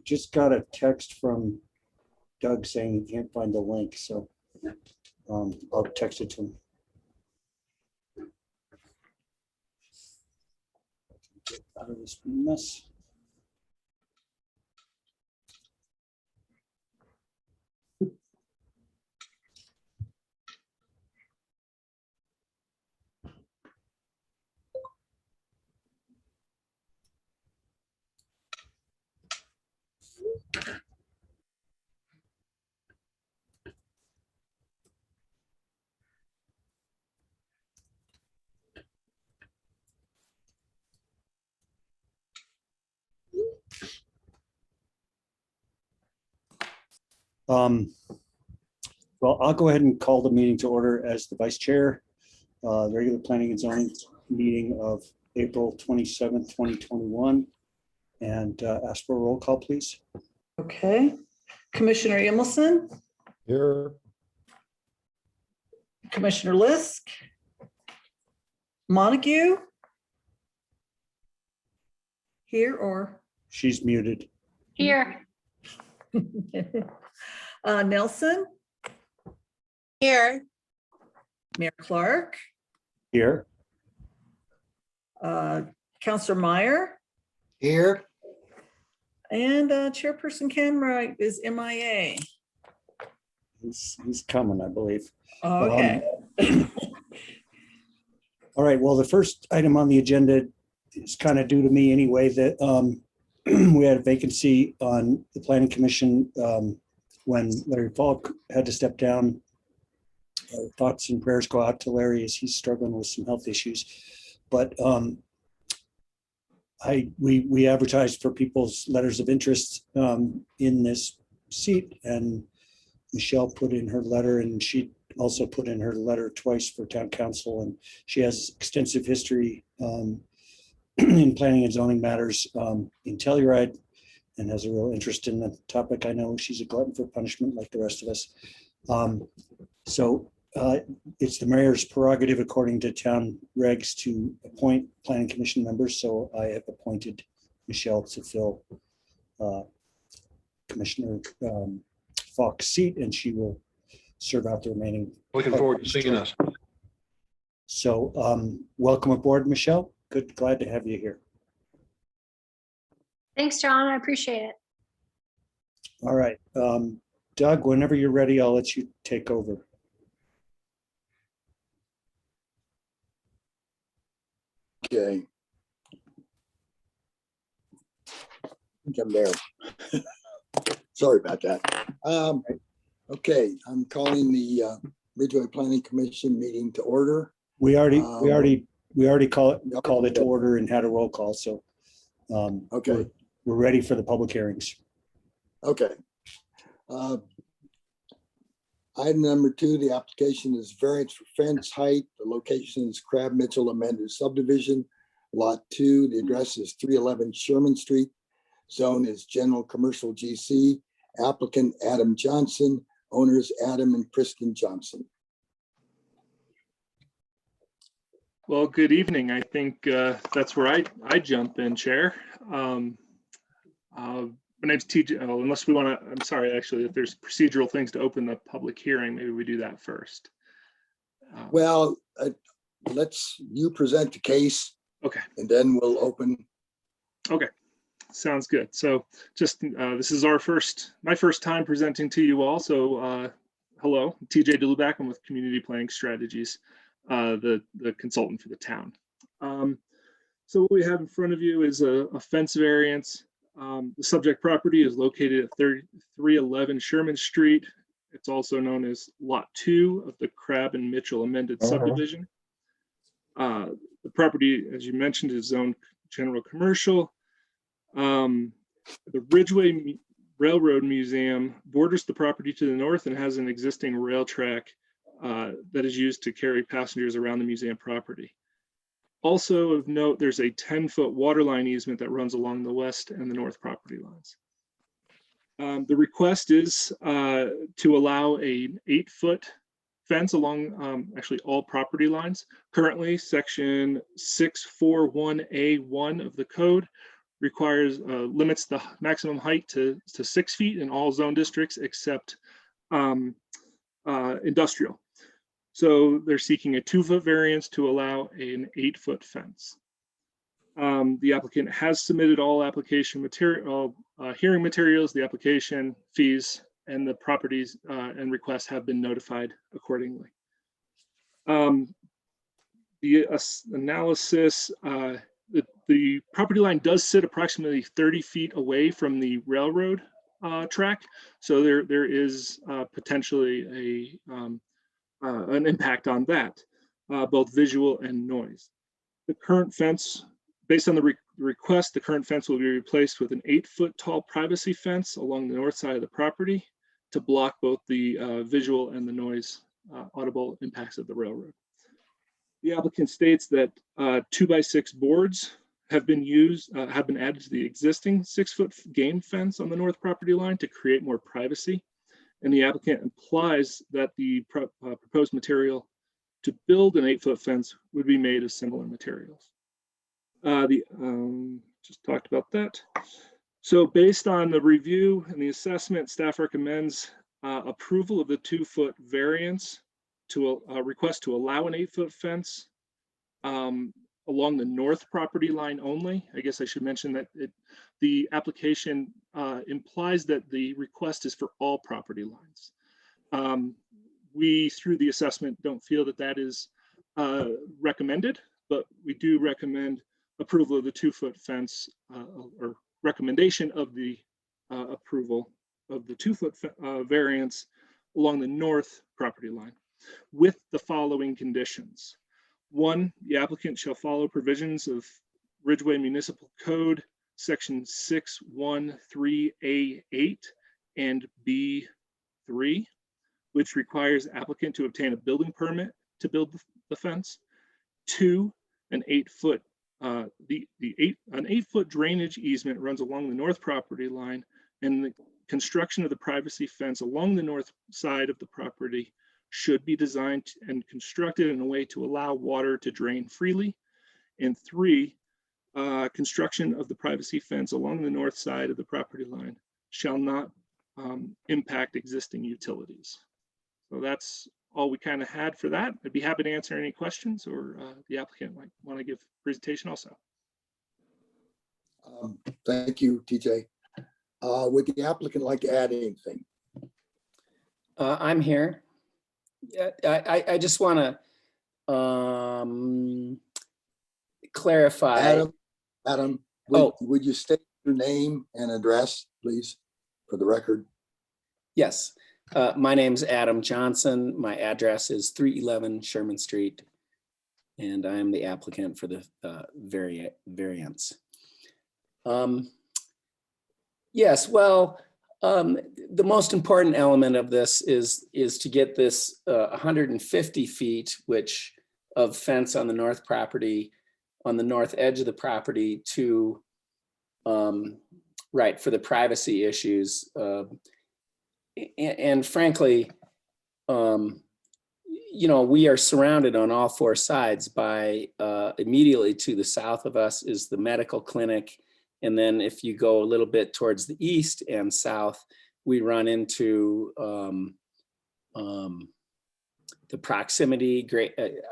just got a text from Doug saying he can't find the link, so I'll text it to him. Get out of this mess. Well, I'll go ahead and call the meeting to order as the vice chair. Regular planning and zoning meeting of April 27th, 2021. And ask for a roll call, please. Okay. Commissioner Emelson, Here. Commissioner Lisk, Montague, here or She's muted. Here. Nelson, Here. Mayor Clark, Here. Councilor Meyer, Here. and Chairperson Camright is MIA. He's coming, I believe. Okay. All right, well, the first item on the agenda is kind of due to me anyway, that we had a vacancy on the planning commission when Larry Falk had to step down. Thoughts and prayers go out to Larry as he's struggling with some health issues. But we advertised for people's letters of interest in this seat, and Michelle put in her letter, and she also put in her letter twice for town council, and she has extensive history in planning and zoning matters in Telluride, and has a real interest in the topic. I know she's a glutton for punishment like the rest of us. So it's the mayor's prerogative according to town regs to appoint planning commission members. So I have appointed Michelle to fill Commissioner Falk's seat, and she will serve out the remaining. Looking forward to seeing us. So welcome aboard, Michelle. Glad to have you here. Thanks, John. I appreciate it. All right. Doug, whenever you're ready, I'll let you take over. Okay. I think I'm there. Sorry about that. Okay, I'm calling the Ridgway Planning Commission meeting to order. We already called it to order and had a roll call. So Okay. we're ready for the public hearings. Okay. Item number 2, the application is variance for fence height. The location is Crab Mitchell amended subdivision. Lot 2, the address is 311 Sherman Street. Zone is general commercial GC. Applicant Adam Johnson, owners Adam and Kristen Johnson. Well, good evening. I think that's where I jump in, Chair. My name's TJ. Oh, unless we want to, I'm sorry, actually, if there's procedural things to open the public hearing, maybe we do that first. Well, you present the case. Okay. And then we'll open. Okay. Sounds good. So just this is my first time presenting to you all. So hello, TJ Duluback. I'm with Community Planning Strategies, the consultant for the town. So what we have in front of you is a fence variance. The subject property is located at 311 Sherman Street. It's also known as Lot 2 of the Crab and Mitchell amended subdivision. The property, as you mentioned, is zoned general commercial. The Ridgway Railroad Museum borders the property to the north and has an existing rail track that is used to carry passengers around the museum property. Also of note, there's a 10-foot waterline easement that runs along the west and the north property lines. The request is to allow an 8-foot fence along actually all property lines. Currently, section 641A1 of the code requires, limits the maximum height to 6 feet in all zone districts except industrial. So they're seeking a 2-foot variance to allow an 8-foot fence. The applicant has submitted all application material, hearing materials, the application fees, and the properties and requests have been notified accordingly. The analysis, the property line does sit approximately 30 feet away from the railroad track, so there is potentially an impact on that, both visual and noise. The current fence, based on the request, the current fence will be replaced with an 8-foot tall privacy fence along the north side of the property to block both the visual and the noise audible impacts of the railroad. The applicant states that 2x6 boards have been added to the existing 6-foot game fence on the north property line to create more privacy. And the applicant implies that the proposed material to build an 8-foot fence would be made of similar materials. Just talked about that. So based on the review and the assessment, staff recommends approval of the 2-foot variance to a request to allow an 8-foot fence along the north property line only. I guess I should mention that the application implies that the request is for all property lines. We, through the assessment, don't feel that that is recommended, but we do recommend approval of the 2-foot fence or recommendation of the approval of the 2-foot variance along the north property line with the following conditions. 1, the applicant shall follow provisions of Ridgway Municipal Code, section 613A8 and B3, which requires applicant to obtain a building permit to build the fence. 2, an 8-foot an 8-foot drainage easement runs along the north property line, and the construction of the privacy fence along the north side of the property should be designed and constructed in a way to allow water to drain freely. And 3, construction of the privacy fence along the north side of the property line shall not impact existing utilities. So that's all we kind of had for that. I'd be happy to answer any questions, or the applicant might want to give a presentation also. Thank you, TJ. Would the applicant like to add anything? I'm here. I just want to clarify. Adam, Oh. would you state your name and address, please, for the record? Yes, my name's Adam Johnson. My address is 311 Sherman Street, and I am the applicant for the variance. Yes, well, the most important element of this is to get this 150 feet of fence on the north property, on the north edge of the property to right for the privacy issues. And frankly, you know, we are surrounded on all 4 sides by immediately to the south of us is the medical clinic. And then if you go a little bit towards the east and south, we run into the proximity.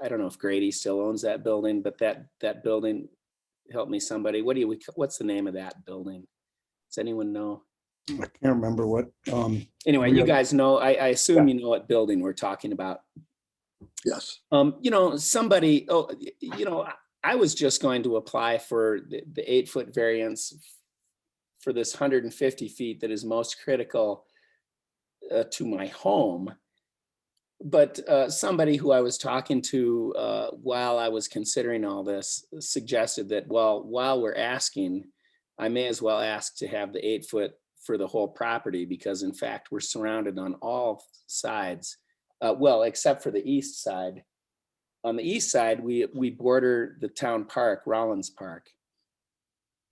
I don't know if Grady still owns that building, but that building, help me somebody. What's the name of that building? Does anyone know? I can't remember what. Anyway, you guys know, I assume you know what building we're talking about. Yes. You know, somebody, you know, I was just going to apply for the 8-foot variance for this 150 feet that is most critical to my home. But somebody who I was talking to while I was considering all this suggested that, well, while we're asking, I may as well ask to have the 8-foot for the whole property, because in fact, we're surrounded on all sides, well, except for the east side. On the east side, we border the town park, Rollins Park.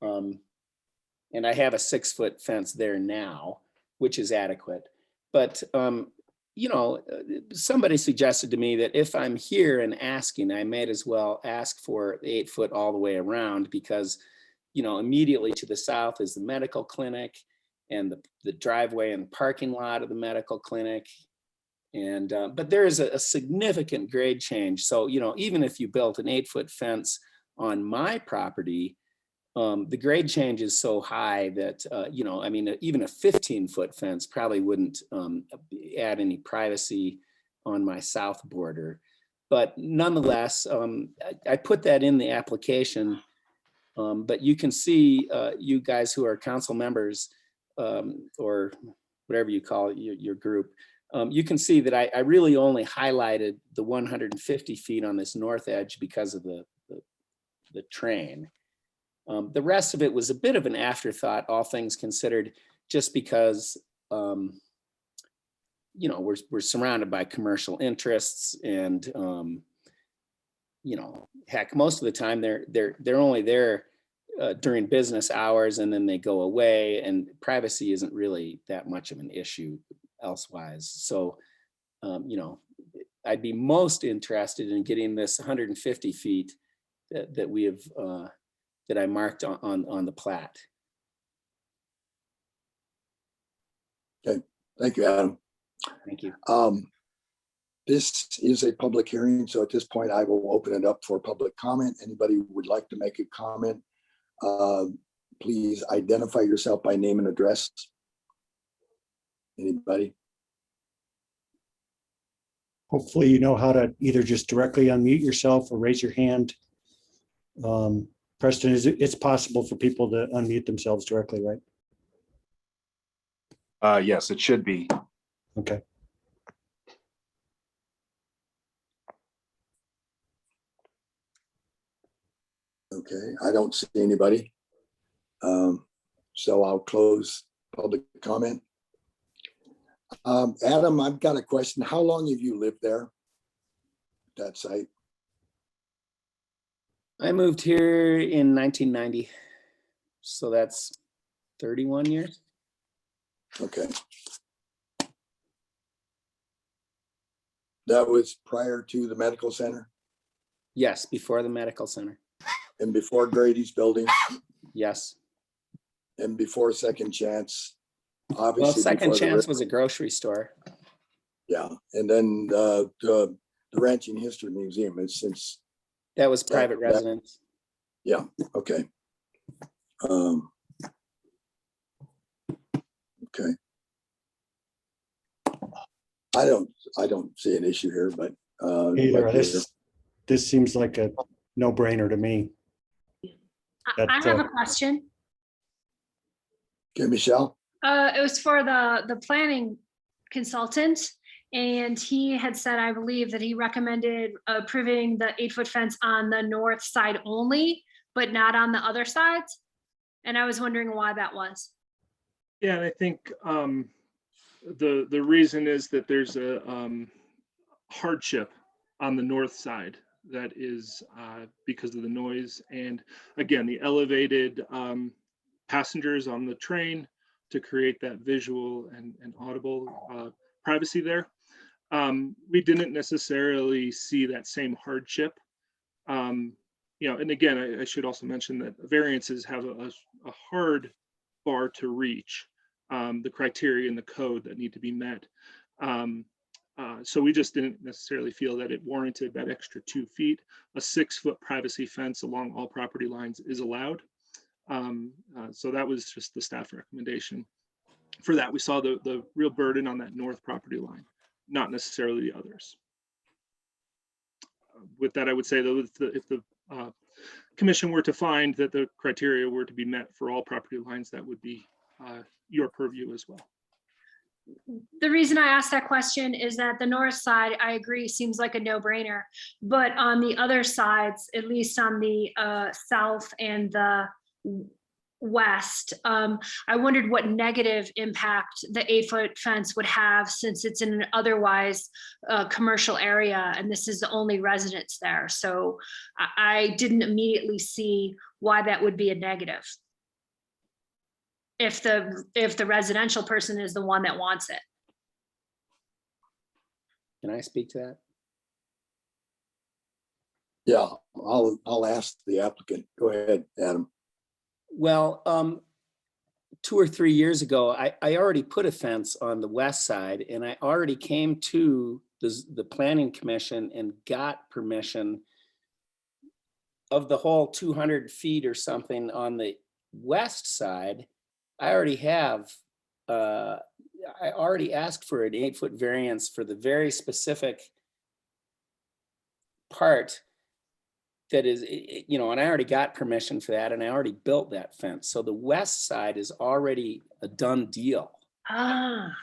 And I have a 6-foot fence there now, which is adequate. But, you know, somebody suggested to me that if I'm here and asking, I might as well ask for 8 foot all the way around, because immediately to the south is the medical clinic and the driveway and parking lot of the medical clinic. And, but there is a significant grade change. So, even if you built an 8-foot fence on my property, the grade change is so high that, even a 15-foot fence probably wouldn't add any privacy on my south border. But nonetheless, I put that in the application. But you can see, you guys who are council members, or whatever you call it, your group, you can see that I really only highlighted the 150 feet on this north edge because of the train. The rest of it was a bit of an afterthought, all things considered, just because we're surrounded by commercial interests, and heck, most of the time they're only there during business hours, and then they go away, and privacy isn't really that much of an issue elsewise. So I'd be most interested in getting this 150 feet that we have that I marked on the plat. Okay, thank you, Adam. Thank you. This is a public hearing, so at this point I will open it up for public comment. Anybody who would like to make a comment, please identify yourself by name and address. Anybody? Hopefully you know how to either just directly unmute yourself or raise your hand. Preston, it's possible for people to unmute themselves directly, right? Yes, it should be. Okay. Okay, I don't see anybody. So I'll close public comment. Adam, I've got a question. How long have you lived there? That site? I moved here in 1990, so that's 31 years. Okay. That was prior to the medical center Yes, before the medical center. and before Grady's building Yes. and before Second Chance. Well, Obviously, Second before the Chance river. was a grocery store. Yeah, and then the Ranching History Museum is since, That was private residence. yeah, okay. Okay. I don't see an issue here, but Either like this seems like a no-brainer to me. I have a question. okay, Michelle. It was for the planning consultant, and he had said, I believe, that he recommended approving the 8-foot fence on the north side only, but not on the other sides. And I was wondering why that was. Yeah, and I think the reason is that there's a hardship on the north side that is because of the noise, and again, the elevated passengers on the train to create that visual and audible privacy there. We didn't necessarily see that same hardship. And again, I should also mention that variances have a hard bar to reach, the criteria in the code that need to be met. So we just didn't necessarily feel that it warranted that extra 2 feet. A 6-foot privacy fence along all property lines is allowed. So that was just the staff recommendation. For that, we saw the real burden on that north property line, not necessarily the others. With that, I would say though, if the commission were to find that the criteria were to be met for all property lines, that would be your purview as well. The reason I asked that question is that the north side, I agree, seems like a no-brainer. But on the other sides, at least on the south and the west, I wondered what negative impact the 8-foot fence would have, since it's in an otherwise commercial area and this is the only residence there. So I didn't immediately see why that would be a negative if the residential person is the one that wants it. Can I speak to that? Yeah, I'll ask the applicant. Go ahead, Adam. Well, 2 or 3 years ago, I already put a fence on the west side, and I already came to the planning commission and got permission of the whole 200 feet or something on the west side. I already have, I already asked for an 8-foot variance for the very specific part that is, you know, and I already got permission for that, and I already built that fence. So the west side is already a done deal. Ah,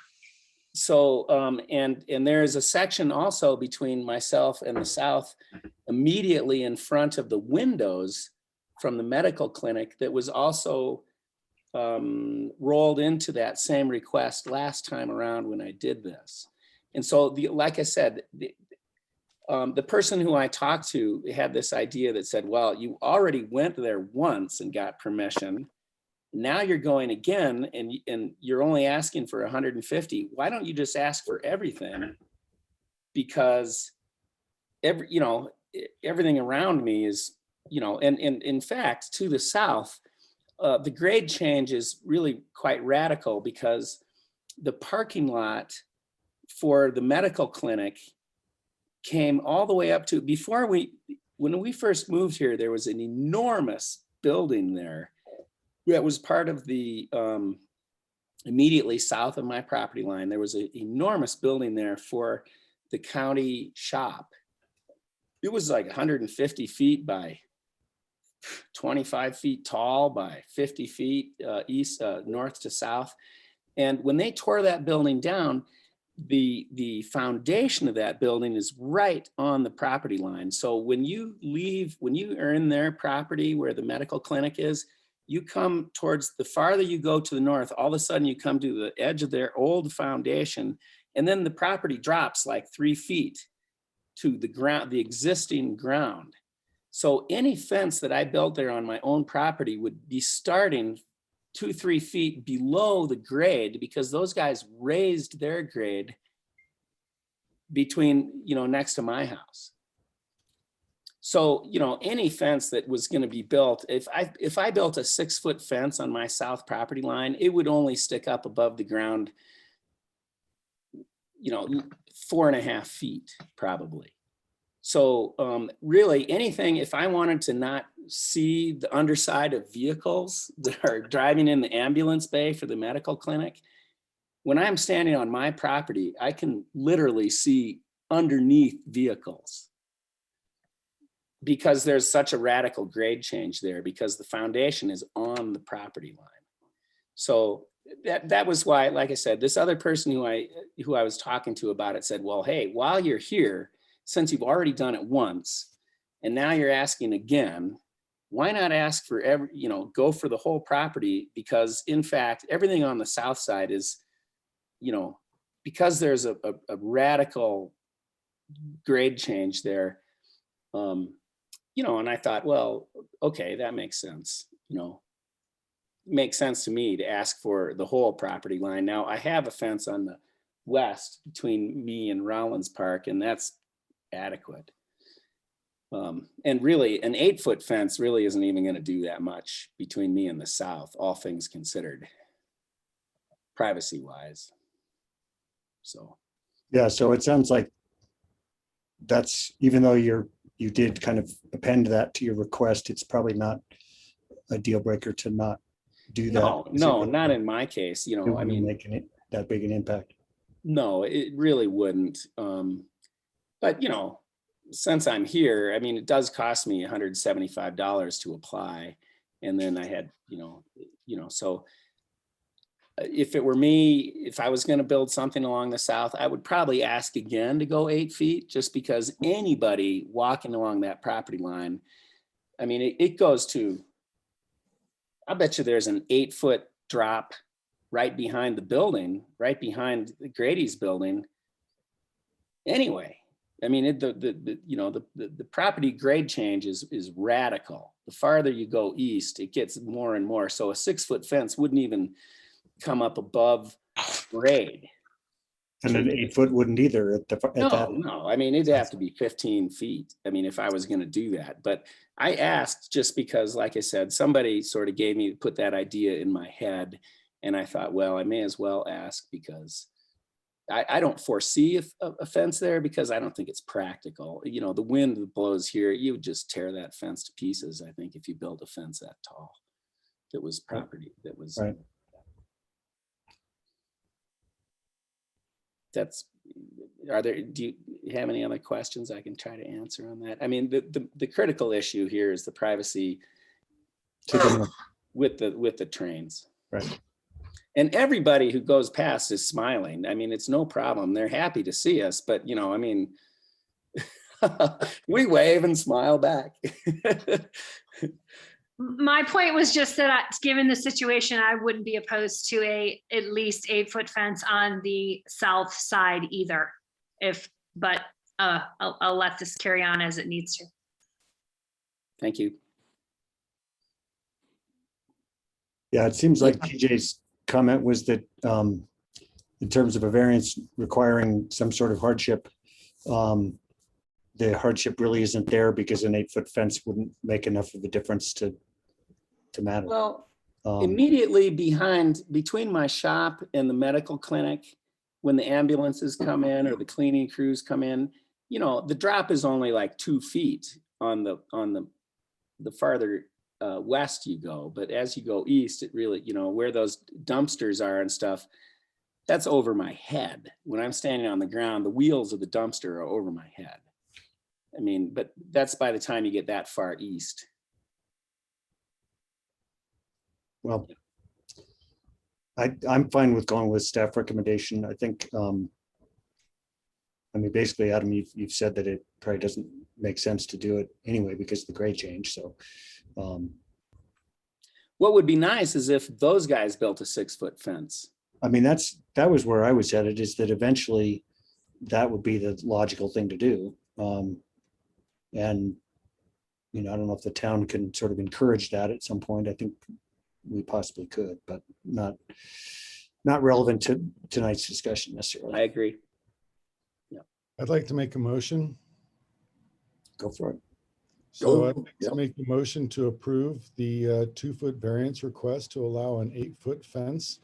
So, and there is a section also between myself and the south, immediately in front of the windows from the medical clinic, that was also rolled into that same request last time around when I did this. And so, like I said, the person who I talked to had this idea that said, well, you already went there once and got permission. Now you're going again, and you're only asking for 150. Why don't you just ask for everything? Because everything around me is, and in fact, to the south, the grade change is really quite radical, because the parking lot for the medical clinic came all the way up to, when we first moved here, there was an enormous building there that was part of the, immediately south of my property line. There was an enormous building there for the county shop. It was like 150 feet by 25 feet tall by 50 feet north to south. And when they tore that building down, the foundation of that building is right on the property line. So when you are in their property where the medical clinic is, you come towards, the farther you go to the north, all of a sudden you come to the edge of their old foundation, and then the property drops like 3 feet to the ground, the existing ground. So any fence that I built there on my own property would be starting 2-3 feet below the grade, because those guys raised their grade between, next to my house. So, any fence that was going to be built, if I built a 6-foot fence on my south property line, it would only stick up above the ground, 4.5 feet probably. So really anything, if I wanted to not see the underside of vehicles that are driving in the ambulance bay for the medical clinic, when I'm standing on my property, I can literally see underneath vehicles, because there's such a radical grade change there, because the foundation is on the property line. So that was why, like I said, this other person who I was talking to about it said, well, hey, while you're here, since you've already done it once, and now you're asking again, why not ask for go for the whole property? Because in fact, everything on the south side is, because there's a radical grade change there, and I thought, well, okay, that makes sense. Makes sense to me to ask for the whole property line. Now I have a fence on the west between me and Rollins Park, and that's adequate. And really an 8-foot fence really isn't even going to do that much between me and the south, all things considered, privacy wise. So. Yeah, so it sounds like that's, even though you did kind of append that to your request, it's probably not a deal breaker to not do that. No, not in my case, I mean, making it that big an impact. No, it really wouldn't. But since I'm here, I mean, it does cost me $175 to apply. And then I had, so if it were me, if I was going to build something along the south, I would probably ask again to go 8 feet, just because anybody walking along that property line, I mean, it goes to, I bet you there's an 8-foot drop right behind the building, right behind Grady's building. Anyway, I mean, the property grade change is radical. The farther you go east, it gets more and more. So a 6-foot fence wouldn't even come up above grade. And an 8-foot wouldn't either at that. No, I mean, it'd have to be 15 feet. I mean, if I was gonna do that, but I asked just because, like I said, somebody sort of put that idea in my head. And I thought, well, I may as well ask because I don't foresee a fence there because I don't think it's practical. You know, the wind that blows here, you would just tear that fence to pieces, I think, if you build a fence that tall. That was property, that was. Right. Do you have any other questions I can try to answer on that? I mean, the critical issue here is the privacy with the trains. Right. And everybody who goes past is smiling. I mean, it's no problem. They're happy to see us, but you know, I mean, we wave and smile back. My point was just that given the situation, I wouldn't be opposed to at least 8-foot fence on the south side either. But I'll let this carry on as it needs to. Thank you. Yeah, it seems like TJ's comment was that in terms of a variance requiring some sort of hardship, the hardship really isn't there because an 8-foot fence wouldn't make enough of a difference to matter. Well, immediately between my shop and the medical clinic, when the ambulances come in or the cleaning crews come in, you know, the drop is only like 2 feet on the farther west you go, but as you go east, it really, you know, where those dumpsters are and stuff, that's over my head. When I'm standing on the ground, the wheels of the dumpster are over my head. I mean, but that's by the time you get that far east. Well, I'm fine with going with staff recommendation. I think, I mean, basically, Adam, you've said that it probably doesn't make sense to do it anyway because of the grade change. So, what would be nice is if those guys built a 6-foot fence. I mean, that was where I was headed, is that eventually that would be the logical thing to do. And, you know, I don't know if the town can sort of encourage that at some point. I think we possibly could, but not relevant to tonight's discussion necessarily. I agree. Yeah. I'd like to make a motion. Go for it. So I'd like to make the motion to approve the 2-foot variance request to allow an 8-foot fence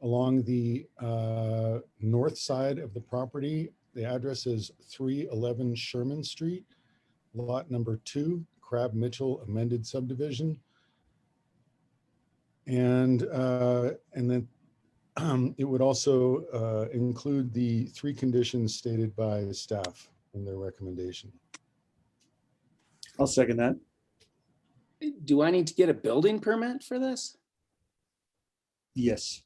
along the north side of the property. The address is 311 Sherman Street, lot number 2, Crab Mitchell amended subdivision. And then it would also include the 3 conditions stated by the staff in their recommendation. I'll second that. Do I need to get a building permit for this? Yes.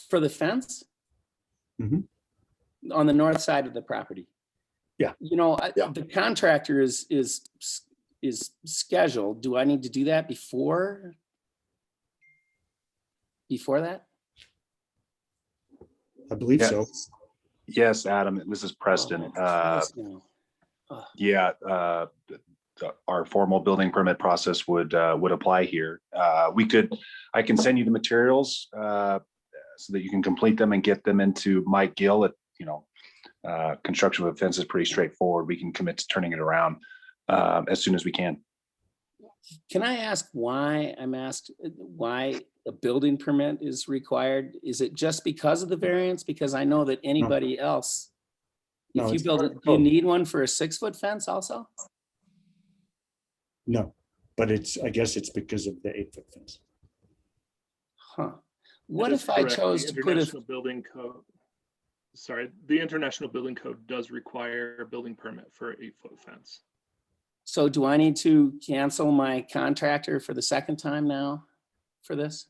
For the fence? Mhm. On the north side of the property? Yeah. You know, the contractor is scheduled. Do I need to do that before that? I believe Yeah. so. Yes, Adam, this is Preston. Our formal building permit process would apply here. I can send you the materials so that you can complete them and get them into Mike Gill. Construction of a fence is pretty straightforward. We can commit to turning it around as soon as we can. Can I ask why why a building permit is required? Is it just because of the variance? Because I know that anybody else, No, if you it's build part it, of do you code. need one for a 6-foot fence also? No, but I guess it's because of the 8-foot fence. Huh. What That is if I correct. chose The to put International Building Code. Sorry, the International Building Code does require a building permit for an 8-foot fence. so do I need to cancel my contractor for the second time now for this?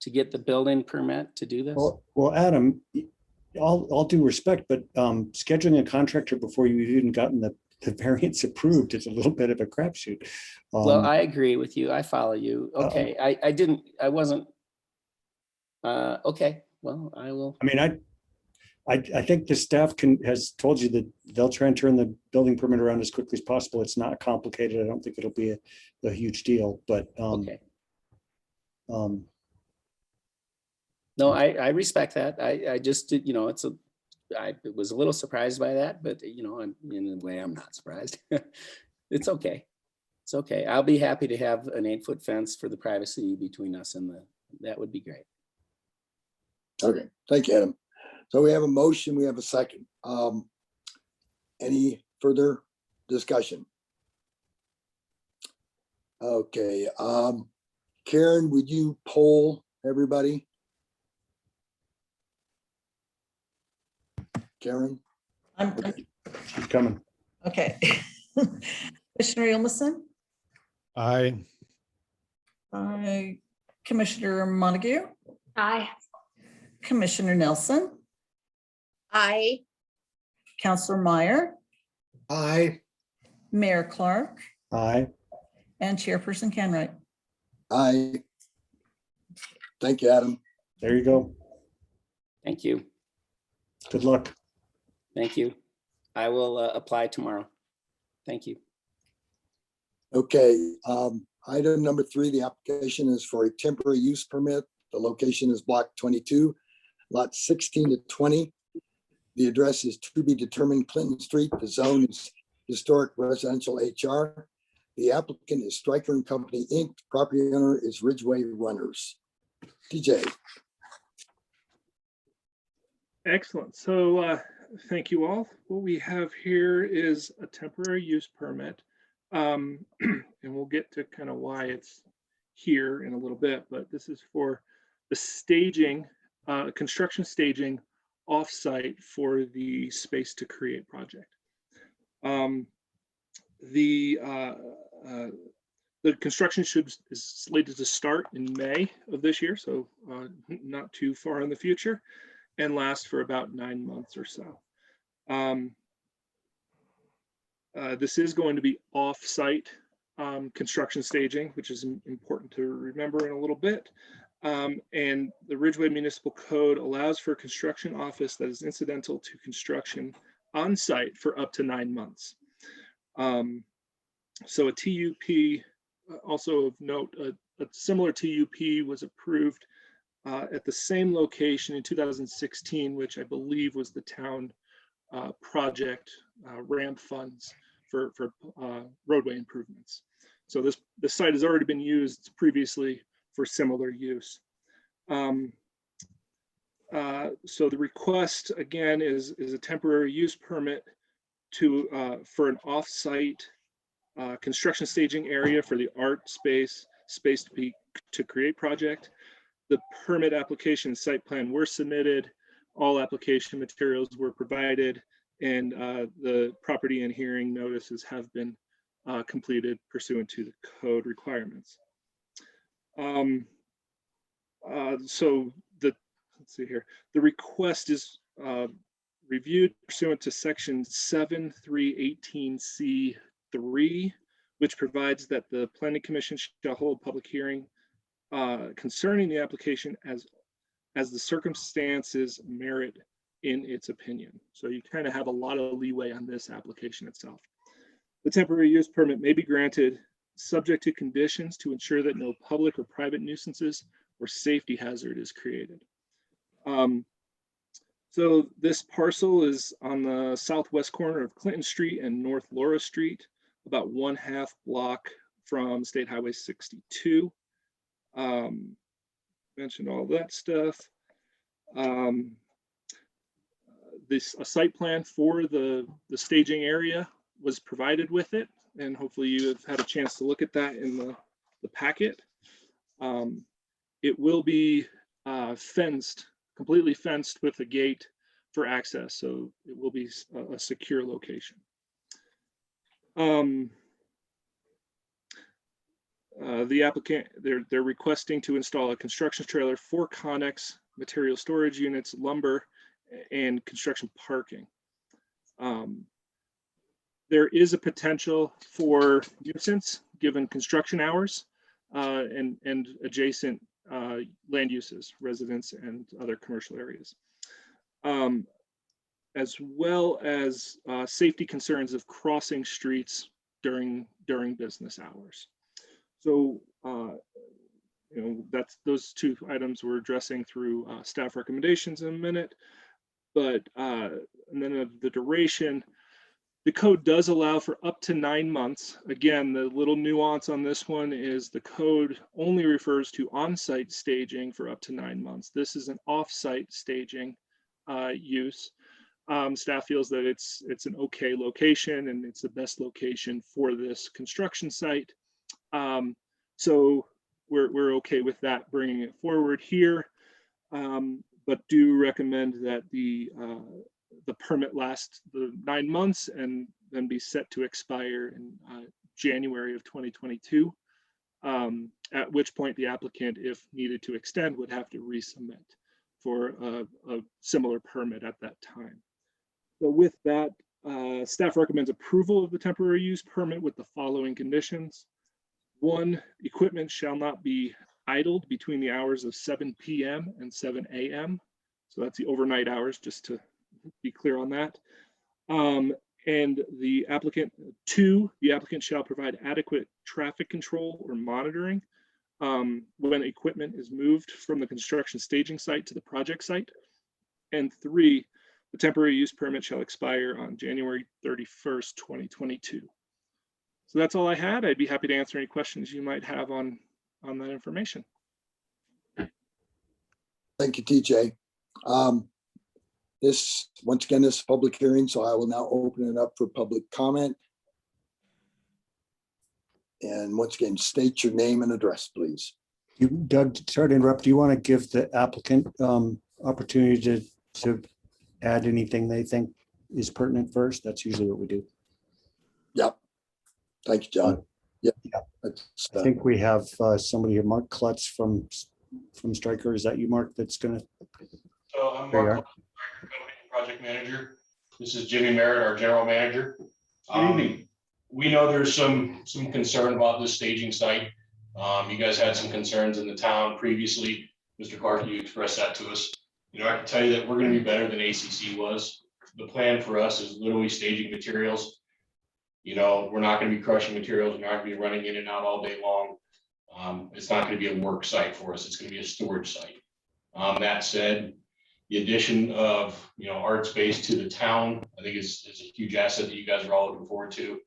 To get the building permit to do this? Well, Adam, all due respect, but scheduling a contractor before you've even gotten the variance approved is a little bit of a crapshoot. Well, I agree with you. I follow you. Okay, I wasn't. Okay, well, I will. I mean, I think the staff has told you that they'll try and turn the building permit around as quickly as possible. It's not complicated. I don't think it'll be a huge deal, but Okay. No, I respect that. I just did, it's I was a little surprised by that, but you know, in a way, I'm not surprised. It's okay. It's okay. I'll be happy to have an 8-foot fence for the privacy between us and that would be great. Okay, thank you, Adam. So we have a motion, we have a second. Any further discussion? Okay, Karen, would you poll everybody? Karen? She's coming. Okay. Commissioner Ilmeson, Aye. Commissioner Montague, Aye. Commissioner Nelson, Aye. Counselor Meyer, Aye. Mayor Clark, Aye. and Chairperson Kenwright. Aye. Thank you, Adam. There you go. Thank you. Good luck. Thank you. I will apply tomorrow. Thank you. Okay, item number 3, the application is for a temporary use permit. The location is block 22, lot 16 to 20. The address is to be determined Clinton Street. The zone is historic residential HR. The applicant is Stryker and Company, Inc. The property owner is Ridgway Runners. TJ. Excellent. So thank you all. What we have here is a temporary use permit. And we'll get to kind of why it's here in a little bit, but this is for the staging, construction staging offsite for the Space to Create project. The construction is slated to start in May of this year, so not too far in the future, and last for about 9 months or so. This is going to be off-site construction staging, which is important to remember in a little bit. And the Ridgway Municipal Code allows for a construction office that is incidental to construction on site for up to 9 months. So a TUP, also of note, a similar TUP was approved at the same location in 2016, which I believe was the town project ramp funds for roadway improvements. So this site has already been used previously for similar use. So the request again is a temporary use permit for an off-site construction staging area for the art space to create project. The permit application and site plan were submitted. All application materials were provided, and the property and hearing notices have been completed pursuant to the code requirements. Let's see here. The request is reviewed pursuant to section 7318C3, which provides that the Planning Commission shall hold public hearing concerning the application as the circumstances merit in its opinion. So you kind of have a lot of leeway on this application itself. The temporary use permit may be granted subject to conditions to ensure that no public or private nuisances or safety hazard is created. So this parcel is on the southwest corner of Clinton Street and North Laura Street, about 1/2 block from State Highway 62. Mentioned all that stuff. A site plan for the staging area was provided with it, and hopefully you have had a chance to look at that in the packet. It will be completely fenced with a gate for access, so it will be a secure location. The applicant, they're requesting to install a construction trailer, 4 Connex material storage units, lumber, and construction parking. There is a potential for nuisance given construction hours and adjacent land uses, residents and other commercial areas, as well as safety concerns of crossing streets during business hours. So, those 2 items we're addressing through staff recommendations in a minute. And then of the duration, the code does allow for up to 9 months. Again, the little nuance on this one is the code only refers to on-site staging for up to 9 months. This is an off-site staging use. Staff feels that it's an okay location and it's the best location for this construction site. So we're okay with that, bringing it forward here, but do recommend that the permit last the 9 months and then be set to expire in January of 2022, at which point the applicant, if needed to extend, would have to resubmit for a similar permit at that time. So with that, staff recommends approval of the temporary use permit with the following conditions. 1, equipment shall not be idled between the hours of 7 p.m. and 7 a.m. So that's the overnight hours, just to be clear on that. And the applicant, 2, the applicant shall provide adequate traffic control or monitoring when equipment is moved from the construction staging site to the project site. And 3, the temporary use permit shall expire on January 31st, 2022. So that's all I had. I'd be happy to answer any questions you might have on that information. Thank you, TJ. This, once again, this is a public hearing, so I will now open it up for public comment. And once again, state your name and address, please. Doug, sorry to interrupt. Do you want to give the applicant opportunity to add anything they think is pertinent first? That's usually what we do. Yep. Thank you, John. Yep. Yeah. That's, I think we have somebody here, Mark Klutz from Stryker. Is that you, Mark? That's gonna. So I'm There you Mark, project manager. This is Jimmy Merritt, our general manager. We know there's some concern about this staging site. You guys had some concerns in the town previously. Mr. Clark, you expressed that to us. You know, I can tell you that we're going to be better than ACC was. The plan for us is literally staging materials. You know, we're not going to be crushing materials. We're not going to be running in and out all day long. It's not going to be a work site for us. It's going to be a storage site. That said, the addition of, you know, art space to the town, I think is a huge asset that you guys are all looking forward to.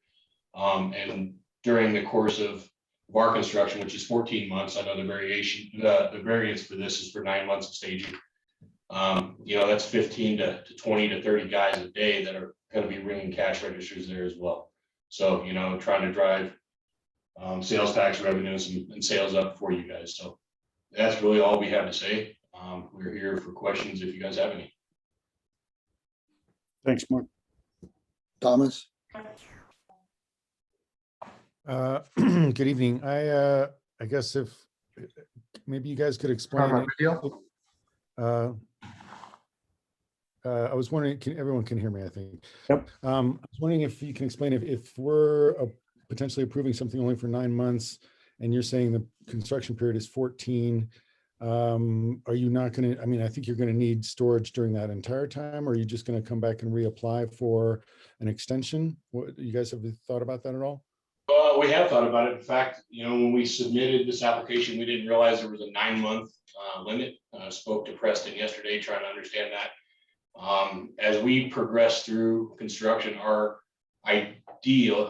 And during the course of our construction, which is 14 months, I know the variance for this is for 9 months of staging. You know, that's 15 to 20 to 30 guys a day that are going to be ringing cash registers there as well. So, you know, trying to drive sales tax revenues and sales up for you guys. So that's really all we have to say. We're here for questions if you guys have any. Thanks, Mark. Thomas. Good evening. I guess if maybe you guys could explain. I was wondering, everyone can hear me, I think. Yep. I was wondering if you can explain if we're potentially approving something only for 9 months and you're saying the construction period is 14, are you not going to, I mean, I think you're going to need storage during that entire time, or are you just going to come back and reapply for an extension? What, you guys have thought about that at all? We have thought about it. In fact, you know, when we submitted this application, we didn't realize there was a 9-month limit. Spoke to Preston yesterday, trying to understand that. As we progress through construction, our ideally,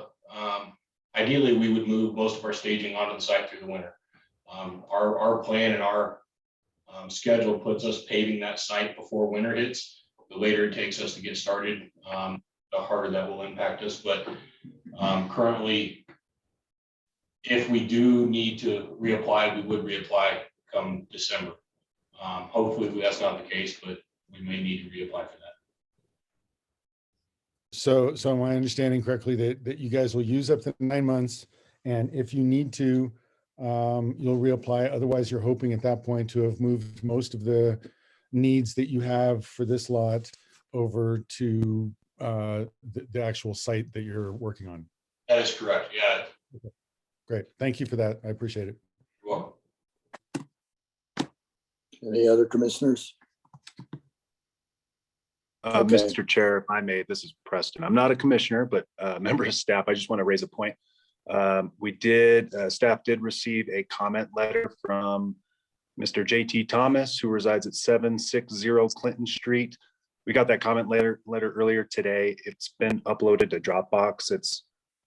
we would move most of our staging onto the site through the winter. Our plan and our schedule puts us paving that site before winter hits. The later it takes us to get started, the harder that will impact us. But currently, if we do need to reapply, we would reapply come December. Hopefully that's not the case, but we may need to reapply for that. So am I understanding correctly that you guys will use up the 9 months, and if you need to, you'll reapply? Otherwise, you're hoping at that point to have moved most of the needs that you have for this lot over to the actual site that you're working on. That is correct. Yeah. Okay. Great. Thank you for that. I appreciate it. You're welcome. Any other commissioners? Okay. Mr. Chair, if I may, this is Preston. I'm not a commissioner, but a member of staff. I just want to raise a point. Staff did receive a comment letter from Mr. JT Thomas, who resides at 760 Clinton Street. We got that comment letter earlier today. It's been uploaded to Dropbox. It's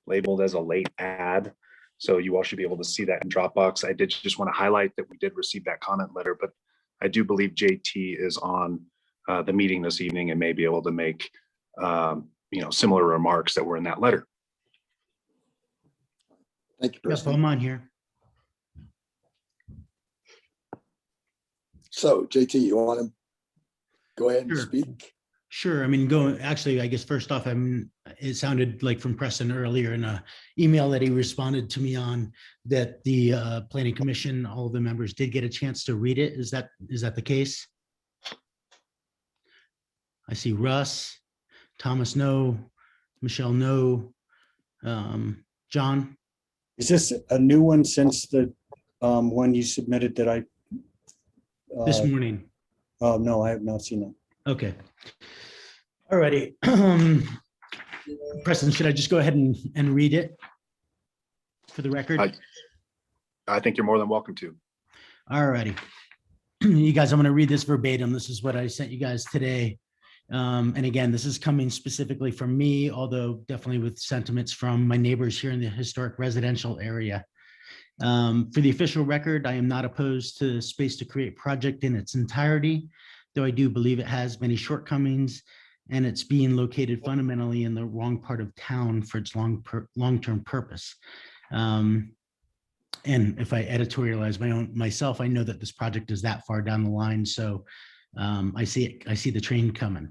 labeled as a late ad. So you all should be able to see that in Dropbox. I did just want to highlight that we did receive that comment letter, but I do believe JT is on the meeting this evening and may be able to make similar remarks that were in that letter. Thank you, Yes, Preston. I'm on here. So JT, you want to go ahead and Sure. speak? Sure. I mean, actually, I guess first off, it sounded like from Preston earlier in a email that he responded to me on that the planning commission, all of the members did get a chance to read it. Is that the case? I see Russ, Thomas, no, Michelle, no, John. Is this a new one since the one you submitted that I? This morning. Oh, no, I have not seen it. Okay. All righty. Preston, should I just go ahead and read it for the record? I think you're more than welcome to. All righty. You guys, I'm going to read this verbatim. This is what I sent you guys today. And again, this is coming specifically from me, although definitely with sentiments from my neighbors here in the historic residential area. For the official record, I am not opposed to the Space to Create project in its entirety, though I do believe it has many shortcomings and it's being located fundamentally in the wrong part of town for its long-term purpose. And if I editorialize myself, I know that this project is that far down the line. So I see the train coming.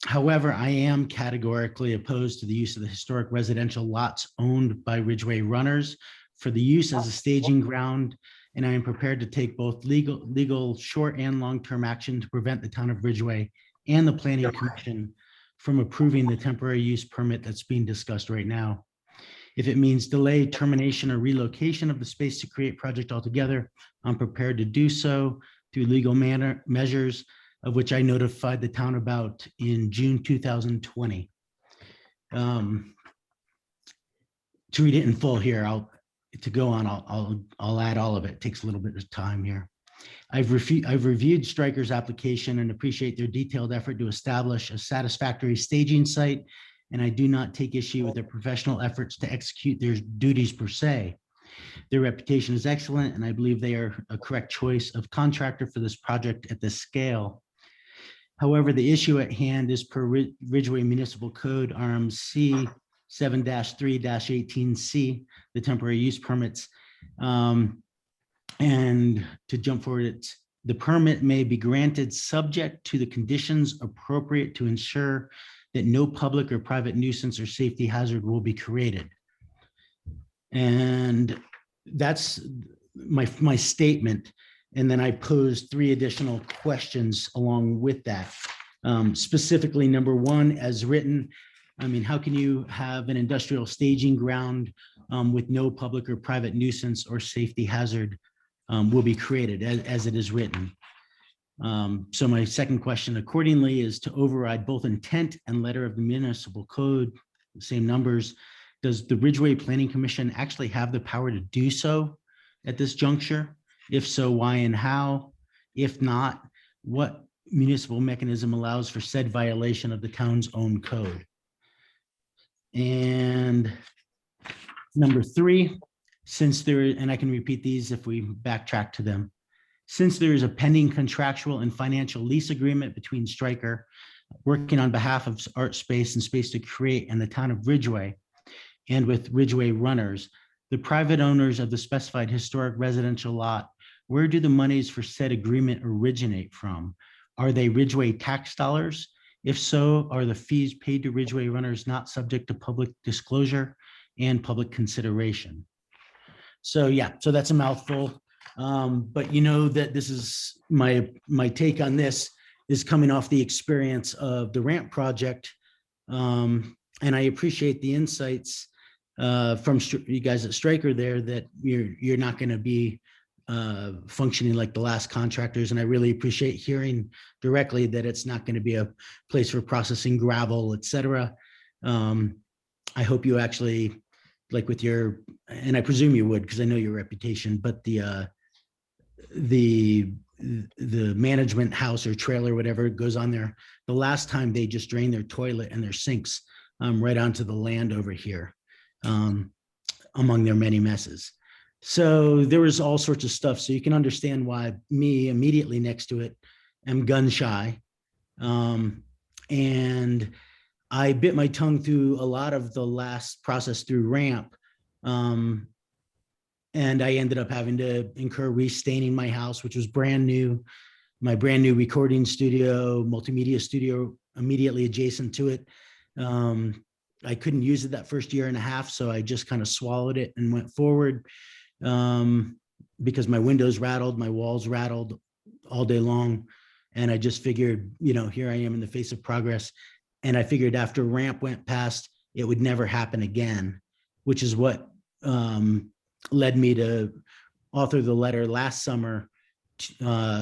However, I am categorically opposed to the use of the historic residential lots owned by Ridgway runners for the use as a staging ground. And I am prepared to take both legal short and long-term action to prevent the town of Ridgway and the planning commission from approving the temporary use permit that's being discussed right now. If it means delay, termination, or relocation of the Space to Create project altogether, I'm prepared to do so through legal measures, of which I notified the town about in June 2020. To read it in full here, I'll add all of it. It takes a little bit of time here. I've reviewed Stryker's application and appreciate their detailed effort to establish a satisfactory staging site, and I do not take issue with their professional efforts to execute their duties per se. Their reputation is excellent, and I believe they are a correct choice of contractor for this project at this scale. However, the issue at hand is per Ridgway Municipal Code RMC 7-3-18C, the temporary use permits. And to jump forward, the permit may be granted subject to the conditions appropriate to ensure that no public or private nuisance or safety hazard will be created. And that's my statement. And then I posed 3 additional questions along with that. Specifically, number 1, as written, I mean, how can you have an industrial staging ground with no public or private nuisance or safety hazard will be created as it is written? So my second question accordingly is to override both intent and letter of the municipal code, same numbers. Does the Ridgway Planning Commission actually have the power to do so at this juncture? If so, why and how? If not, what municipal mechanism allows for said violation of the town's own code? And number 3, since there, and I can repeat these if we backtrack to them. Since there is a pending contractual and financial lease agreement between Stryker, working on behalf of Art Space and Space to Create and the town of Ridgway, and with Ridgway runners, the private owners of the specified historic residential lot, where do the monies for said agreement originate from? Are they Ridgway tax dollars? If so, are the fees paid to Ridgway runners not subject to public disclosure and public consideration? So yeah, so that's a mouthful. But you know that this is my take on this is coming off the experience of the ramp project. And I appreciate the insights from you guys at Stryker there that you're not going to be functioning like the last contractors. And I really appreciate hearing directly that it's not going to be a place for processing gravel, et cetera. I hope you actually, like with and I presume you would, because I know your reputation, but the the management house or trailer, whatever goes on there. The last time they just drained their toilet and their sinks right onto the land over here, among their many messes. So there was all sorts of stuff. So you can understand why me immediately next to it am gun shy. And I bit my tongue through a lot of the last process through ramp. And I ended up having to incur restaining my house, which was brand new, my brand new recording studio, multimedia studio immediately adjacent to it. I couldn't use it that first year and a half, so I just kind of swallowed it and went forward because my windows rattled, my walls rattled all day long. And I just figured, here I am in the face of progress. And I figured after ramp went past, it would never happen again, which is what led me to author the letter last summer,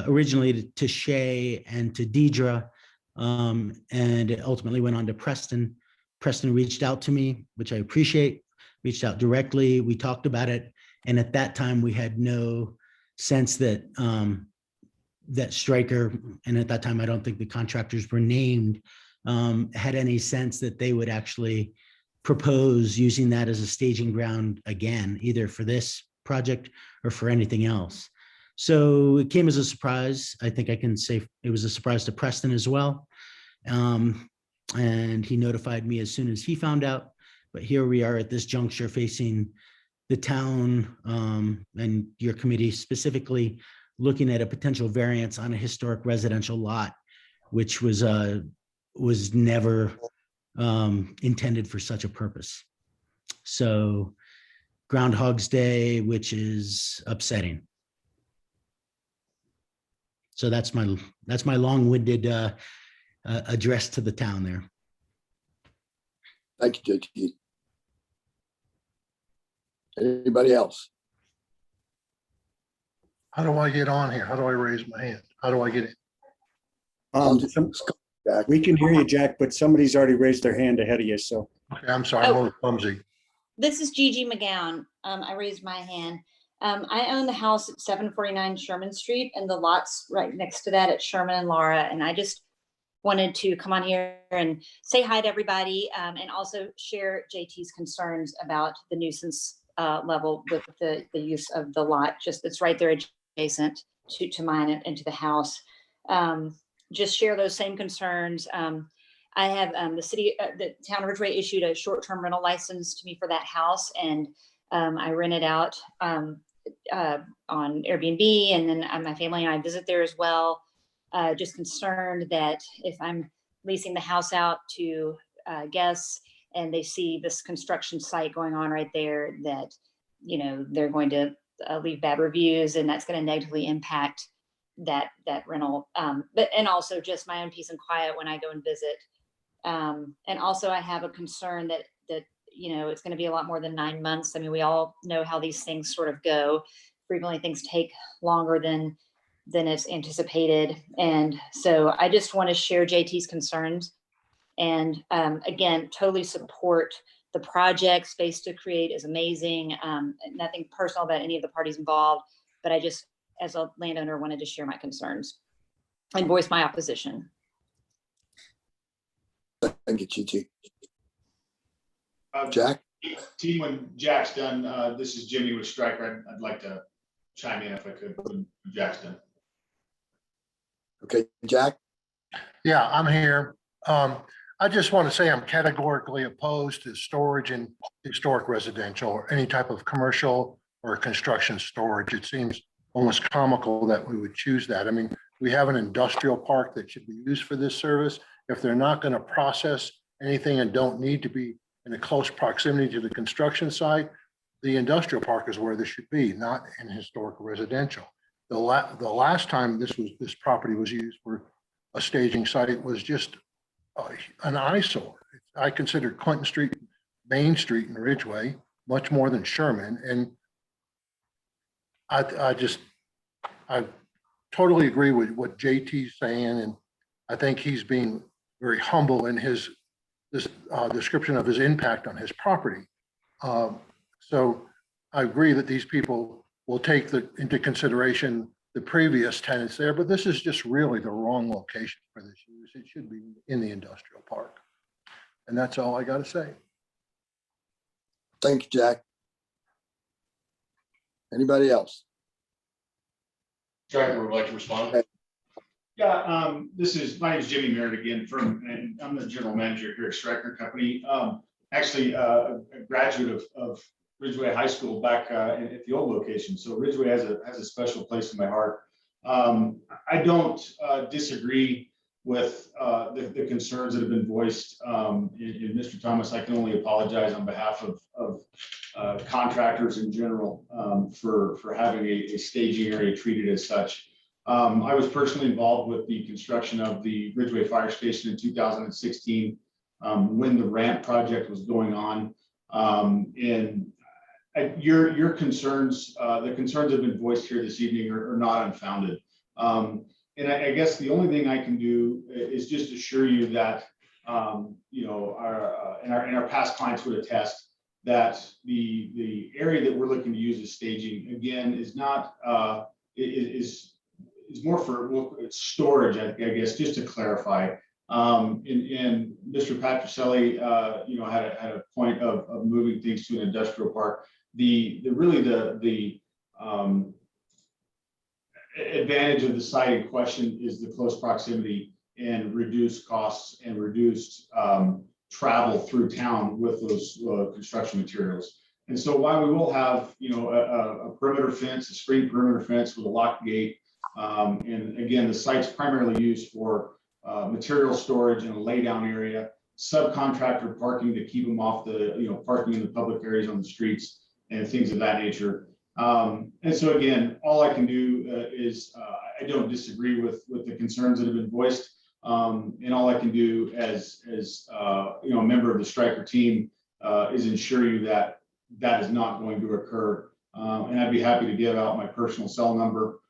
originally to Shay and to Deidre, and it ultimately went on to Preston. Preston reached out to me, which I appreciate, reached out directly. We talked about it. And at that time, we had no sense that that Stryker, and at that time, I don't think the contractors were named, had any sense that they would actually propose using that as a staging ground again, either for this project or for anything else. So it came as a surprise. I think I can say it was a surprise to Preston as well. And he notified me as soon as he found out. But here we are at this juncture facing the town and your committee specifically looking at a potential variance on a historic residential lot, which was never intended for such a purpose. So Groundhog's Day, which is upsetting. So that's my long-winded address to the town there. Thank you, JT. Anybody else? How do I get on here? How do I raise my hand? How do I get in? Jack. We can hear you, Jack, but somebody's already raised their hand ahead of you, so. Okay, I'm sorry, I'm a little clumsy. This is Gigi McGowan. I raised my hand. I own the house at 749 Sherman Street and the lots right next to that at Sherman and Laura. And I just wanted to come on here and say hi to everybody and also share JT's concerns about the nuisance level with the use of the lot. Just it's right there adjacent to mine and to the house. Just share those same concerns. I have the town of Ridgway issued a short-term rental license to me for that house, and I rent it out on Airbnb, and then my family and I visit there as well. Just concerned that if I'm leasing the house out to guests and they see this construction site going on right there, that they're going to leave bad reviews, and that's going to negatively impact that rental. And also just my own peace and quiet when I go and visit. And also I have a concern that it's going to be a lot more than 9 months. I mean, we all know how these things sort of go. Frequently things take longer than it's anticipated. And so I just want to share JT's concerns and again, totally support the project. Space to Create is amazing. Nothing personal about any of the parties involved, but I just, as a landowner, wanted to share my concerns and voice my opposition. Thank you, Gigi. Jack? Team, when Jack's done, this is Jimmy with Stryker. I'd like to chime in if I could when Jack's done. Okay, Jack? Yeah, I'm here. I just want to say I'm categorically opposed to storage in historic residential or any type of commercial or construction storage. It seems almost comical that we would choose that. I mean, we have an industrial park that should be used for this service. If they're not going to process anything and don't need to be in a close proximity to the construction site, the industrial park is where this should be, not in historic residential. The last time this property was used for a staging site was just an eyesore. I consider Clinton Street, Main Street in Ridgway, much more than Sherman. And I totally agree with what JT's saying. And I think he's being very humble in this description of his impact on his property. So I agree that these people will take into consideration the previous tenants there, but this is just really the wrong location for this use. It should be in the industrial park. And that's all I got to say. Thank you, Jack. Anybody else? Stryker would like to respond. Okay. Yeah, my name is Jimmy Merritt again and I'm the general manager here at Stryker Company. Actually, a graduate of Ridgway High School back at the old location. So Ridgway has a special place in my heart. I don't disagree with the concerns that have been voiced. In Mr. Thomas, I can only apologize on behalf of contractors in general for having a staging area treated as such. I was personally involved with the construction of the Ridgway Fire Station in 2016 when the ramp project was going on. Your concerns, the concerns that have been voiced here this evening are not unfounded. And I guess the only thing I can do is just assure you that, you know, our past clients would attest that the area that we're looking to use as staging, again, is not, is more for storage, I guess, just to clarify. And Mr. Patricelli, you know, had a point of moving things to an industrial park. The advantage of the site in question is the close proximity and reduced costs and reduced travel through town with those construction materials. And so while we will have, you know, a perimeter fence, a screen perimeter fence with a locked gate, and again, the site's primarily used for material storage and a laydown area, subcontractor parking to keep them off the, you know, parking in the public areas on the streets and things of that nature. And so again, all I can do is I don't disagree with the concerns that have been voiced. And all I can do as you know, a member of the Stryker team is ensure you that that is not going to occur. And I'd be happy to give out my personal cell number,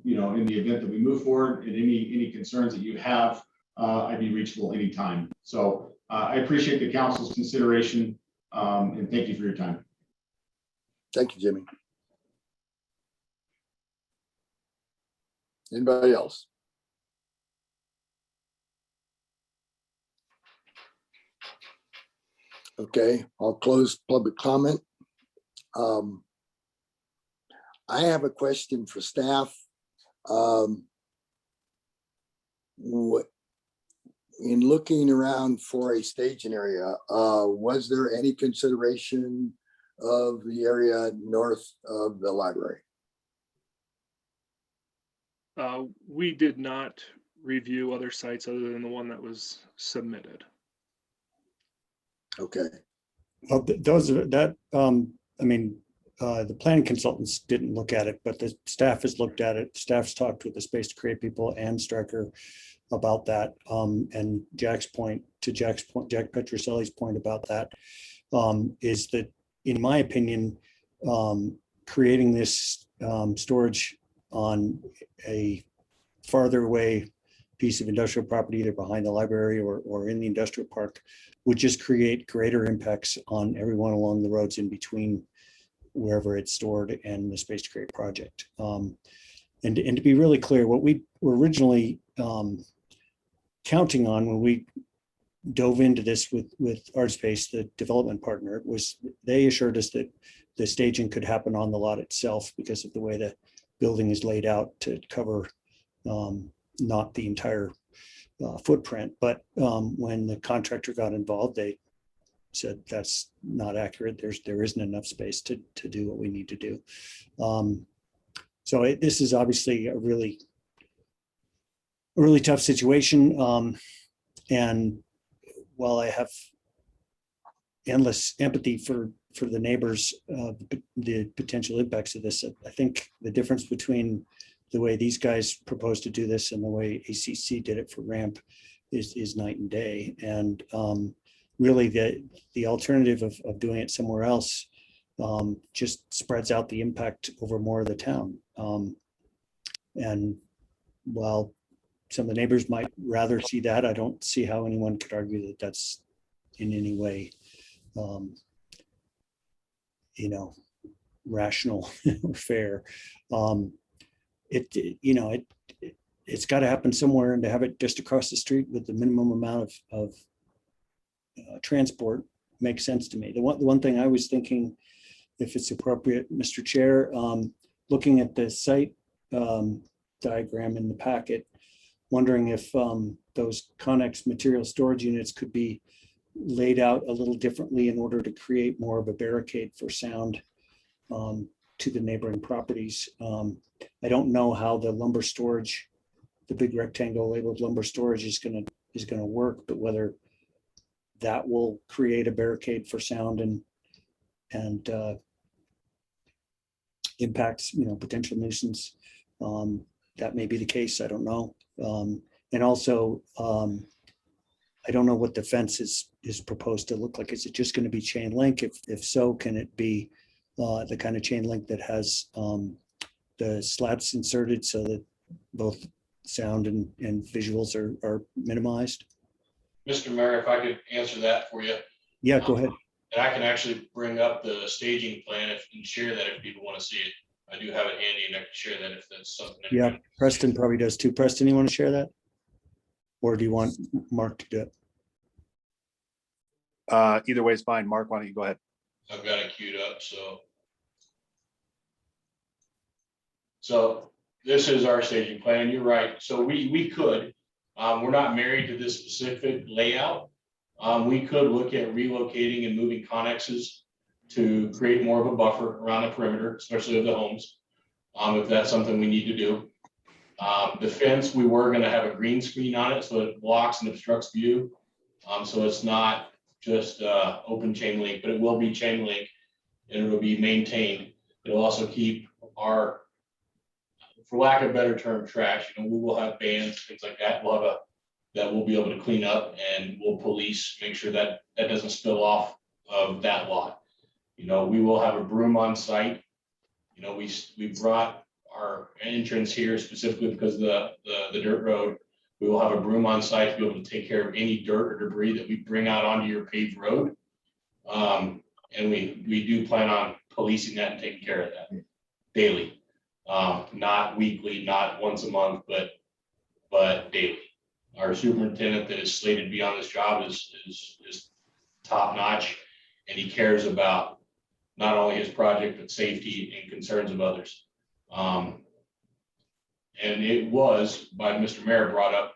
you know, in the event that we move forward, and any concerns that you have, I'd be reachable anytime. So I appreciate the council's consideration, and thank you for your time. Thank you, Jimmy. Anybody else? Okay, I'll close public comment. I have a question for staff. In looking around for a staging area, was there any consideration of the area north of the library? We did not review other sites other than the one that was submitted. Okay. Well, those are that, I mean, the planning consultants didn't look at it, but the staff has looked at it. Staff's talked with the Space to Create people and Stryker about that. And Jack Petroselli's point about that is that, in my opinion, creating this storage on a farther away piece of industrial property, either behind the library or in the industrial park, would just create greater impacts on everyone along the roads in between wherever it's stored and the Space to Create project. And to be really clear, what we were originally counting on when we dove into this with ArtSpace, the development partner, was they assured us that the staging could happen on the lot itself because of the way the building is laid out to cover not the entire footprint. But when the contractor got involved, they said that's not accurate. There isn't enough space to do what we need to do. So this is obviously a really tough situation. And while I have endless empathy for the neighbors, the potential impacts of this, I think the difference between the way these guys propose to do this and the way ACC did it for ramp is night and day. And really the alternative of doing it somewhere else just spreads out the impact over more of the town. And while some of the neighbors might rather see that, I don't see how anyone could argue that that's in any way, you know, rational or fair. it's got to happen somewhere, and to have it just across the street with the minimum amount of transport makes sense to me. The one thing I was thinking, if it's appropriate, Mr. Chair, looking at the site diagram in the packet, wondering if those Connex material storage units could be laid out a little differently in order to create more of a barricade for sound to the neighboring properties. I don't know how the lumber storage, the big rectangle labeled lumber storage is gonna work, but whether that will create a barricade for sound and impacts, potential nuisance. That may be the case. I don't know. And also, I don't know what the fence is proposed to look like. Is it just going to be chain link? If so, can it be the kind of chain link that has the slats inserted so that both sound and visuals are minimized? Mr. Mayor, if I could answer that for you. Yeah, go ahead. And I can actually bring up the staging plan and share that if people want to see it. I do have it handy and I can share that if that's something. Yeah, Preston probably does too. Preston, you want to share that? Or do you want Mark to do it? Either way is fine. Mark, why don't you go ahead? I've got it queued up, so this is our staging plan. You're right. So we could, we're not married to this specific layout. We could look at relocating and moving connexes to create more of a buffer around the perimeter, especially of the homes, if that's something we need to do. The fence, we were going to have a green screen on it so it blocks and obstructs view. So it's not just open chain link, but it will be chain link and it will be maintained. It'll also keep our, for lack of a better term, trash. We will have bans, things like that. We'll have that we'll be able to clean up, and we'll police, make sure that that doesn't spill off of that lot. We will have a broom on site. We brought our entrance here specifically because of the dirt road. We will have a broom on site to be able to take care of any dirt or debris that we bring out onto your paved road. And we do plan on policing that and taking care of that daily, not weekly, not once a month, but daily. Our superintendent that is slated to be on this job is top notch, and he cares about not only his project, but safety and concerns of others. And it was, by Mr. Mayor, brought up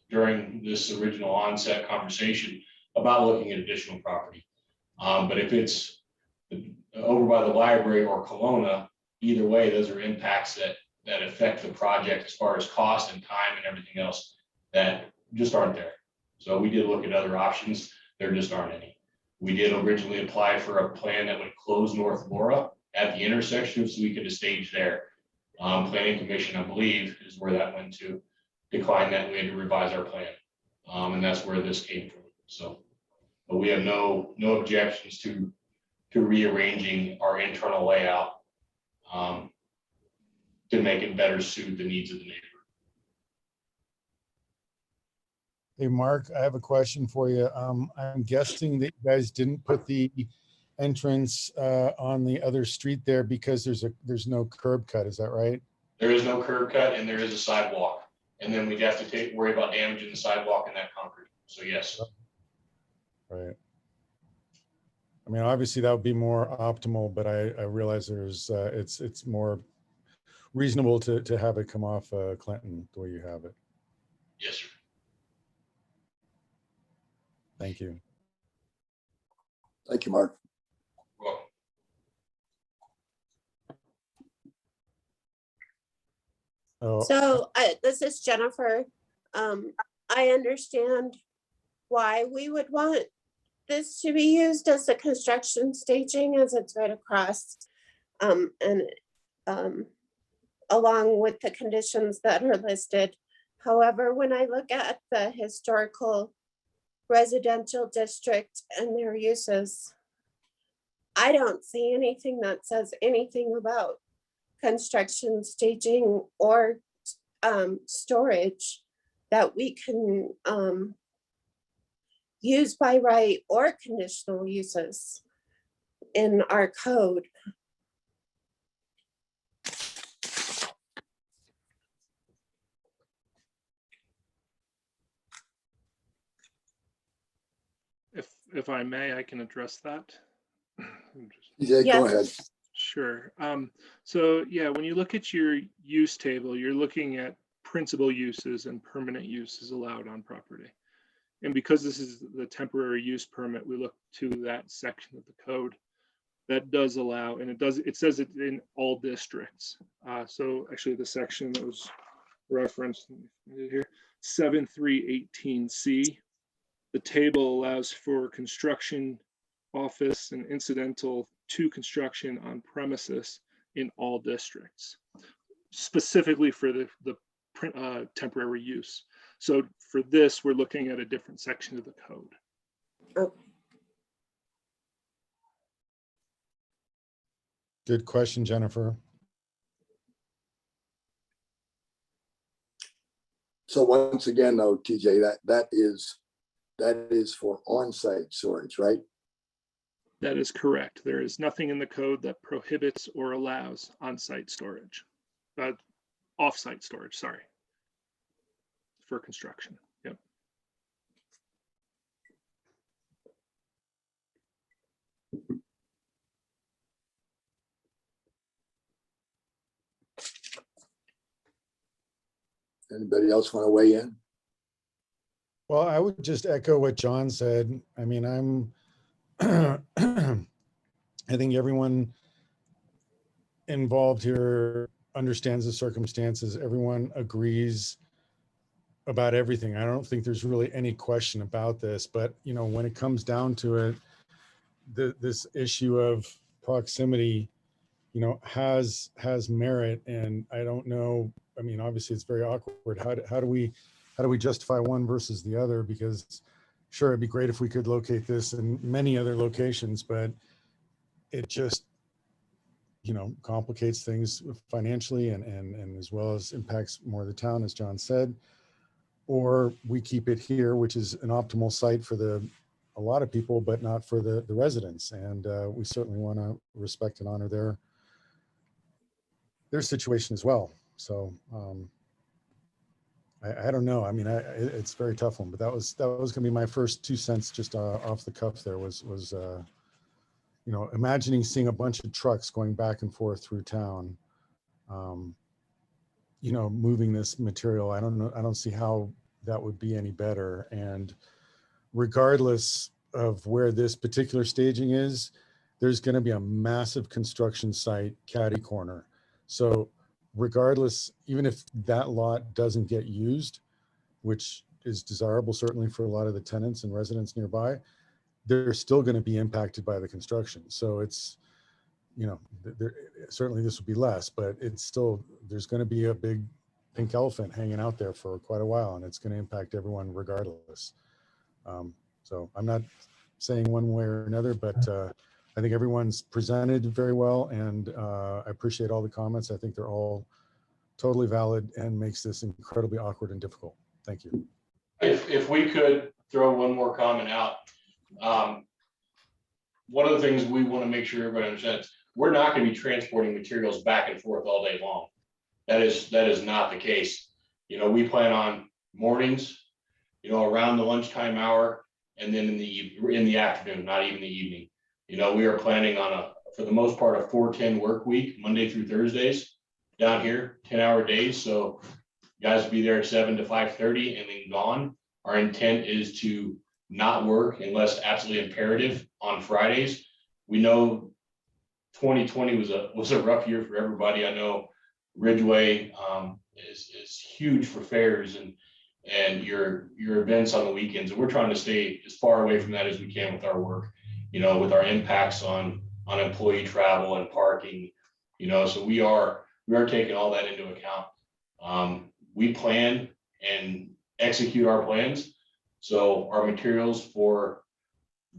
during this original onset conversation about looking at additional property. But if it's over by the library or Kelowna, either way, those are impacts that affect the project as far as cost and time and everything else that just aren't there. So we did look at other options. There just aren't any. We did originally apply for a plan that would close North Laura at the intersection so we could have staged there. Planning Commission, I believe, is where that went to. Decline that, we had to revise our plan. And that's where this came from. So, but we have no objections to rearranging our internal layout to make it better suit the needs of the neighborhood. Hey, Mark, I have a question for you. I'm guessing that you guys didn't put the entrance on the other street there because there's no curb cut. Is that right? There is no curb cut and there is a sidewalk. And then we'd have to worry about damaging the sidewalk and that concrete. So yes. Right. I mean, obviously that would be more optimal, but I realize it's more reasonable to have it come off Clinton the way you have it. Yes, sir. Thank you. Thank you, Mark. You're welcome. Oh, So this is Jennifer. I understand why we would want this to be used as a construction staging, as it's right across and along with the conditions that are listed. However, when I look at the historical residential district and their uses, I don't see anything that says anything about construction staging or storage that we can use by right or conditional uses in our code. if I may, I can address that. TJ, go Yes. ahead. Sure. So yeah, when you look at your use table, you're looking at principal uses and permanent uses allowed on property. And because this is the temporary use permit, we look to that section of the code that does allow, and it says it in all districts. So actually the section that was referenced here, 7318C, the table allows for construction, office, and incidental to construction on premises in all districts, specifically for the temporary use. So for this, we're looking at a different section of the code. Okay. Good question, Jennifer. So once again, though, TJ, that is for on-site storage, right? That is correct. There is nothing in the code that prohibits or allows on-site storage, off-site storage, sorry, for construction. Yep. Anybody else want to weigh in? Well, I would just echo what John said. I mean, I think everyone involved here understands the circumstances. Everyone agrees about everything. I don't think there's really any question about this, but you know, when it comes down to it, this issue of proximity, you know, has merit. And I don't know, I mean, obviously it's very awkward. How do we justify one versus the other? Because sure, it'd be great if we could locate this in many other locations, but it just, you know, complicates things financially and as well as impacts more of the town, as John said. Or we keep it here, which is an optimal site for a lot of people, but not for the residents. And we certainly want to respect and honor their situation as well. So I don't know. I mean, it's a very tough one, but that was going to be my first 2 cents just off the cuff. There was you know, imagining seeing a bunch of trucks going back and forth through town, you know, moving this material. I don't know. I don't see how that would be any better. And regardless of where this particular staging is, there's going to be a massive construction site catty corner. So regardless, even if that lot doesn't get used, which is desirable certainly for a lot of the tenants and residents nearby, they're still going to be impacted by the construction. So it's, you know, certainly this will be less, but it's still, there's going to be a big pink elephant hanging out there for quite a while, and it's going to impact everyone regardless. So I'm not saying one way or another, but I think everyone's presented very well, and I appreciate all the comments. I think they're all totally valid and makes this incredibly awkward and difficult. Thank you. If we could throw one more comment out. One of the things we want to make sure everybody understands, we're not going to be transporting materials back and forth all day long. That is not the case. You know, we plan on mornings, you know, around the lunchtime hour, and then in the afternoon, not even the evening. You know, we are planning on for the most part, a 4-10 work week, Monday through Thursdays down here, 10-hour days. So you guys will be there at 7 to 5:30 and then gone. Our intent is to not work unless absolutely imperative on Fridays. We know 2020 was a rough year for everybody. I know Ridgway is huge for fairs and your events on the weekends, and we're trying to stay as far away from that as we can with our work, you know, with our impacts on employee travel and parking, you know. So we are taking all that into account. We plan and execute our plans. So our materials for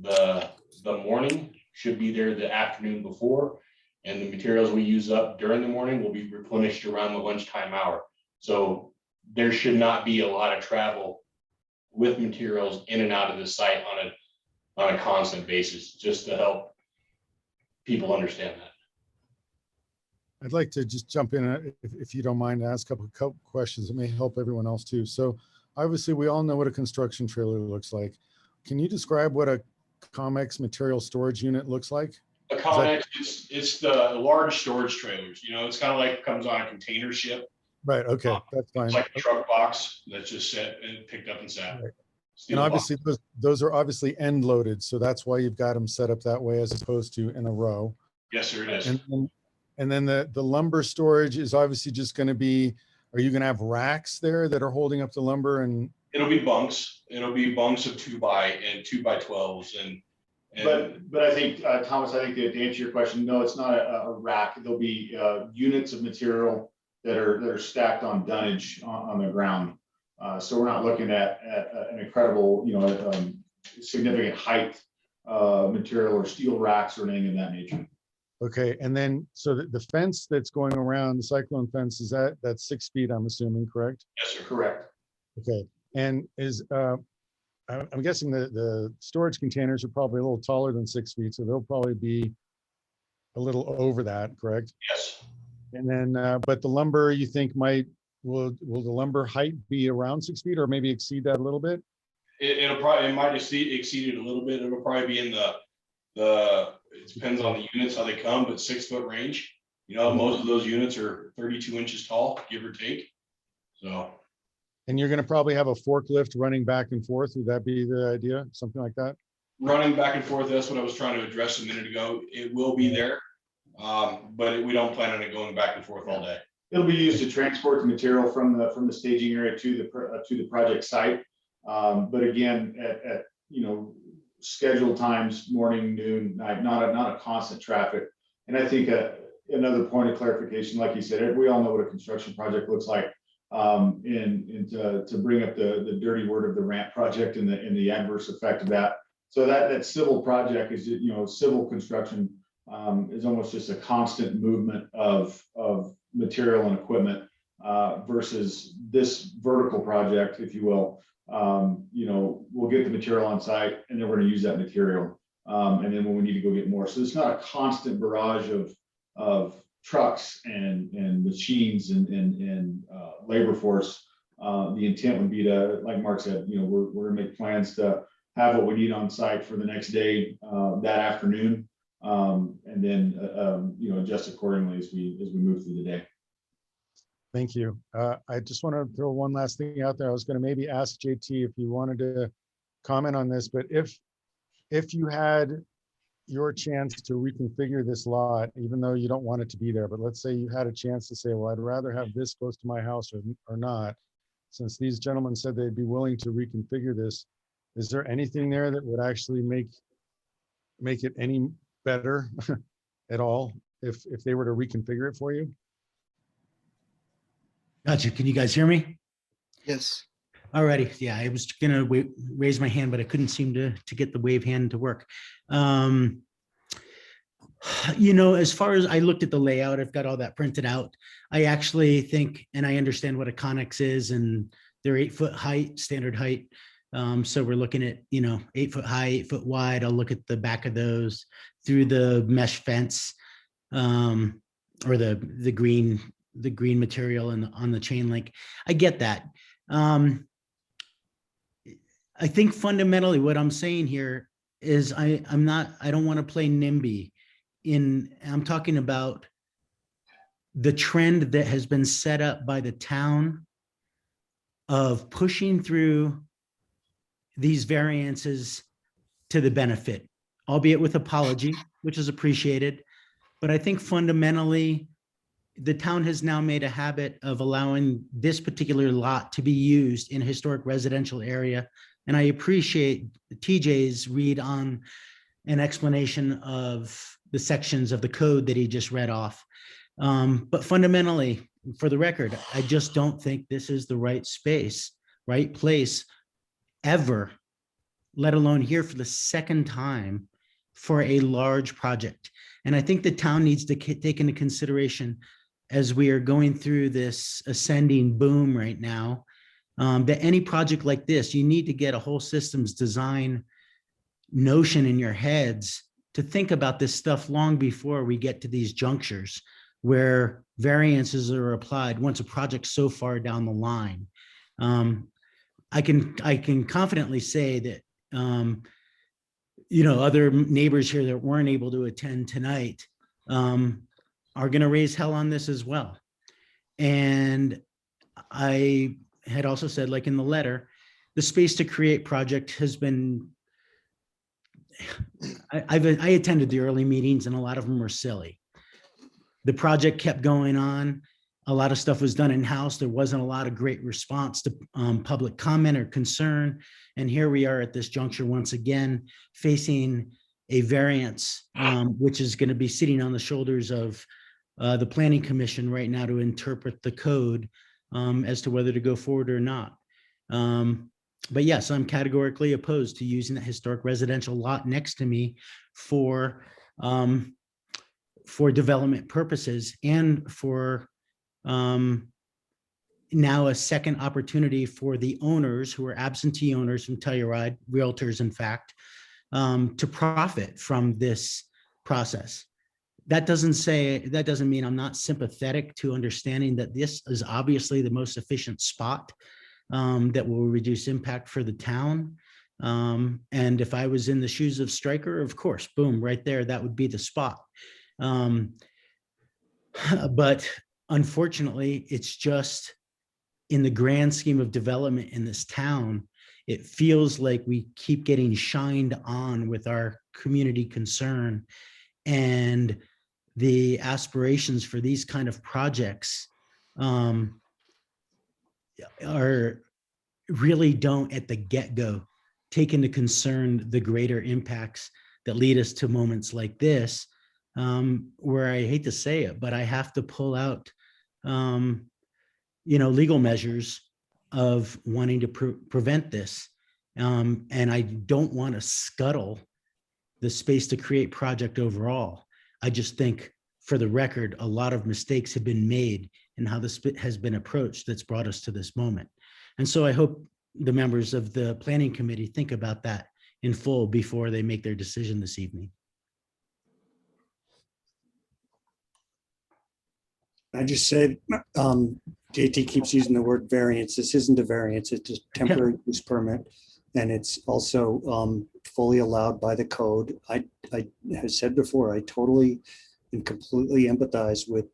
the morning should be there the afternoon before, and the materials we use up during the morning will be replenished around the lunchtime hour. So there should not be a lot of travel with materials in and out of the site on a constant basis, just to help people understand that. I'd like to just jump in, if you don't mind, ask a couple questions. It may help everyone else too. So obviously we all know what a construction trailer looks like. Can you describe what a Comex material storage unit looks like? A Conex, it's the large storage trailers, you know, it's kind of like comes on a container ship. Right, okay, that's fine. It's like a truck box that's just set and picked up and sat. Right. Steel And box. obviously, those are obviously end loaded, so that's why you've got them set up that way as opposed to in a row. Yes, sir, it is. And then the lumber storage is obviously just going to be, are you going to have racks there that are holding up the lumber? And It'll be bunks. It'll be bunks of 2x12s and But I think, Thomas, I think to answer your question, no, it's not a rack. There'll be units of material that are stacked on dunnage on the ground. So we're not looking at an incredible, significant height material or steel racks or anything of that nature. okay, and then so the fence that's going around, the cyclone fence, is that's 6 feet, I'm assuming, correct? Yes, sir. Correct. Okay, and I'm guessing the storage containers are probably a little taller than 6 feet, so they'll probably be a little over that, correct? yes. And then, but the lumber you think will the lumber height be around 6 feet or maybe exceed that a little bit? It might exceed it a little bit. It'll probably be in it depends on the units, how they come, but 6 foot range. You know, most of those units are 32 inches tall, give or take. So. And you're gonna probably have a forklift running back and forth. Would that be the idea? Something like that? Running back and forth, that's what I was trying to address a minute ago. It will be there. But we don't plan on it going back and forth all day. It'll be used to transport the material from the staging area to the project site. But again, at scheduled times, morning, noon, night, not a constant traffic. And I think another point of clarification, like you said, we all know what a construction project looks like. And to bring up the dirty word of the ramp project and the adverse effect of that. So that civil project is, civil construction is almost just a constant movement of material and equipment versus this vertical project, if you will. We'll get the material on site and then we're going to use that material. And then when we need to go get more. So it's not a constant barrage of trucks and machines and labor force. The intent would be to, like Mark said, we're gonna make plans to have what we need on site for the next day, that afternoon. And then, adjust accordingly as we move through the day. Thank you. I just want to throw one last thing out there. I was going to maybe ask JT if you wanted to comment on this, but if you had your chance to reconfigure this lot, even though you don't want it to be there, but let's say you had a chance to say, well, I'd rather have this close to my house or not, since these gentlemen said they'd be willing to reconfigure this, is there anything there that would actually make it any better at all if they were to reconfigure it for you? Gotcha. Can you guys hear me? Yes. Alrighty. Yeah, I was gonna raise my hand, but I couldn't seem to get the wave hand to work. As far as I looked at the layout, I've got all that printed out. I actually think, and I understand what a Conex is, and they're 8 foot height, standard height. So we're looking at, 8 foot high, 8 foot wide. I'll look at the back of those through the mesh fence, or the green material and on the chain link. I get that. I think fundamentally what I'm saying here is I don't want to play NIMBY. I'm talking about the trend that has been set up by the town of pushing through these variances to the benefit, albeit with apology, which is appreciated. But I think fundamentally, the town has now made a habit of allowing this particular lot to be used in a historic residential area. And I appreciate TJ's read on an explanation of the sections of the code that he just read off. But fundamentally, for the record, I just don't think this is the right space, right place ever, let alone here for the second time for a large project. And I think the town needs to take into consideration as we are going through this ascending boom right now, that any project like this, you need to get a whole systems design notion in your heads to think about this stuff long before we get to these junctures where variances are applied once a project's so far down the line. I can confidently say that other neighbors here that weren't able to attend tonight are going to raise hell on this as well. And I had also said, like in the letter, the Space to Create project has been, I attended the early meetings and a lot of them were silly. The project kept going on. A lot of stuff was done in-house. There wasn't a lot of great response to public comment or concern. And here we are at this juncture once again, facing a variance, which is going to be sitting on the shoulders of the Planning Commission right now to interpret the code as to whether to go forward or not. But yes, I'm categorically opposed to using that historic residential lot next to me for development purposes and for now a second opportunity for the owners who are absentee owners from Telluride, realtors in fact, to profit from this process. That doesn't mean I'm not sympathetic to understanding that this is obviously the most efficient spot that will reduce impact for the town. And if I was in the shoes of Stryker, of course, boom, right there, that would be the spot. But unfortunately, it's just in the grand scheme of development in this town, it feels like we keep getting shined on with our community concern, and the aspirations for these kind of projects are really don't at the get-go take into concern the greater impacts that lead us to moments like this, where I hate to say it, but I have to pull out legal measures of wanting to prevent this. And I don't want to scuttle the Space to Create project overall. I just think, for the record, a lot of mistakes have been made in how this has been approached that's brought us to this moment. And so I hope the members of the Planning Committee think about that in full before they make their decision this evening. I just said, JT keeps using the word variance. This isn't a variance, it's a temporary use permit. And it's also fully allowed by the code. I have said before, I totally and completely empathize with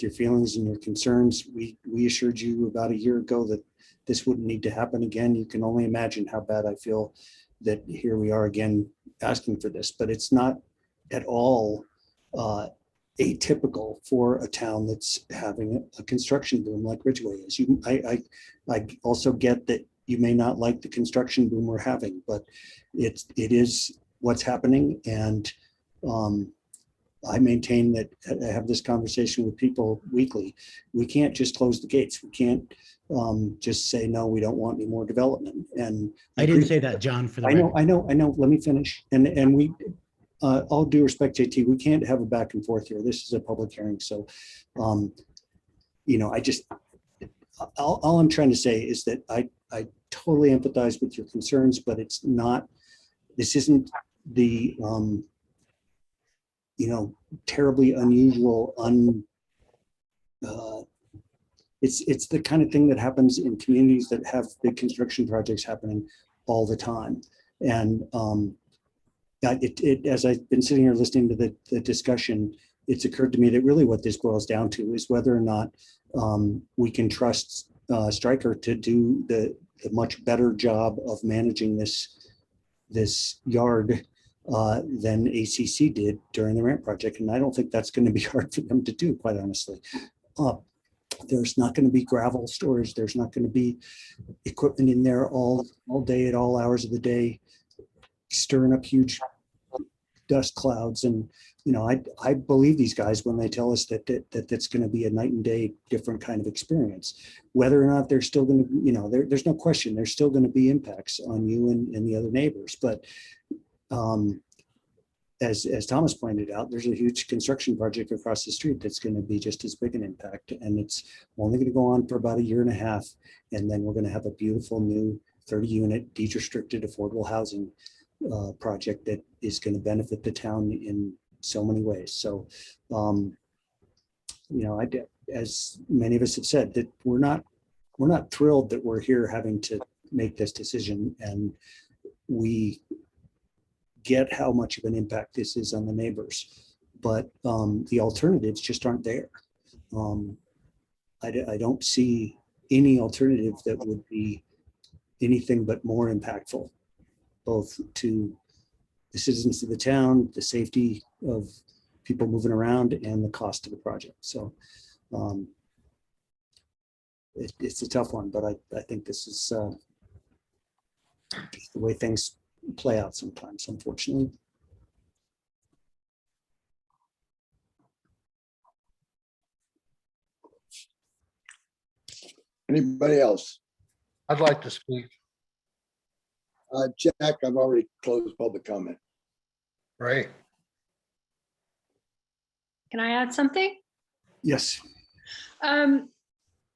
your feelings and your concerns. We assured you about a year ago that this wouldn't need to happen again. You can only imagine how bad I feel that here we are again asking for this, but it's not at all atypical for a town that's having a construction boom like Ridgway is. I also get that you may not like the construction boom we're having, but it is what's happening. And I maintain that I have this conversation with people weekly. We can't just close the gates. We can't just say, no, we don't want any more development. And I didn't say that, John, for the record. I know. Let me finish. And we, all due respect, JT, we can't have a back and forth here. This is a public hearing. So, I just, all I'm trying to say is that I totally empathize with your concerns, but it's not, this isn't the, terribly unusual, it's the kind of thing that happens in communities that have big construction projects happening all the time. And as I've been sitting here listening to the discussion, it's occurred to me that really what this boils down to is whether or not we can trust Stryker to do the much better job of managing this yard than ACC did during the ramp project. And I don't think that's going to be hard for them to do, quite honestly. There's not going to be gravel storage. There's not going to be equipment in there all day at all hours of the day, stirring up huge dust clouds. And, I believe these guys when they tell us that that's going to be a night and day different kind of experience. Whether or not they're still going to, there's no question, there's still going to be impacts on you and the other neighbors. But as Thomas pointed out, there's a huge construction project across the street that's going to be just as big an impact. And it's only going to go on for about 1.5 years. And then we're going to have a beautiful new 30-unit deed-restricted affordable housing project that is going to benefit the town in so many ways. So, as many of us have said, that we're not thrilled that we're here having to make this decision, and we get how much of an impact this is on the neighbors, but the alternatives just aren't there. I don't see any alternative that would be anything but more impactful, both to the citizens of the town, the safety of people moving around, and the cost of the project. So it's a tough one, but I think this is just the way things play out sometimes, unfortunately. Anybody else? I'd like to speak. Jack, I've already closed public comment. Right. Can I add something? Yes.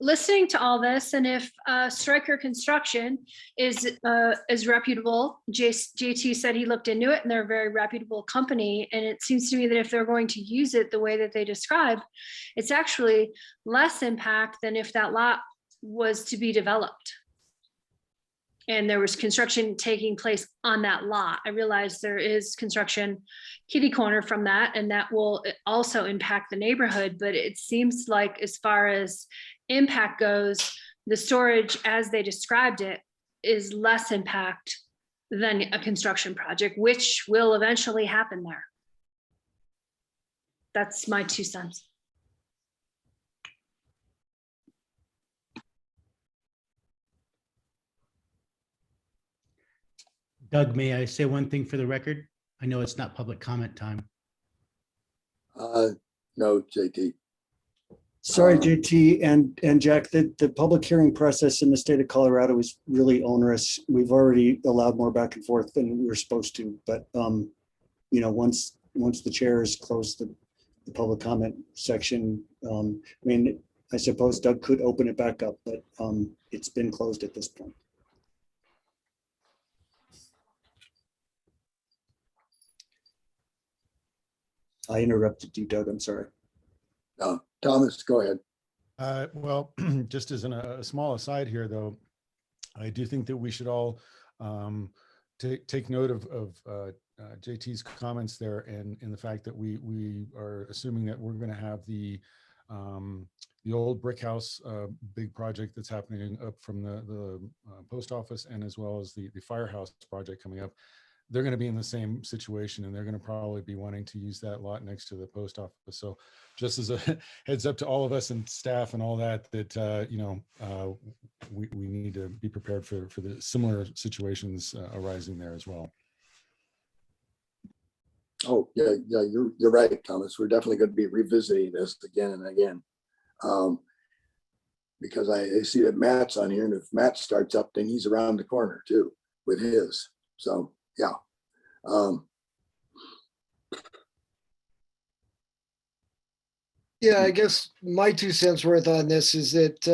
Listening to all this, and if Stryker Construction is reputable, JT said he looked into it and they're a very reputable company. And it seems to me that if they're going to use it the way that they describe, it's actually less impact than if that lot was to be developed and there was construction taking place on that lot. I realize there is construction kitty corner from that, and that will also impact the neighborhood, but it seems like as far as impact goes, the storage as they described it is less impact than a construction project, which will eventually happen there. That's my 2 cents. Doug, may I say one thing for the record? I know it's not public comment time. No, JT. Sorry, JT and Jack, the public hearing process in the state of Colorado is really onerous. We've already allowed more back and forth than we were supposed to, but once the chairs close the public comment section, I mean, I suppose Doug could open it back up, but it's been closed at this point. I interrupted you, Doug. I'm sorry. No, Thomas, go ahead. Well, just as a small aside here, though, I do think that we should all take note of JT's comments there, and in the fact that we are assuming that we're going to have the old brick house big project that's happening up from the post office, and as well as the firehouse project coming up. They're going to be in the same situation, and they're going to probably be wanting to use that lot next to the post office. So just as a heads up to all of us and staff and all that we need to be prepared for the similar situations arising there as well. Oh, yeah, you're right, Thomas. We're definitely going to be revisiting this again and again. Because I see that Matt's on here, and if Matt starts up, then he's around the corner too with his. So yeah. Yeah, I guess my 2 cents worth on this is that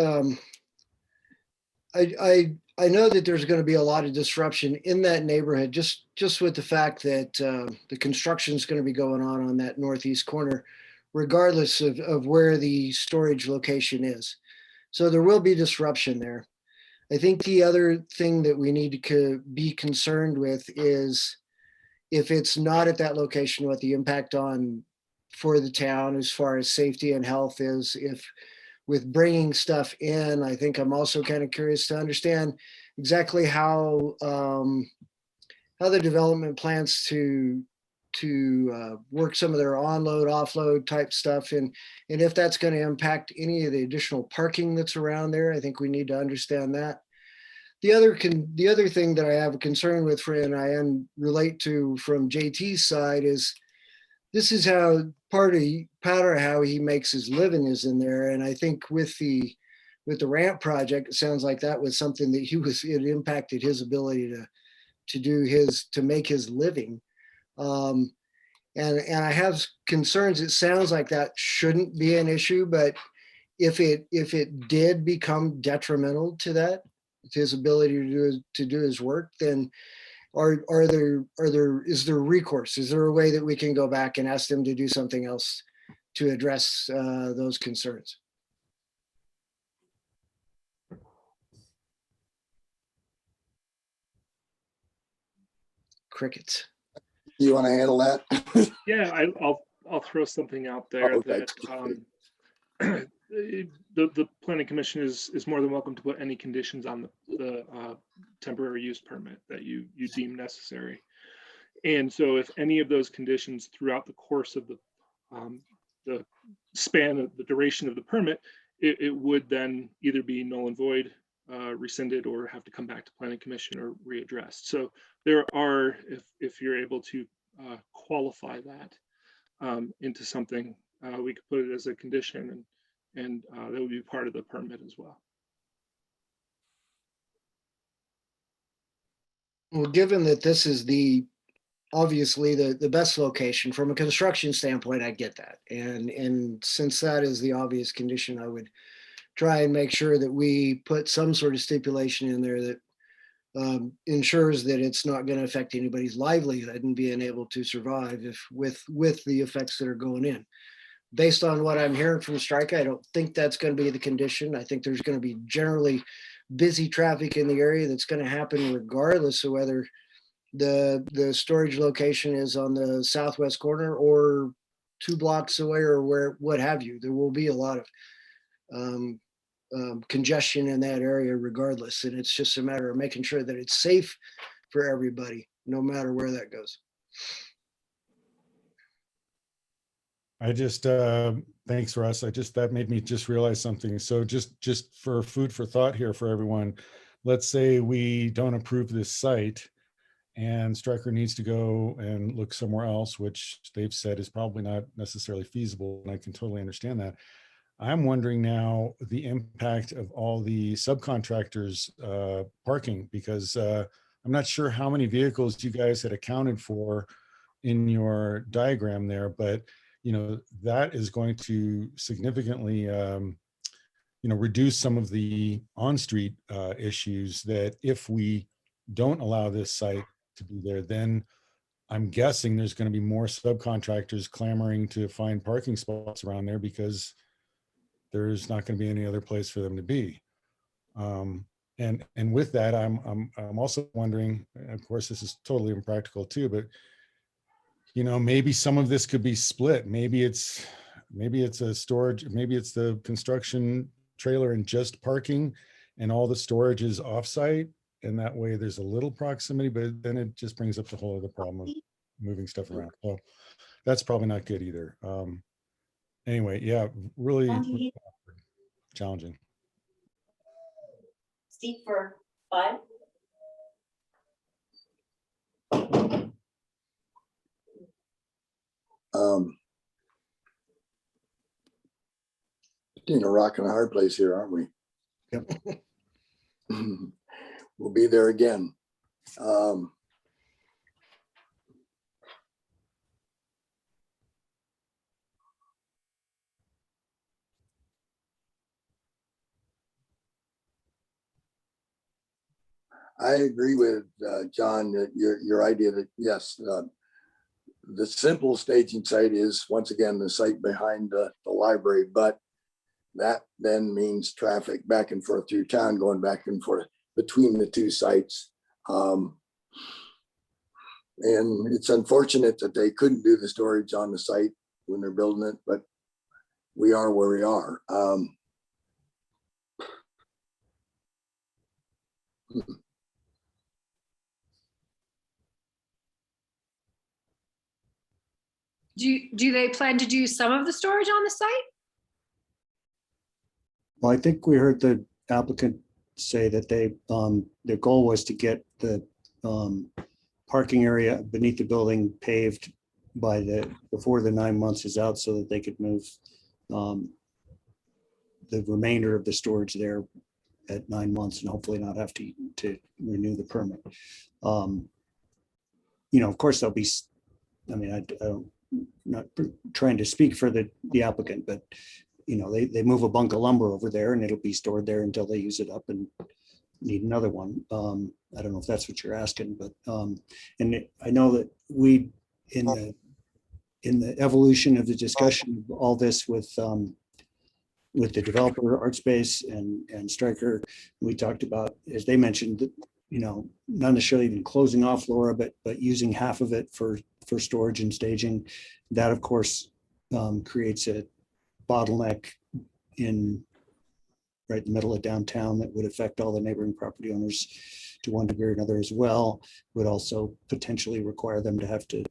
I know that there's going to be a lot of disruption in that neighborhood, just with the fact that the construction is going to be going on that northeast corner, regardless of where the storage location is. So there will be disruption there. I think the other thing that we need to be concerned with is if it's not at that location, what the impact for the town as far as safety and health is. If with bringing stuff in, I think I'm also kind of curious to understand exactly how the development plans to work some of their onload, offload type stuff, and if that's going to impact any of the additional parking that's around there. I think we need to understand that. The other thing that I have a concern with, and I relate to from JT's side, is this is how part of how he makes his living is in there. And I think with the ramp project, it sounds like that was something that it impacted his ability to make his living. And I have concerns. It sounds like that shouldn't be an issue, but if it did become detrimental to that, to his ability to do his work, then is there recourse? Is there a way that we can go back and ask them to do something else to address those concerns? Crickets. Do you want to handle that? Yeah, I'll throw something out there Okay. that the planning commission is more than welcome to put any conditions on the temporary use permit that you deem necessary. And so if any of those conditions throughout the course of the span of the duration of the permit, it would then either be null and void, rescinded, or have to come back to planning commission or readdressed. So there are, if you're able to qualify that into something, we could put it as a condition, and that would be part of the permit as well. Well, given that this is obviously the best location from a construction standpoint, I get that. And since that is the obvious condition, I would try and make sure that we put some sort of stipulation in there that ensures that it's not going to affect anybody's livelihood and being able to survive with the effects that are going in. Based on what I'm hearing from Stryker, I don't think that's going to be the condition. I think there's going to be generally busy traffic in the area that's going to happen regardless of whether the storage location is on the southwest corner or 2 blocks away or what have you. There will be a lot of congestion in that area regardless. And it's just a matter of making sure that it's safe for everybody, no matter where that goes. I just, thanks, Russ. That made me just realize something. So just for food for thought here for everyone, let's say we don't approve this site and Stryker needs to go and look somewhere else, which they've said is probably not necessarily feasible. And I can totally understand that. I'm wondering now the impact of all the subcontractors parking, because I'm not sure how many vehicles you guys had accounted for in your diagram there, but that is going to significantly reduce some of the on-street issues that if we don't allow this site to be there, then I'm guessing there's going to be more subcontractors clamoring to find parking spots around there because there's not going to be any other place for them to be. And with that, I'm also wondering, of course, this is totally impractical too, but maybe some of this could be split. Maybe it's a storage, maybe it's the construction trailer and just parking and all the storage is offsite. And that way there's a little proximity, but then it just brings up the whole other problem of moving stuff around. So that's probably not good either. Anyway, yeah, really challenging. Steve for 5. Between a rock and a hard place here, aren't we? Yep. We'll be there again. I agree with John, that your idea that yes, the simple staging site is once again the site behind the library, but that then means traffic back and forth through town, going back and forth between the two sites. And it's unfortunate that they couldn't do the storage on the site when they're building it, but we are where we are. Do they plan to do some of the storage on the site? Well, I think we heard the applicant say that their goal was to get the parking area beneath the building paved before the 9 months is out, so that they could move the remainder of the storage there at 9 months and hopefully not have to renew the permit. Of course there'll be, I don't, not trying to speak for the applicant, but they move a bunk of lumber over there and it'll be stored there until they use it up and need another one. I don't know if that's what you're asking, but and I know that we in the evolution of the discussion of all this with the developer ArtSpace and Stryker, we talked about, as they mentioned, that not necessarily even closing off Laura, but using half of it for for storage and staging. That, of course, creates a bottleneck in right in the middle of downtown that would affect all the neighboring property owners to one degree or another as well. Would also potentially require them to have to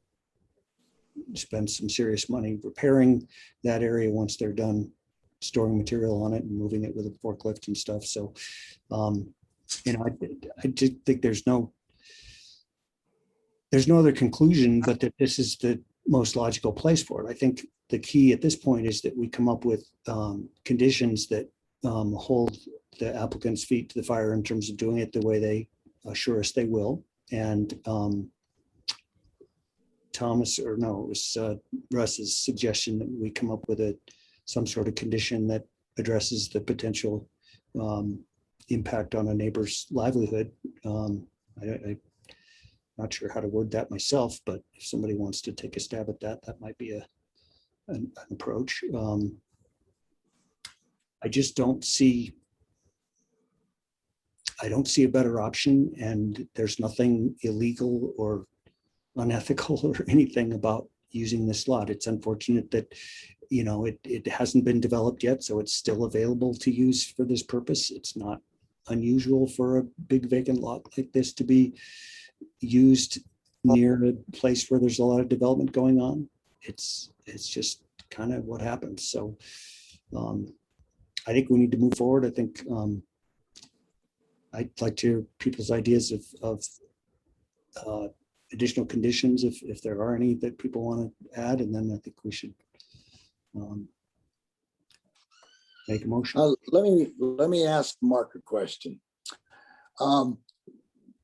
spend some serious money repairing that area once they're done storing material on it and moving it with a forklift and stuff. So, I just think there's no other conclusion but that this is the most logical place for it. I think the key at this point is that we come up with conditions that hold the applicant's feet to the fire in terms of doing it the way they assure us they will. And Russ's suggestion that we come up with some sort of condition that addresses the potential impact on a neighbor's livelihood. I'm not sure how to word that myself, but if somebody wants to take a stab at that, that might be an approach. I just don't see a better option, and there's nothing illegal or unethical or anything about using this lot. It's unfortunate that, it hasn't been developed yet, so it's still available to use for this purpose. It's not unusual for a big vacant lot like this to be used near a place where there's a lot of development going on. It's just kind of what happens. So I think we need to move forward. I think I'd like to hear people's ideas of additional conditions if there are any that people want to add, and then I think we should make a motion. Let me ask Mark a question.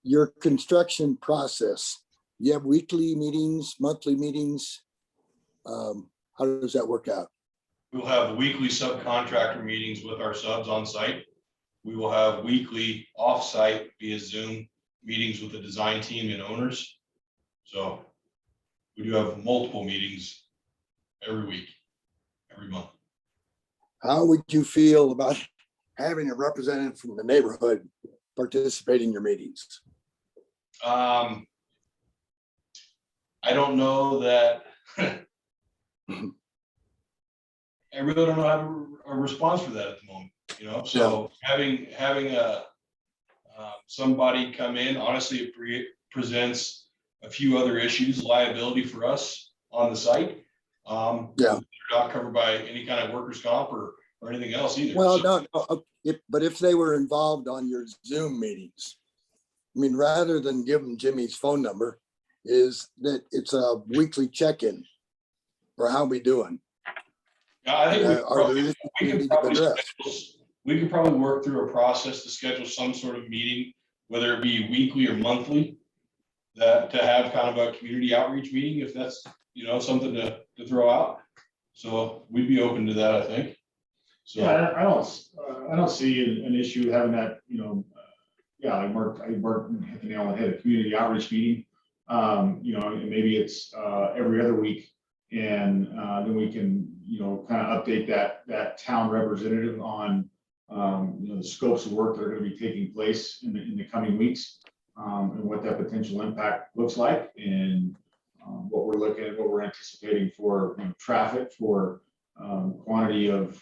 Your construction process, you have weekly meetings, monthly meetings? How does that work out? We'll have weekly subcontractor meetings with our subs on site. We will have weekly off-site via Zoom meetings with the design team and owners. So we do have multiple meetings every week, every month. How would you feel about having a representative from the neighborhood participate in your meetings? I don't know that. I really don't know how to a response for that at the moment, So having somebody come in, honestly, it presents a few other issues, liability for us on the site. They're not covered by any kind of workers' comp or anything else either. Well, no, but if they were involved on your Zoom meetings, I mean, rather than give them Jimmy's phone number, is that it's a weekly check-in for how we doing. Yeah, I think we could probably work through a process to schedule some sort of meeting, whether it be weekly or monthly, to have kind of a community outreach meeting, if that's, something to throw out. So we'd be open to that, I think. So yeah, I don't see an issue having that, like Mark hit the nail on the head, a community outreach meeting. And maybe it's every other week, and then we can, kind of update that town representative on, the scopes of work that are going to be taking place in the coming weeks, and what that potential impact looks like, and what we're looking at, what we're anticipating for traffic, for quantity of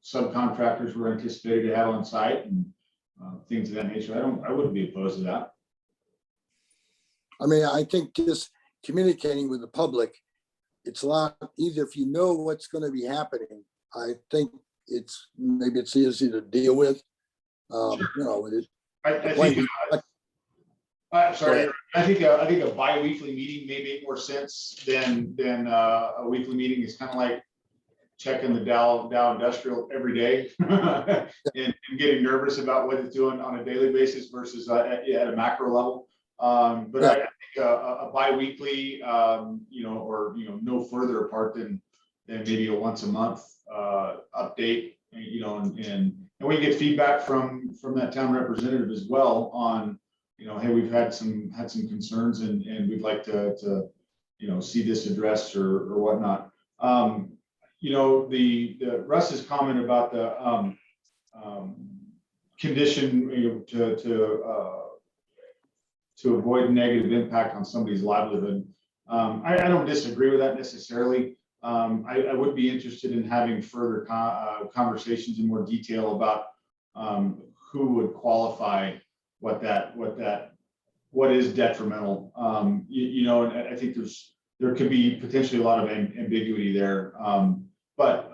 subcontractors we're anticipated to have on site, and things of that nature. I wouldn't be opposed to that. I mean, I think just communicating with the public, it's a lot easier if you know what's going to be happening. I think maybe it's easy to deal with. With it. I think a bi-weekly meeting may make more sense than a weekly meeting. Is kind of like checking the Dow Industrial every day and getting nervous about what it's doing on a daily basis versus at a macro level. But I think a bi-weekly, or no further apart than maybe a once a month update, and we get feedback from that town representative as well on, hey, we've had some concerns and we'd like to see this addressed or whatnot. The Russ's comment about the condition, to avoid negative impact on somebody's livelihood. I don't disagree with that necessarily. I would be interested in having further conversations in more detail about who would qualify what is detrimental. And I think there could be potentially a lot of ambiguity there. But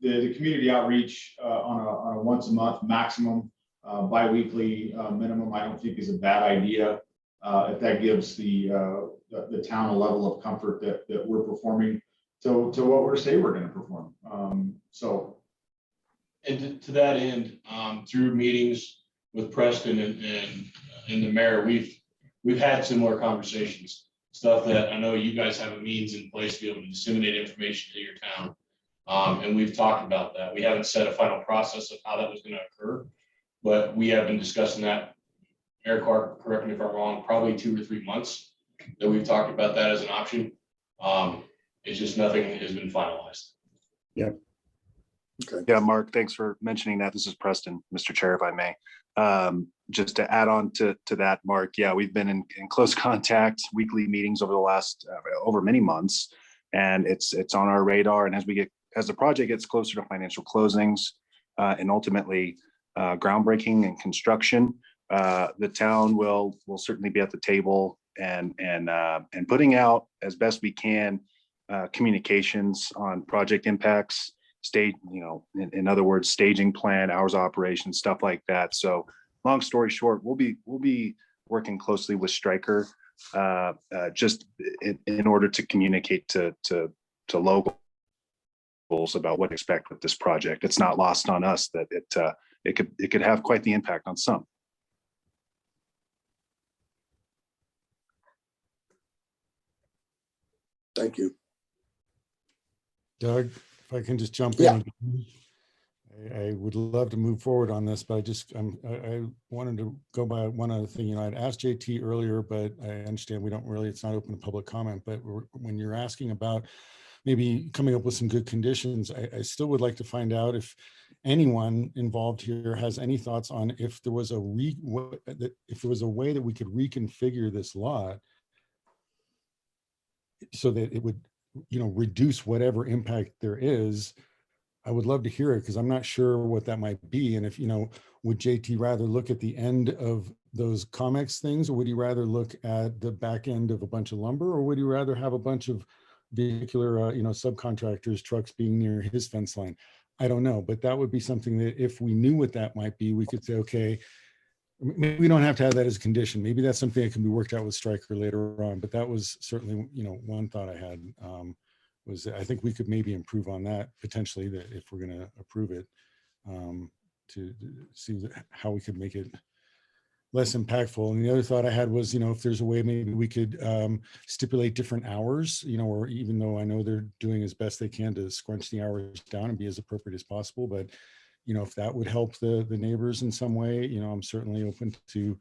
the community outreach on a once a month maximum, biweekly minimum, I don't think is a bad idea. If that gives the town a level of comfort that we're performing to what we're saying we're going to perform. And to that end, through meetings with Preston and the mayor, we've had similar conversations, stuff that I know you guys have a means in place to be able to disseminate information to your town. And we've talked about that. We haven't set a final process of how that was going to occur, but we have been discussing that. Mayor Clark, correct me if I'm wrong, probably 2 or 3 months that we've talked about that as an option. It's just nothing has been finalized. Yeah. Okay. Yeah, Mark, thanks for mentioning that. This is Preston, Mr. Chair, if I may. Just to add on to that, Mark, yeah, we've been in close contact, weekly meetings over the last, over many months, and it's on our radar. And as the project gets closer to financial closings and ultimately groundbreaking and construction, the town will certainly be at the table and putting out as best we can communications on project impacts, in other words, staging plan, hours of operation, stuff like that. So long story short, we'll be working closely with Stryker just in order to communicate to locals about what to expect with this project. It's not lost on us that it could have quite the impact on some. Thank you. Doug, if I can just jump Yeah. in. I would love to move forward on this, but I wanted to go by one other thing. I'd asked JT earlier, but I understand it's not open to public comment, but when you're asking about maybe coming up with some good conditions, I still would like to find out if anyone involved here has any thoughts on if there was a way that we could reconfigure this lot so that it would, reduce whatever impact there is. I would love to hear it because I'm not sure what that might be. And if, would JT rather look at the end of those COMEX things, or would he rather look at the back end of a bunch of lumber, or would he rather have a bunch of vehicular, subcontractors, trucks being near his fence line? I don't know, but that would be something that if we knew what that might be, we could say, okay, maybe we don't have to have that as a condition. Maybe that's something that can be worked out with Stryker later on, but that was certainly, one thought I had. Was I think we could maybe improve on that potentially, that if we're going to approve it, to see how we could make it less impactful. And the other thought I had was, if there's a way maybe we could stipulate different hours, or even though I know they're doing as best they can to scrunch the hours down and be as appropriate as possible, but if that would help the neighbors in some way, I'm certainly open to,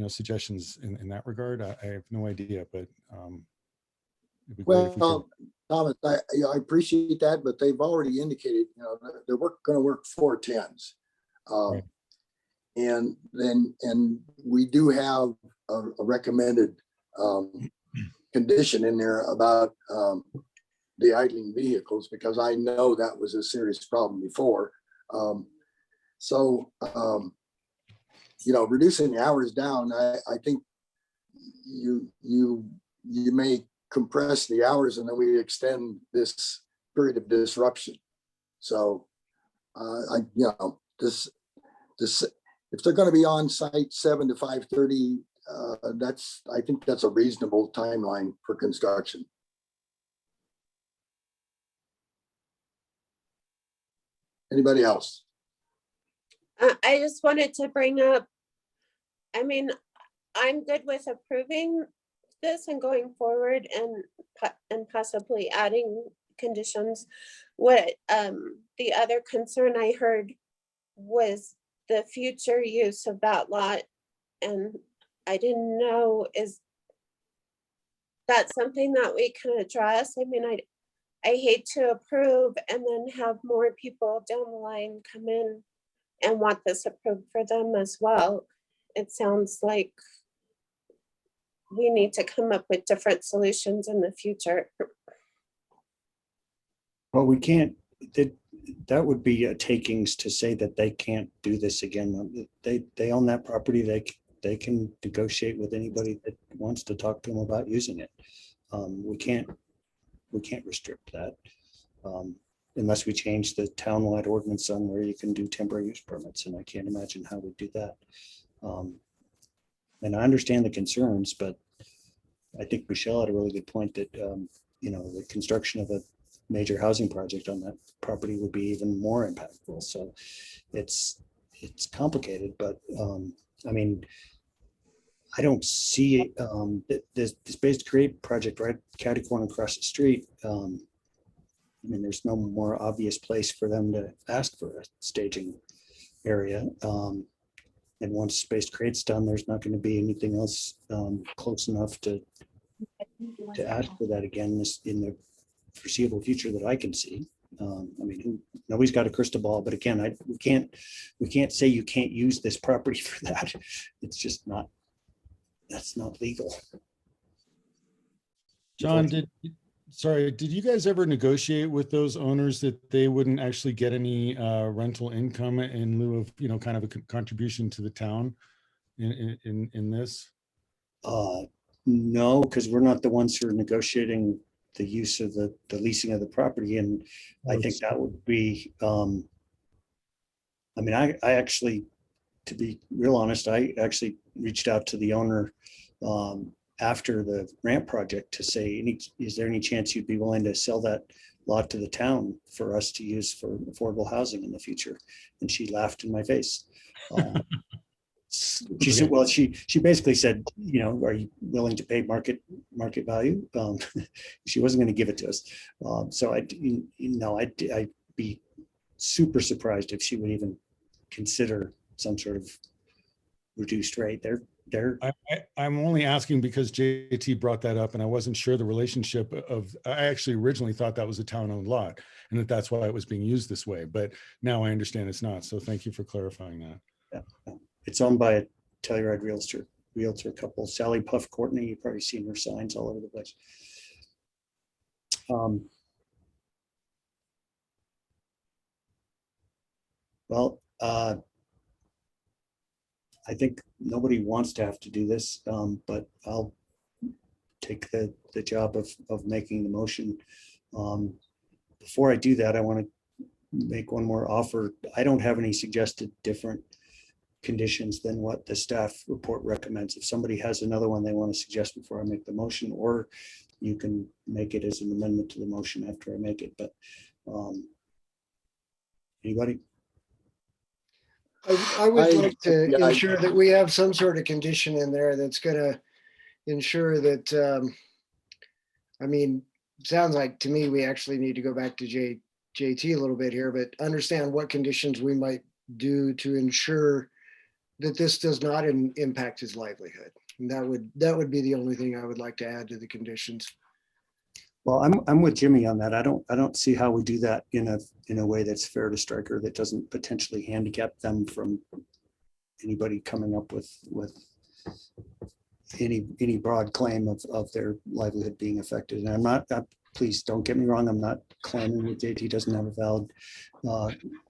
suggestions in that regard. I have no idea, but it'd be great if we could. Thomas, I appreciate that, but they've already indicated, they're going to work 4 10s. Right. And we do have a recommended condition in there about the idling vehicles, because I know that was a serious problem before. Reducing the hours down, I think you may compress the hours and then we extend this period of disruption. So this if they're going to be on site 7 to 5:30, I think that's a reasonable timeline for construction. Anybody else? I just wanted to bring up, I'm good with approving this and going forward and possibly adding conditions. What the other concern I heard was the future use of that lot, and I didn't know, is that something that we can address? I hate to approve and then have more people down the line come in and want this approved for them as well. It sounds like we need to come up with different solutions in the future. Well, we can't, that would be a takings to say that they can't do this again. They own that property. They can negotiate with anybody that wants to talk to them about using it. We can't restrict that unless we change the townwide ordinance on where you can do temporary use permits, and I can't imagine how we do that. And I understand the concerns, but I think Michelle had a really good point that the construction of a major housing project on that property would be even more impactful. So it's complicated, but I mean, I don't see this Space to Create project right catty corner across the street. I mean, there's no more obvious place for them to ask for a staging area. And once Space to Create's done, there's not going to be anything else close enough to ask for that again in the foreseeable future that I can see. I mean, nobody's got a crystal ball, but again, we can't say you can't use this property for that. It's just not, that's not legal. John, did you guys ever negotiate with those owners that they wouldn't actually get any rental income in lieu of, kind of a contribution to the town in this? No, because we're not the ones who are negotiating the use of the leasing of the property. And I think that would be, I mean, I actually, to be real honest, I actually reached out to the owner after the ramp project to say, is there any chance you'd be willing to sell that lot to the town for us to use for affordable housing in the future? And she laughed in my face. She said, well, she basically said, are you willing to pay market value? She wasn't going to give it to us. So I'd be super surprised if she would even consider some sort of reduced rate. I'm only asking because JT brought that up and I wasn't sure the relationship I actually originally thought that was a town-owned lot and that's why it was being used this way. But now I understand it's not. So thank you for clarifying that. Yeah. It's owned by a Telluride realtor couple, Sally Puff Courtney. You've probably seen her signs all over the place. Well, I think nobody wants to have to do this, but I'll take the job of making the motion. Before I do that, I want to make one more offer. I don't have any suggested different conditions than what the staff report recommends. If somebody has another one they want to suggest before I make the motion, or you can make it as an amendment to the motion after I make it. But anybody? I would like to ensure that we have some sort of condition in there that's going to ensure that, I mean, sounds like to me, we actually need to go back to JT a little bit here, but understand what conditions we might do to ensure that this does not impact his livelihood. And that would be the only thing I would like to add to the conditions. Well, I'm with Jimmy on that. I don't see how we do that in a way that's fair to Stryker, that doesn't potentially handicap them from anybody coming up with any broad claim of their livelihood being affected. And I'm not, please don't get me wrong, I'm not claiming that JT doesn't have a valid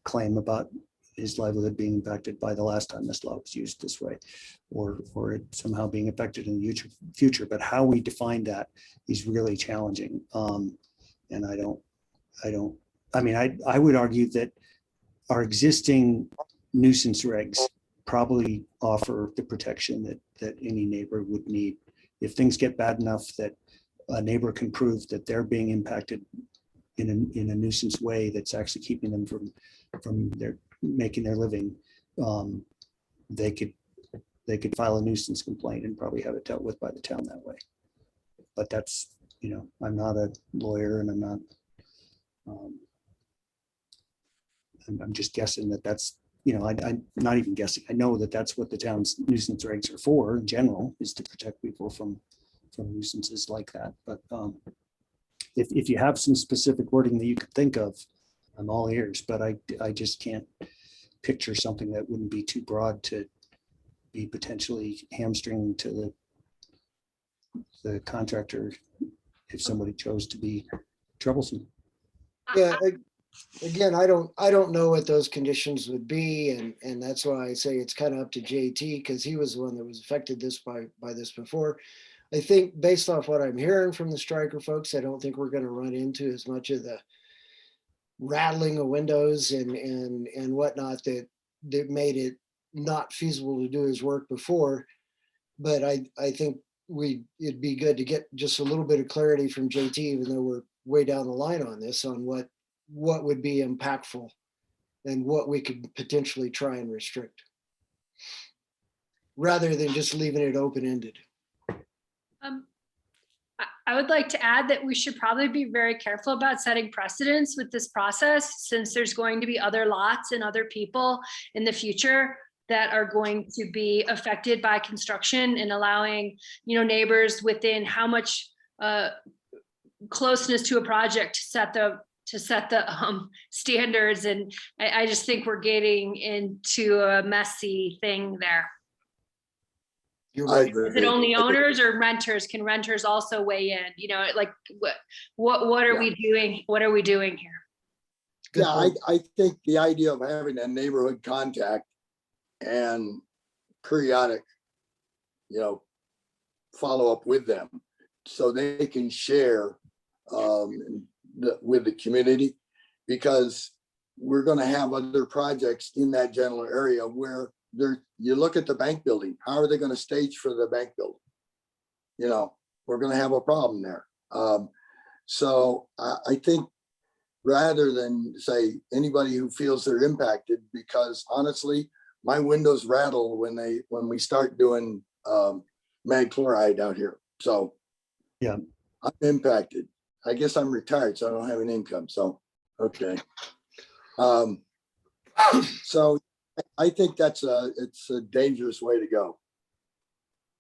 claim about his livelihood being impacted by the last time this law was used this way, or it somehow being affected in the future. But how we define that is really challenging. And I would argue that our existing nuisance regs probably offer the protection that any neighbor would need. If things get bad enough that a neighbor can prove that they're being impacted in a nuisance way that's actually keeping them from making their living, they could file a nuisance complaint and probably have it dealt with by the town that way. But that's, I'm not a lawyer, and I'm not, I'm just guessing that's, I'm not even guessing. I know that that's what the town's nuisance regs are for in general, is to protect people from nuisances like that. But if you have some specific wording that you could think of, I'm all ears, but I just can't picture something that wouldn't be too broad to be potentially hamstringing to the contractor if somebody chose to be troublesome. Yeah, again, I don't know what those conditions would be, and that's why I say it's kind of up to JT, because he was the one that was affected by this before. I think based off what I'm hearing from the striker folks, I don't think we're going to run into as much of the rattling of windows and whatnot that made it not feasible to do his work before. But I think it'd be good to get just a little bit of clarity from JT, even though we're way down the line on this, on what would be impactful and what we could potentially try and restrict, rather than just leaving it open-ended. I would like to add that we should probably be very careful about setting precedents with this process, since there's going to be other lots and other people in the future that are going to be affected by construction, and allowing, neighbors within how much closeness to a project to set the standards. And I just think we're getting into a messy thing there. I agree. Is it only owners or renters? Can renters also weigh in? Like what are we doing? What are we doing here? Yeah, I think the idea of having a neighborhood contact and periodic, follow up with them so they can share with the community, because we're going to have other projects in that general area where you look at the bank building. How are they going to stage for the bank building? We're going to have a problem there. So I think rather than say anybody who feels they're impacted, because honestly, my windows rattle when we start doing mag chloride out here. So yeah, I'm impacted. I guess I'm retired, so I don't have an income. So, okay. So I think it's a dangerous way to go.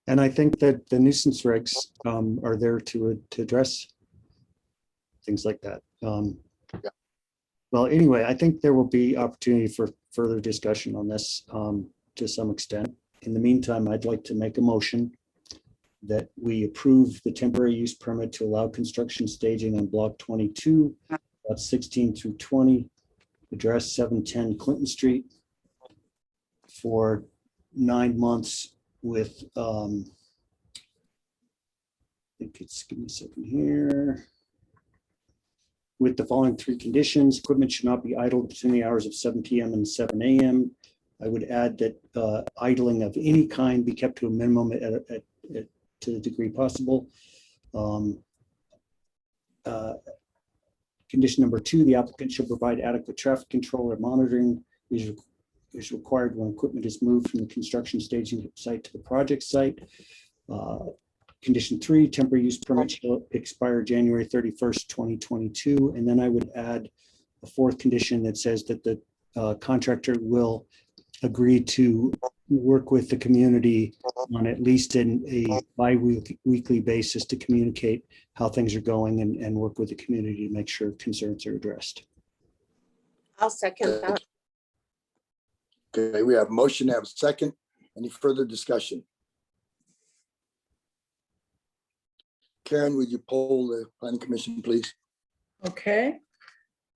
And I think that the nuisance regs are there to address things like that. Yeah. Well, anyway, I think there will be opportunity for further discussion on this to some extent. In the meantime, I'd like to make a motion that we approve the temporary use permit to allow construction staging on block 22, lots 16 through 20, address 710 Clinton Street, for 9 months with, I think it's, give me a second here, with the following 3 conditions. Equipment should not be idle between the hours of 7 p.m. and 7 a.m. I would add that idling of any kind be kept to a minimum to the degree possible. Condition number 2, the applicant should provide adequate traffic control or monitoring is required when equipment is moved from the construction staging site to the project site. Condition 3, temporary use permit shall expire January 31st, 2022. And then I would add a 4th condition that says that the contractor will agree to work with the community on at least a bi-weekly basis to communicate how things are going and work with the community to make sure concerns are addressed. I'll second that. Okay, we have motion, have a second. Any further discussion? Karen, would you poll the planning commission, please? Okay.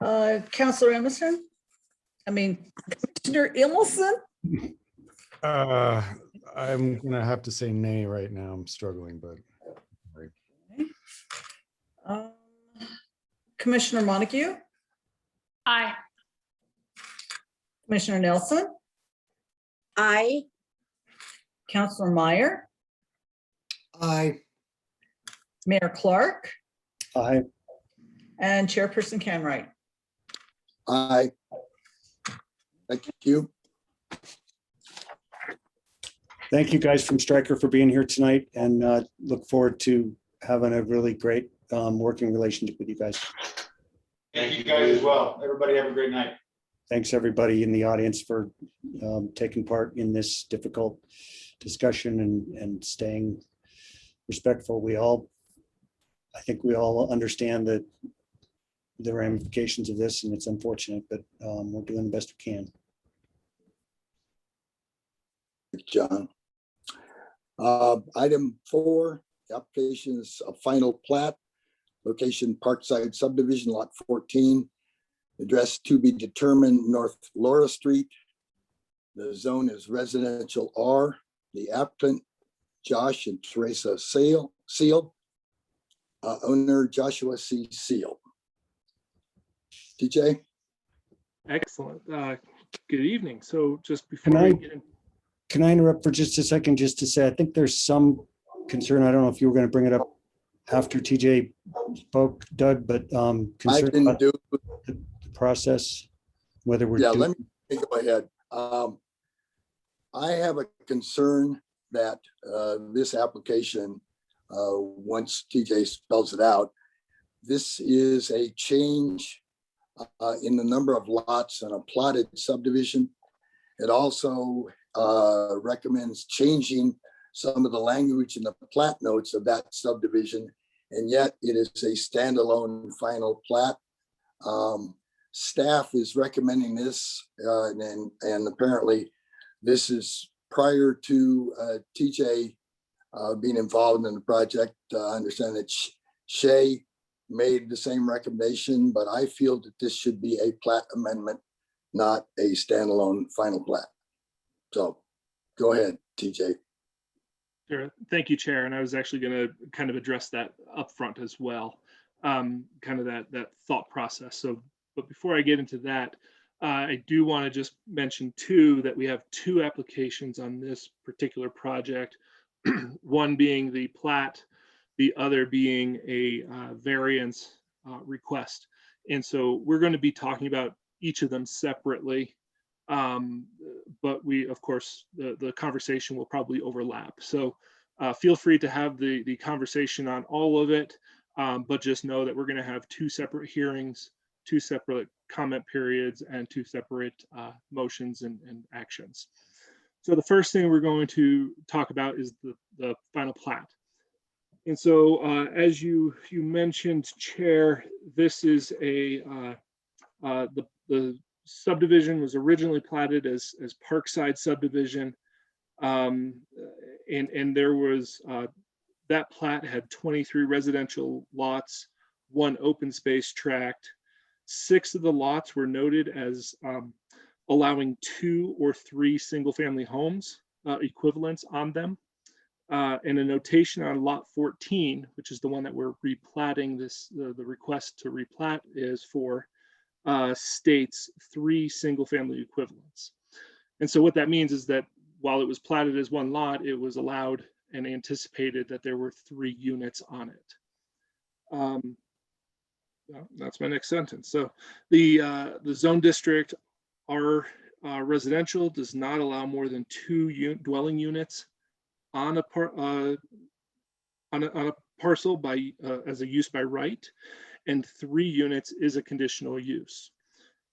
Counselor Emerson? Commissioner Emerson? I'm gonna have to say nay right now. I'm struggling, but. Commissioner Montague? Aye. Commissioner Nelson? Aye. Counselor Meyer? Aye. Mayor Clark? Aye. And Chairperson Canright? Aye. Thank you. Thank you guys from Stryker for being here tonight, and look forward to having a really great working relationship with you guys. Thank you guys as well. Everybody have a great night. Thanks everybody in the audience for taking part in this difficult discussion and staying respectful. I think we all understand that the ramifications of this, and it's unfortunate, but we're doing the best we can. John. Item 4, application is a final plat, location Parkside subdivision, lot 14, address to be determined, North Laura Street. The zone is residential R. The applicant, Josh and Teresa Seal, owner Joshua C. Seal. TJ? Excellent. Good evening. So just Can before I- we get in, Can I interrupt for just a second, just to say, I think there's some concern, I don't know if you were going to bring it up after TJ spoke, Doug, but I concern didn't about do, the process, whether we're yeah, doing. let me go ahead. I have a concern that this application, once TJ spells it out, this is a change in the number of lots in a plotted subdivision. It also recommends changing some of the language in the plat notes of that subdivision, and yet it is a standalone final plat. Staff is recommending this, and apparently this is prior to TJ being involved in the project. I understand that Shay made the same recommendation, but I feel that this should be a plat amendment, not a standalone final plat. So go ahead, TJ. sure. Thank you, Chair. And I was actually going to kind of address that up front as well, kind of that thought process. So, but before I get into that, I do want to just mention too that we have two applications on this particular project, one being the plat, the other being a variance request. And so we're going to be talking about each of them separately. But we, of course, the conversation will probably overlap. So feel free to have the conversation on all of it, but just know that we're going to have two separate hearings, two separate comment periods, and two separate motions and actions. So the first thing we're going to talk about is the final plat. And so as you mentioned, Chair, this is the subdivision was originally platted as Parkside subdivision. And there was, that plat had 23 residential lots, 1 open space tract. 6 of the lots were noted as allowing 2 or 3 single family homes equivalents on them. And a notation on lot 14, which is the one that we're replatting the request to replat is for, states 3 single family equivalents. And so what that means is that while it was platted as 1 lot, it was allowed and anticipated that there were 3 units on it. That's my next sentence. So the zone district, our residential, does not allow more than 2 dwelling units on a parcel by as a use by right, and 3 units is a conditional use.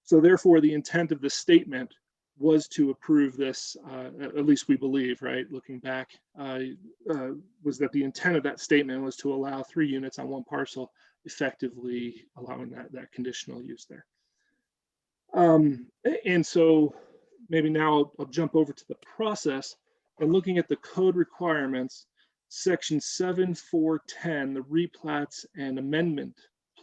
So therefore, the intent of the statement was to approve this, at least we believe, right? Looking back, was that the intent of that statement was to allow 3 units on 1 parcel, effectively allowing that conditional use there. And so maybe now I'll jump over to the process and looking at the code requirements, section 7.4.10, the replats and amendment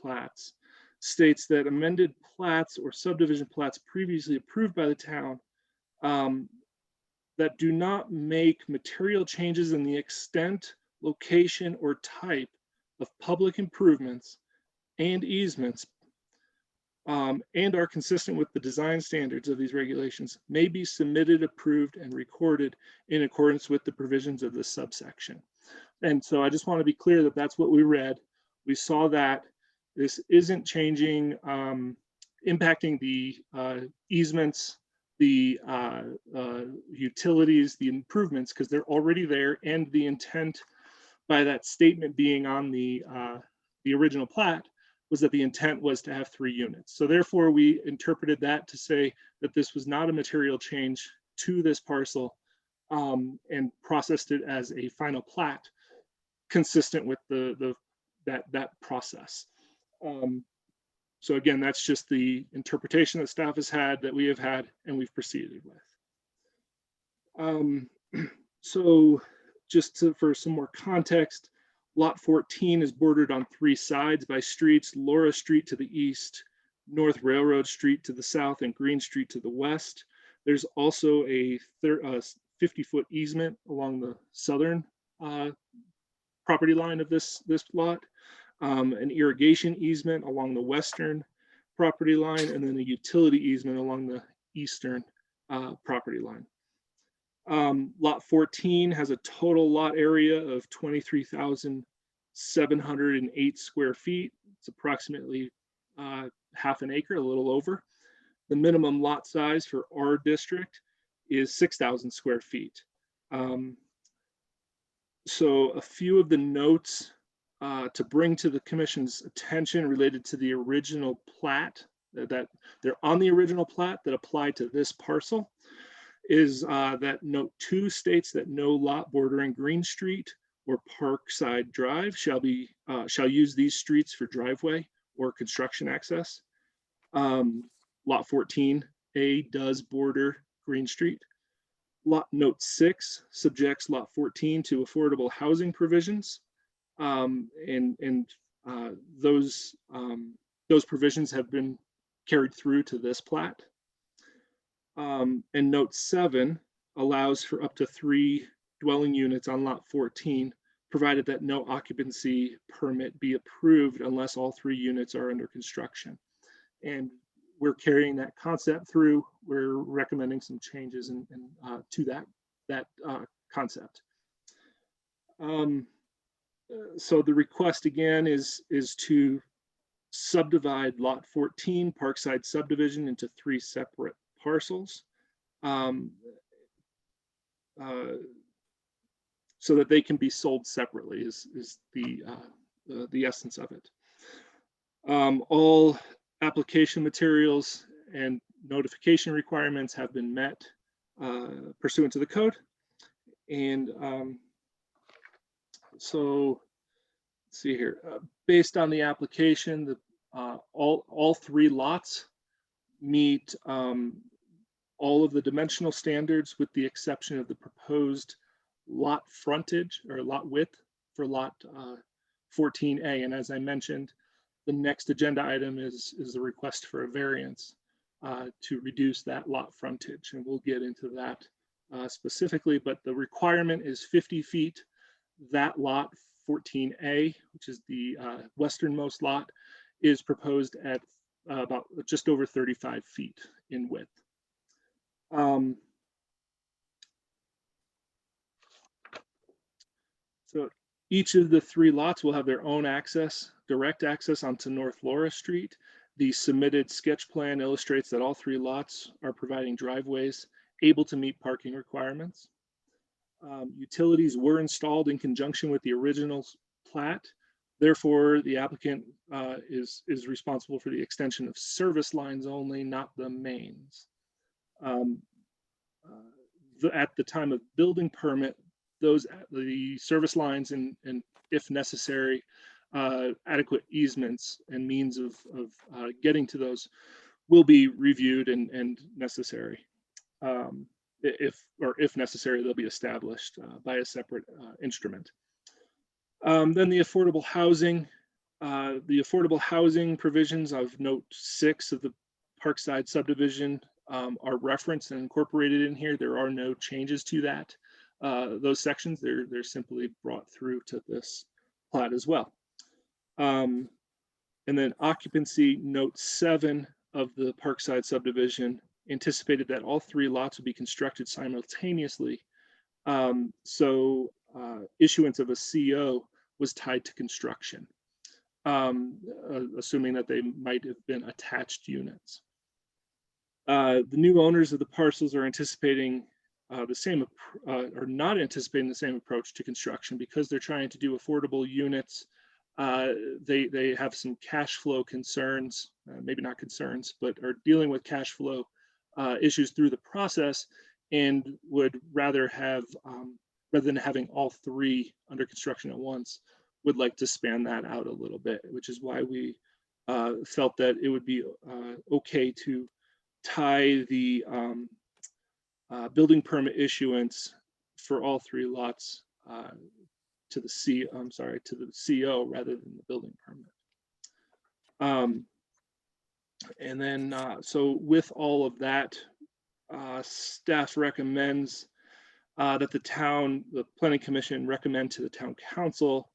plats, states that amended plats or subdivision plats previously approved by the town that do not make material changes in the extent, location, or type of public improvements and easements and are consistent with the design standards of these regulations may be submitted, approved, and recorded in accordance with the provisions of this subsection. And so I just want to be clear that that's what we read. We saw that this isn't changing, impacting the easements, the utilities, the improvements, because they're already there, and the intent by that statement being on the original plat was that the intent was to have 3 units. So therefore, we interpreted that to say that this was not a material change to this parcel and processed it as a final plat consistent with that process. So again, that's just the interpretation that staff has had, that we have had, and we've proceeded with. So just for some more context, Lot 14 is bordered on 3 sides by streets: Laura Street to the east, North Railroad Street to the south, and Green Street to the west. There's also a 50-foot easement along the southern property line of this lot, an irrigation easement along the western property line, and then a utility easement along the eastern property line. Lot 14 has a total lot area of 23,708 square feet. It's approximately half an acre, a little over. The minimum lot size for our district is 6,000 square feet. So a few of the notes to bring to the commission's attention related to the original plat, that they're on the original plat that apply to this parcel, is that note 2 states that no lot bordering Green Street or Parkside Drive shall use these streets for driveway or construction access. Lot 14A does border Green Street. Note 6 subjects lot 14 to affordable housing provisions, and those provisions have been carried through to this plat. And note 7 allows for up to 3 dwelling units on lot 14, provided that no occupancy permit be approved unless all 3 units are under construction. And we're carrying that concept through. We're recommending some changes to that concept. So the request again is to subdivide lot 14 Parkside subdivision into 3 separate parcels, so that they can be sold separately is the essence of it. All application materials and notification requirements have been met pursuant to the code. And so let's see here, based on the application, all 3 lots meet all of the dimensional standards with the exception of the proposed lot frontage or lot width for lot 14A. And as I mentioned, the next agenda item is the request for a variance to reduce that lot frontage. And we'll get into that specifically, but the requirement is 50 feet. That lot 14A, which is the westernmost lot, is proposed at about just over 35 feet in width. So each of the 3 lots will have their own access, direct access onto North Laura Street. The submitted sketch plan illustrates that all 3 lots are providing driveways able to meet parking requirements. Utilities were installed in conjunction with the original plat. Therefore, the applicant is responsible for the extension of service lines only, not the mains. At the time of building permit, the service lines and if necessary, adequate easements and means of getting to those will be reviewed and necessary. If necessary, they'll be established by a separate instrument. Then the affordable housing provisions of note 6 of the Parkside subdivision are referenced and incorporated in here. There are no changes to that. Those sections, they're simply brought through to this plat as well. And then occupancy, note 7 of the Parkside subdivision anticipated that all 3 lots would be constructed simultaneously. So issuance of a CO was tied to construction, assuming that they might have been attached units. The new owners of the parcels are anticipating are not anticipating the same approach to construction because they're trying to do affordable units. They have some cash flow concerns, maybe not concerns, but are dealing with cash flow issues through the process, and would rather than having all 3 under construction at once, would like to span that out a little bit, which is why we felt that it would be okay to tie the building permit issuance for all 3 lots to the CO rather than the building permit. And then, so with all of that, staff recommends that the planning commission recommend to the town council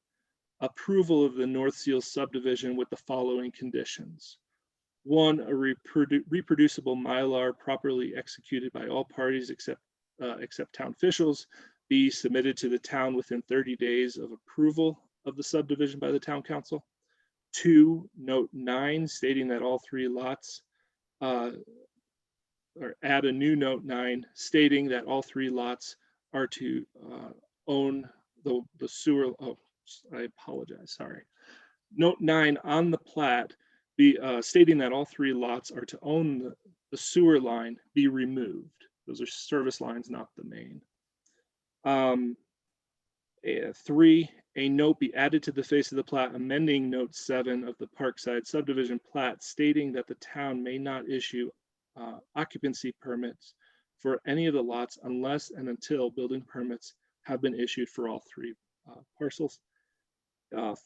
approval of the North Seal subdivision with the following conditions. One, a reproducible Mylar properly executed by all parties except town officials be submitted to the town within 30 days of approval of the subdivision by the town council. 2, note 9 stating that all 3 lots, or add a new note 9 stating that all 3 lots are to own the sewer. Oh, I apologize, sorry. Note 9 on the plat stating that all 3 lots are to own the sewer line be removed. Those are service lines, not the main. 3, a note be added to the face of the plat amending note 7 of the Parkside subdivision plat stating that the town may not issue occupancy permits for any of the lots unless and until building permits have been issued for all 3 parcels.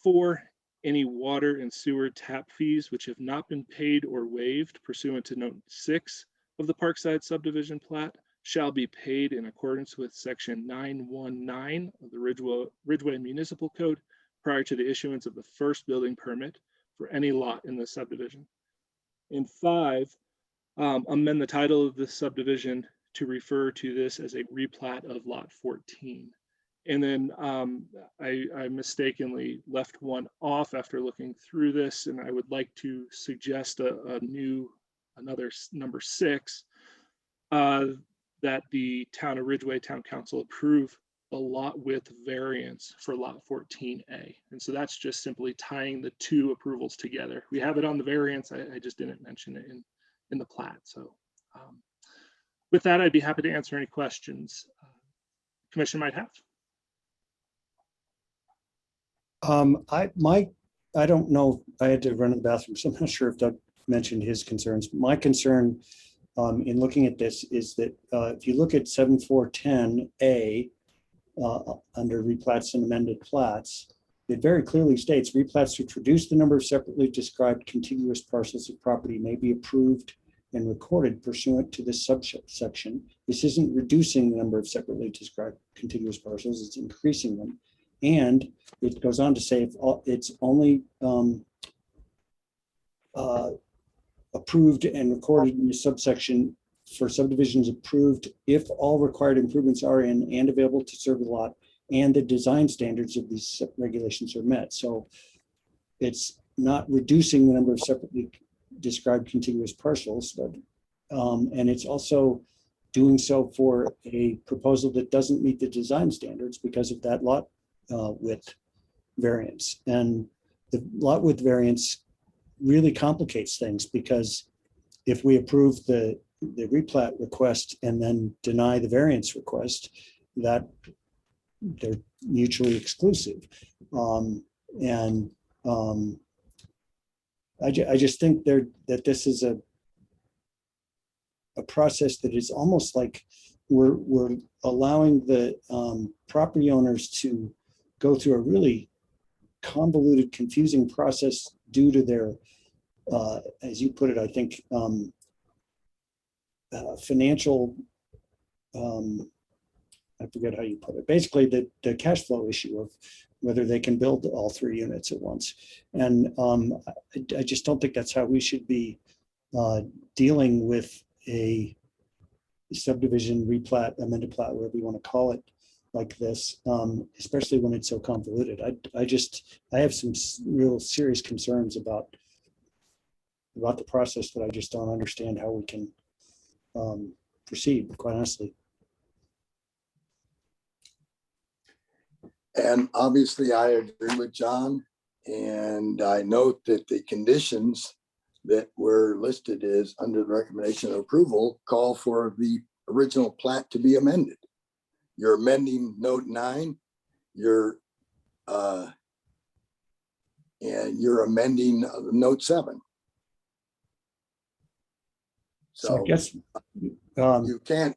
4, any water and sewer tap fees which have not been paid or waived pursuant to note 6 of the Parkside subdivision plat shall be paid in accordance with section 919 of the Ridgway Municipal Code prior to the issuance of the first building permit for any lot in the subdivision. And 5, amend the title of the subdivision to refer to this as a replat of lot 14. And then I mistakenly left one off after looking through this, and I would like to suggest another number 6, that the town of Ridgway Town Council approve a lot width variance for lot 14A. And so that's just simply tying the 2 approvals together. We have it on the variance. I just didn't mention it in the plat. So with that, I'd be happy to answer any questions Commission might have. I don't know, I had to run to the bathroom, so I'm not sure if Doug mentioned his concerns. My concern in looking at this is that if you look at 7410A under replats and amended plats, it very clearly states replats which reduce the number of separately described contiguous parcels of property may be approved and recorded pursuant to this subsection. This isn't reducing the number of separately described contiguous parcels, it's increasing them. And it goes on to say if it's only approved and recorded in the subsection for subdivisions approved if all required improvements are in and available to serve the lot and the design standards of these regulations are met. So it's not reducing the number of separately described contiguous parcels, but, and it's also doing so for a proposal that doesn't meet the design standards because of that lot width variance. And the lot width variance really complicates things because if we approve the replat request and then deny the variance request, that they're mutually exclusive. I just think that this is a process that is almost like we're allowing the property owners to go through a really convoluted, confusing process due to their, as you put it, I think, financial, I forget how you put it, basically the cash flow issue of whether they can build all 3 units at once. And I just don't think that's how we should be dealing with a subdivision replat, amended plat, whatever you want to call it, like this, especially when it's so convoluted. I have some real serious concerns about the process that I just don't understand how we can proceed, quite honestly. And obviously I agree with John. And I note that the conditions that were listed as under the recommendation of approval call for the original plat to be amended. You're amending note 9, and you're amending note 7. So I guess you can't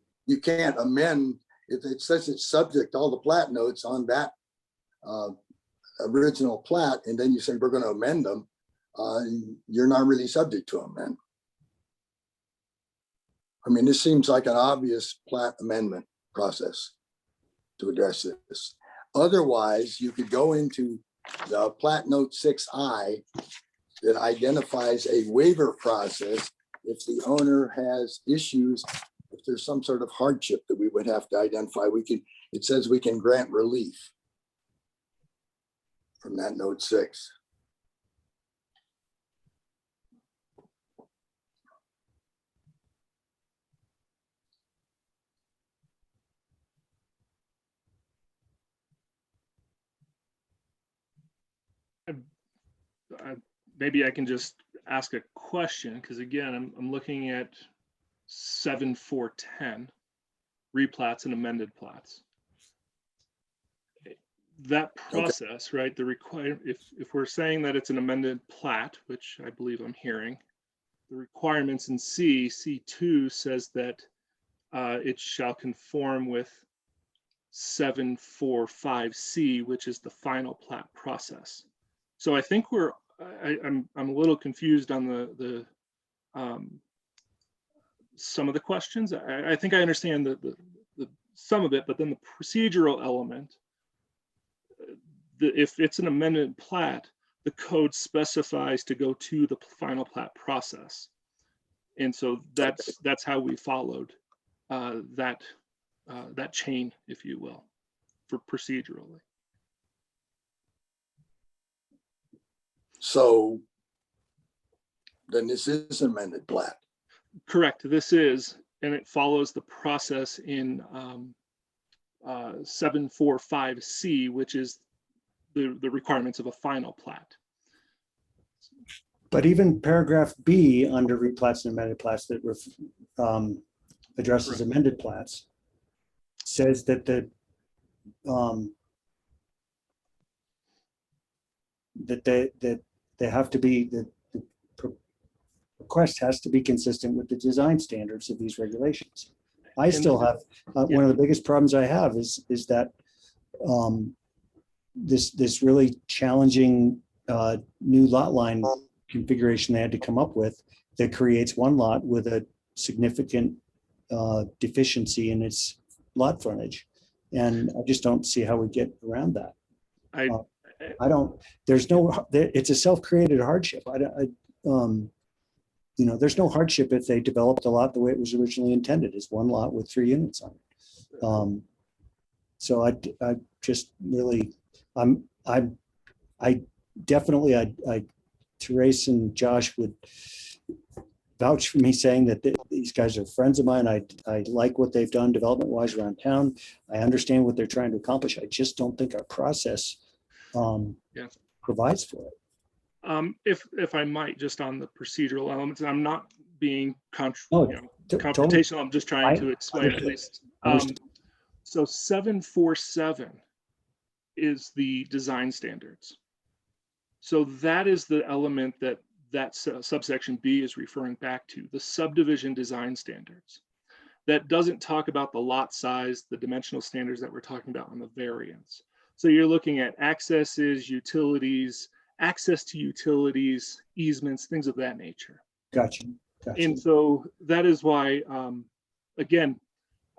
amend, if it says it's subject to all the plat notes on that original plat, and then you say we're going to amend them, you're not really subject to them then. I mean, this seems like an obvious plat amendment process to address this. Otherwise, you could go into the plat note 6I that identifies a waiver process if the owner has issues, if there's some sort of hardship that we would have to identify. It says we can grant relief from that note 6. Maybe I can just ask a question, because again, I'm looking at 7410 replats and amended plats. That process, right? If we're saying that it's an amended plat, which I believe I'm hearing, the requirements in C2 says that it shall conform with 745C, which is the final plat process. So I think I'm a little confused on some of the questions. I think I understand the some of it, but then the procedural element, if it's an amended plat, the code specifies to go to the final plat process. And so that's how we followed that chain, if you will, for procedurally. So then this is an amended plat. Correct, this is, and it follows the process in 745C, which is the requirements of a final plat. But even paragraph B under replats and amended plats that addresses amended plats says that they have to be, the request has to be consistent with the design standards of these regulations. I still have one of the biggest problems I have is that this really challenging new lot line configuration they had to come up with that creates one lot with a significant deficiency in its lot frontage. And I just don't see how we get around that. It's a self-created hardship. There's no hardship if they developed a lot the way it was originally intended, as one lot with 3 units on it. So I just really, Therese and Josh would vouch for me saying that these guys are friends of mine. I like what they've done development-wise around town. I understand what they're trying to accomplish. I just don't think our process provides for it. If I might, just on the procedural elements, I'm not being confrontational. I'm just trying to explain at least. So 747 is the design standards. So that is the element that subsection B is referring back to, the subdivision design standards. That doesn't talk about the lot size, the dimensional standards that we're talking about on the variance. So you're looking at accesses, utilities, access to utilities, easements, things of that nature. Gotcha. And so that is why, again,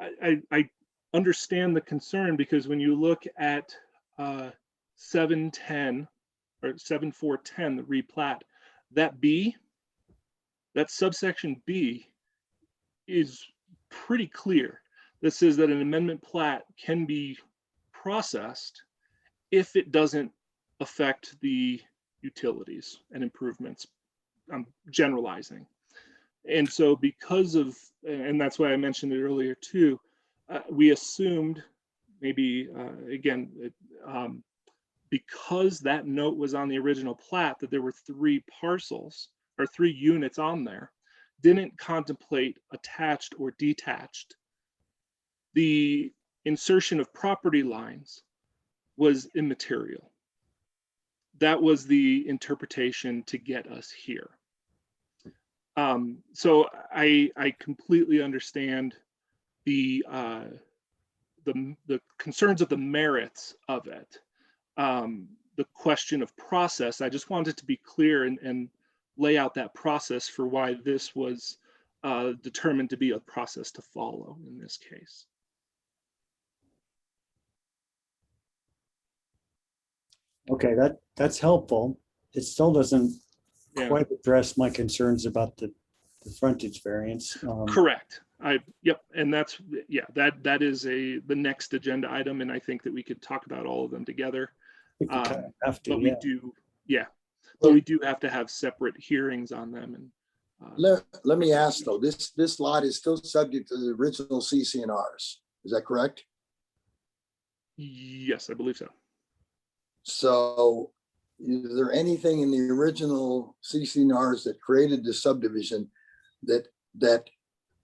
I understand the concern, because when you look at 710 or 7410, the replat, that subsection B is pretty clear. That says that an amendment plat can be processed if it doesn't affect the utilities and improvements. I'm generalizing. And so because of, and that's why I mentioned it earlier too, we assumed maybe, because that note was on the original plat, that there were 3 parcels or 3 units on there, didn't contemplate attached or detached. The insertion of property lines was immaterial. That was the interpretation to get us here. So I completely understand the concerns of the merits of it. the question of process. I just wanted to be clear and lay out that process for why this was determined to be a process to follow in this case. Okay, that's helpful. It still doesn't Yeah. quite address my concerns about the frontage variance. Correct. Yep. And that's, yeah, that is the next agenda item. And I think that we could talk about all of them together. I think we kind of have to, But yeah. we do, yeah. But we do have to have separate hearings on them. And Let me ask though, this lot is still subject to the original CC&Rs. Is that correct? yes, I believe so. So is there anything in the original CC&Rs that created the subdivision that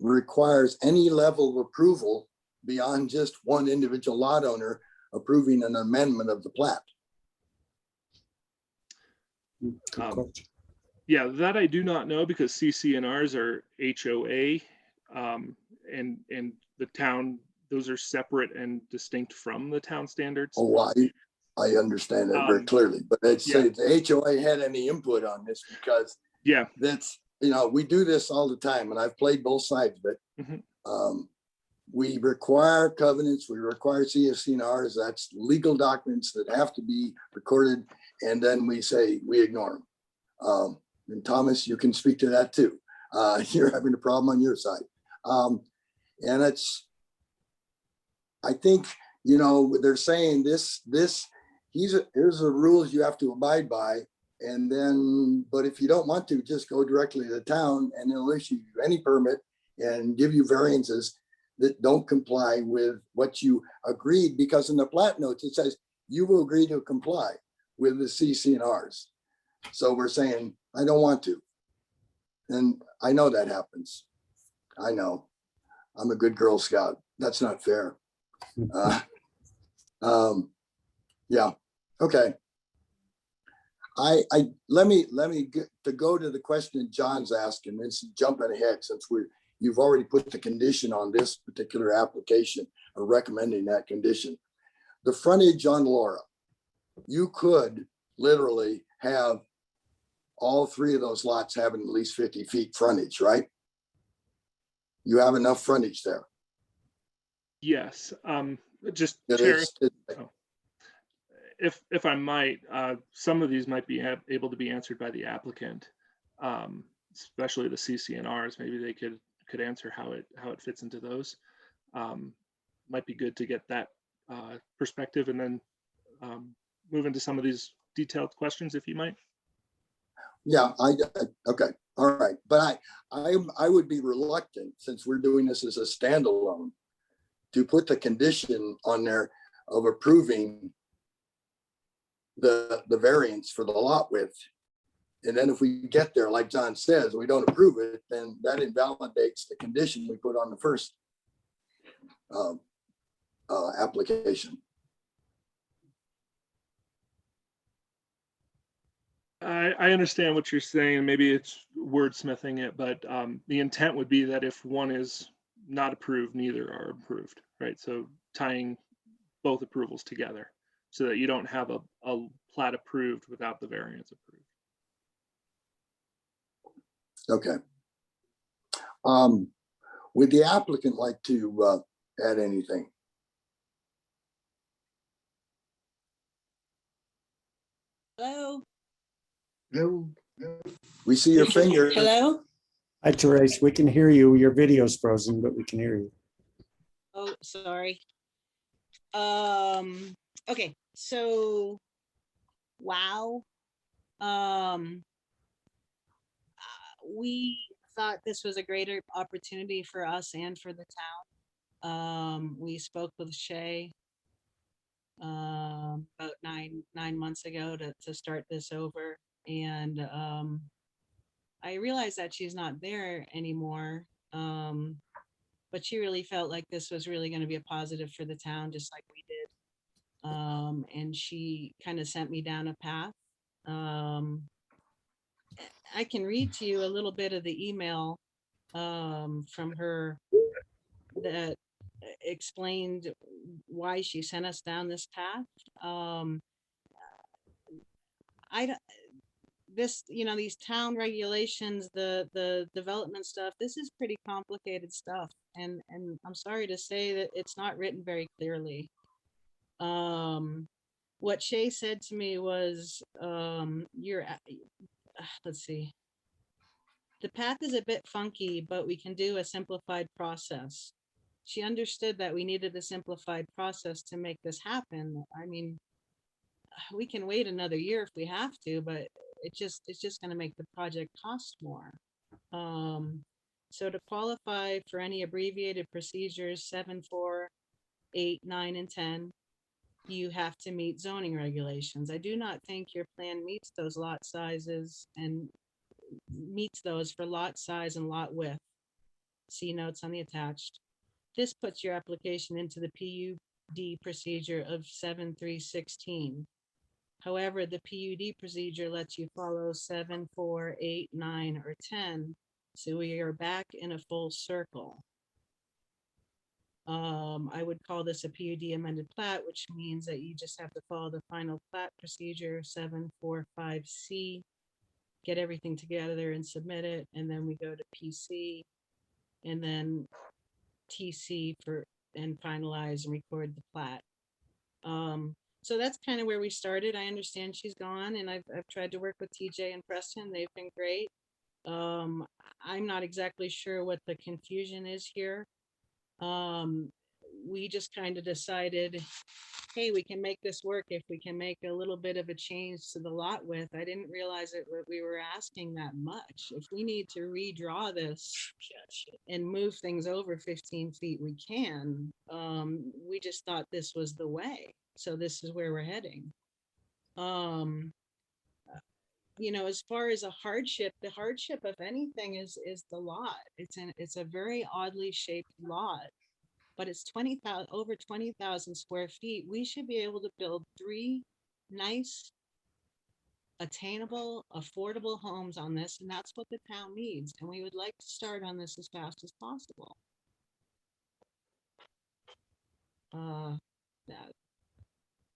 requires any level of approval beyond just one individual lot owner approving an amendment of the plat? Good question. Yeah, that I do not know because CC&Rs are HOA and the town, those are separate and distinct from the town standards. Oh, I understand that very clearly, but let's say if the HOA had any input on this, because yeah, that's, we do this all the time and I've played both sides of it. We require covenants, we require CC&Rs, that's legal documents that have to be recorded. And then we say, we ignore them. And Thomas, you can speak to that too. You're having a problem on your side. And I think, they're saying here's the rules you have to abide by. And then, but if you don't want to, just go directly to the town and they'll issue you any permit and give you variances that don't comply with what you agreed, because in the plat notes, it says you will agree to comply with the CC&Rs. So we're saying, I don't want to. And I know that happens. I know. I'm a good Girl Scout. That's not fair. Yeah. Okay. Let me get to go to the question John's asking. It's jumping ahead since you've already put the condition on this particular application or recommending that condition. The frontage on Laura, you could literally have all three of those lots having at least 50 feet frontage, right? You have enough frontage there. Yes. Just Chair, if I might, some of these might be able to be answered by the applicant, especially the CC&Rs. Maybe they could answer how it fits into those. Might be good to get that perspective and then move into some of these detailed questions, if you might. Yeah, okay, all right. But I would be reluctant, since we're doing this as a standalone, to put the condition on there of approving the variance for the lot width. And then if we get there, like John says, we don't approve it, then that invalidates the condition we put on the first application. I understand what you're saying. Maybe it's wordsmithing it, but the intent would be that if one is not approved, neither are approved, right? So tying both approvals together so that you don't have a plat approved without the variance approved. Okay. Would the applicant like to add anything? Hello? No. We see your finger. Hello? Hi, Therese. We can hear you. Your video's frozen, but we can hear you. Oh, sorry. Okay, so wow. We thought this was a greater opportunity for us and for the town. We spoke with Shay about nine months ago to start this over, and I realized that she's not there anymore, but she really felt like this was really going to be a positive for the town, just like we did, and she kind of sent me down a path. I can read to you a little bit of the email from her that explained why she sent us down this path. I don't, this, these town regulations, the development stuff, this is pretty complicated stuff. And I'm sorry to say that it's not written very clearly. What Shay said to me was, let's see. The path is a bit funky, but we can do a simplified process. She understood that we needed a simplified process to make this happen. I mean, we can wait another year if we have to, but it's just going to make the project cost more. So to qualify for any abbreviated procedures 7, 4, 8, 9, and 10, you have to meet zoning regulations. I do not think your plan meets those lot sizes and meets those for lot size and lot width. See notes on the attached. This puts your application into the PUD procedure of 7.3.16. However, the PUD procedure lets you follow 7, 4, 8, 9, or 10. So we are back in a full circle. I would call this a PUD amended plat, which means that you just have to follow the final plat procedure 7.4.5C, get everything together and submit it, and then we go to PC, and then TC and finalize and record the plat. So that's kind of where we started. I understand she's gone, and I've tried to work with TJ and Preston. They've been great. I'm not exactly sure what the confusion is here. We just kind of decided, hey, we can make this work if we can make a little bit of a change to the lot width. I didn't realize that we were asking that much. If we need to redraw this and move things over 15 feet, we can. We just thought this was the way. So this is where we're heading. As far as a hardship, the hardship, if anything, is the lot. It's a very oddly shaped lot, but it's over 20,000 square feet. We should be able to build 3 nice, attainable, affordable homes on this, and that's what the town needs. And we would like to start on this as fast as possible.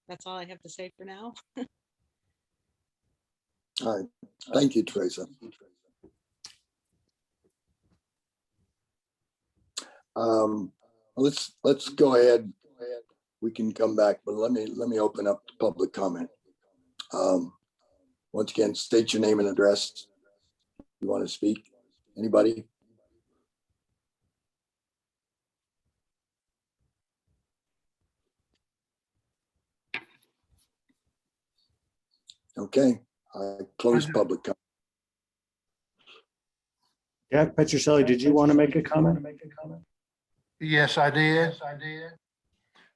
That's all I have to say for now. All right, thank you, Teresa. Let's go ahead. We can come back, but let me open up the public comment. Once again, state your name and address. You want to speak? Anybody? Okay, I close public comment. Jack Petroselli, did you want to make a comment? Yes, I did.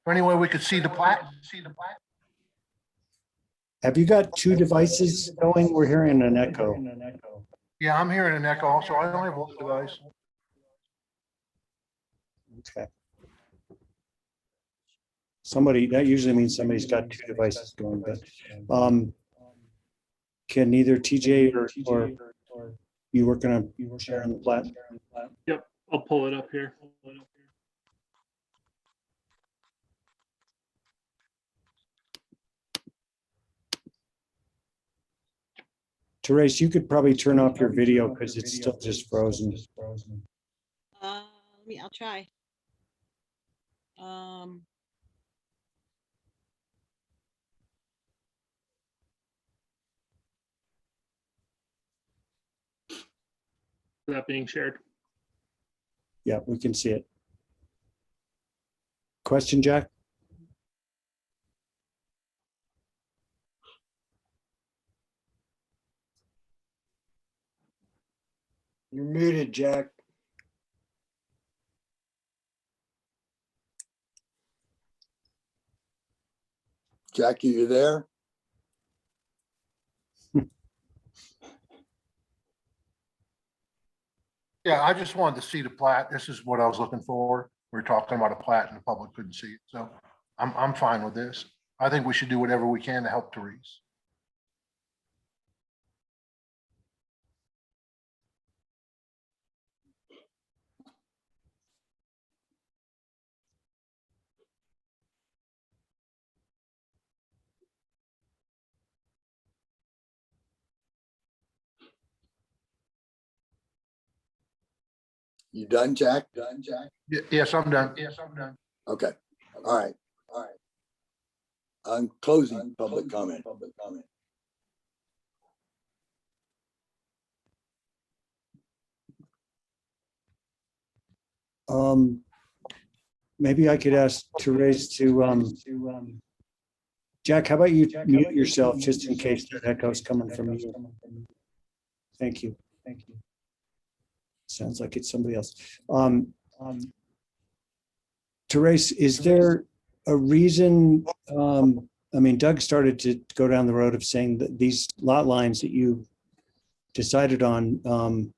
Anyway, we could see the plat. Have you got 2 devices going? We're hearing an echo. Yeah, I'm hearing an echo also. I only have one device. Okay. That usually means somebody's got 2 devices going, but can neither TJ or you working on sharing the plat? Yep, I'll pull it up here. Therese, you could probably turn off your video because it's still just frozen. I'll try. That being shared. Yeah, we can see it. Question, Jack? You're muted, Jack. Jackie, you there? Yeah, I just wanted to see the plat. This is what I was looking for. We're talking about a plat and the public couldn't see it. So I'm fine with this. I think we should do whatever we can to help Therese. You done, Jack? Done, Jack? Yes, I'm done. Yes, I'm done. Okay, all right, all right. I'm closing public comment. Maybe I could ask Therese to, Jack, how about you mute yourself just in case that echo's coming from you? Thank you. Thank you. Sounds like it's somebody else. Therese, is there a reason, I mean, Doug started to go down the road of saying that these lot lines that you decided on,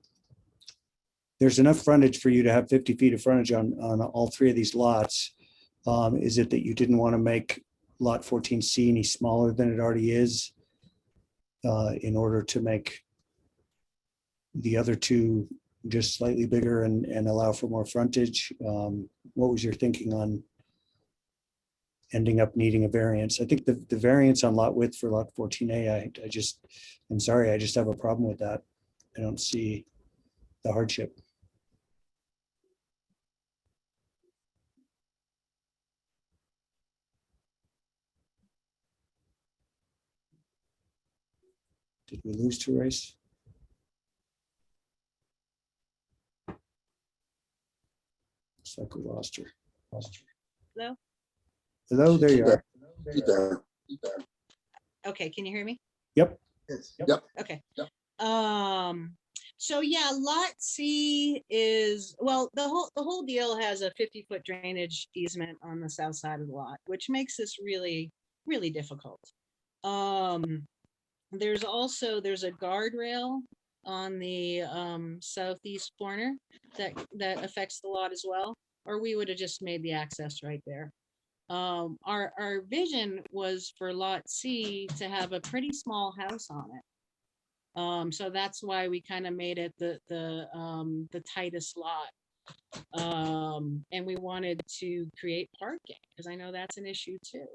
there's enough frontage for you to have 50 feet of frontage on all three of these lots. Is it that you didn't want to make lot 14C any smaller than it already is in order to make the other two just slightly bigger and allow for more frontage? What was your thinking on ending up needing a variance? I think the variance on lot width for lot 14A, I'm sorry, I just have a problem with that. I don't see the hardship. Did we lose Therese? Looks like we lost her. Hello? Hello, there you are. There. Okay, can you hear me? Yep. Yep. Okay. So yeah, lot C is, well, the whole deal has a 50-foot drainage easement on the south side of the lot, which makes this really, really difficult. There's a guardrail on the southeast corner that affects the lot as well, or we would have just made the access right there. Our vision was for lot C to have a pretty small house on it. So that's why we kind of made it the tightest lot. And we wanted to create parking because I know that's an issue too.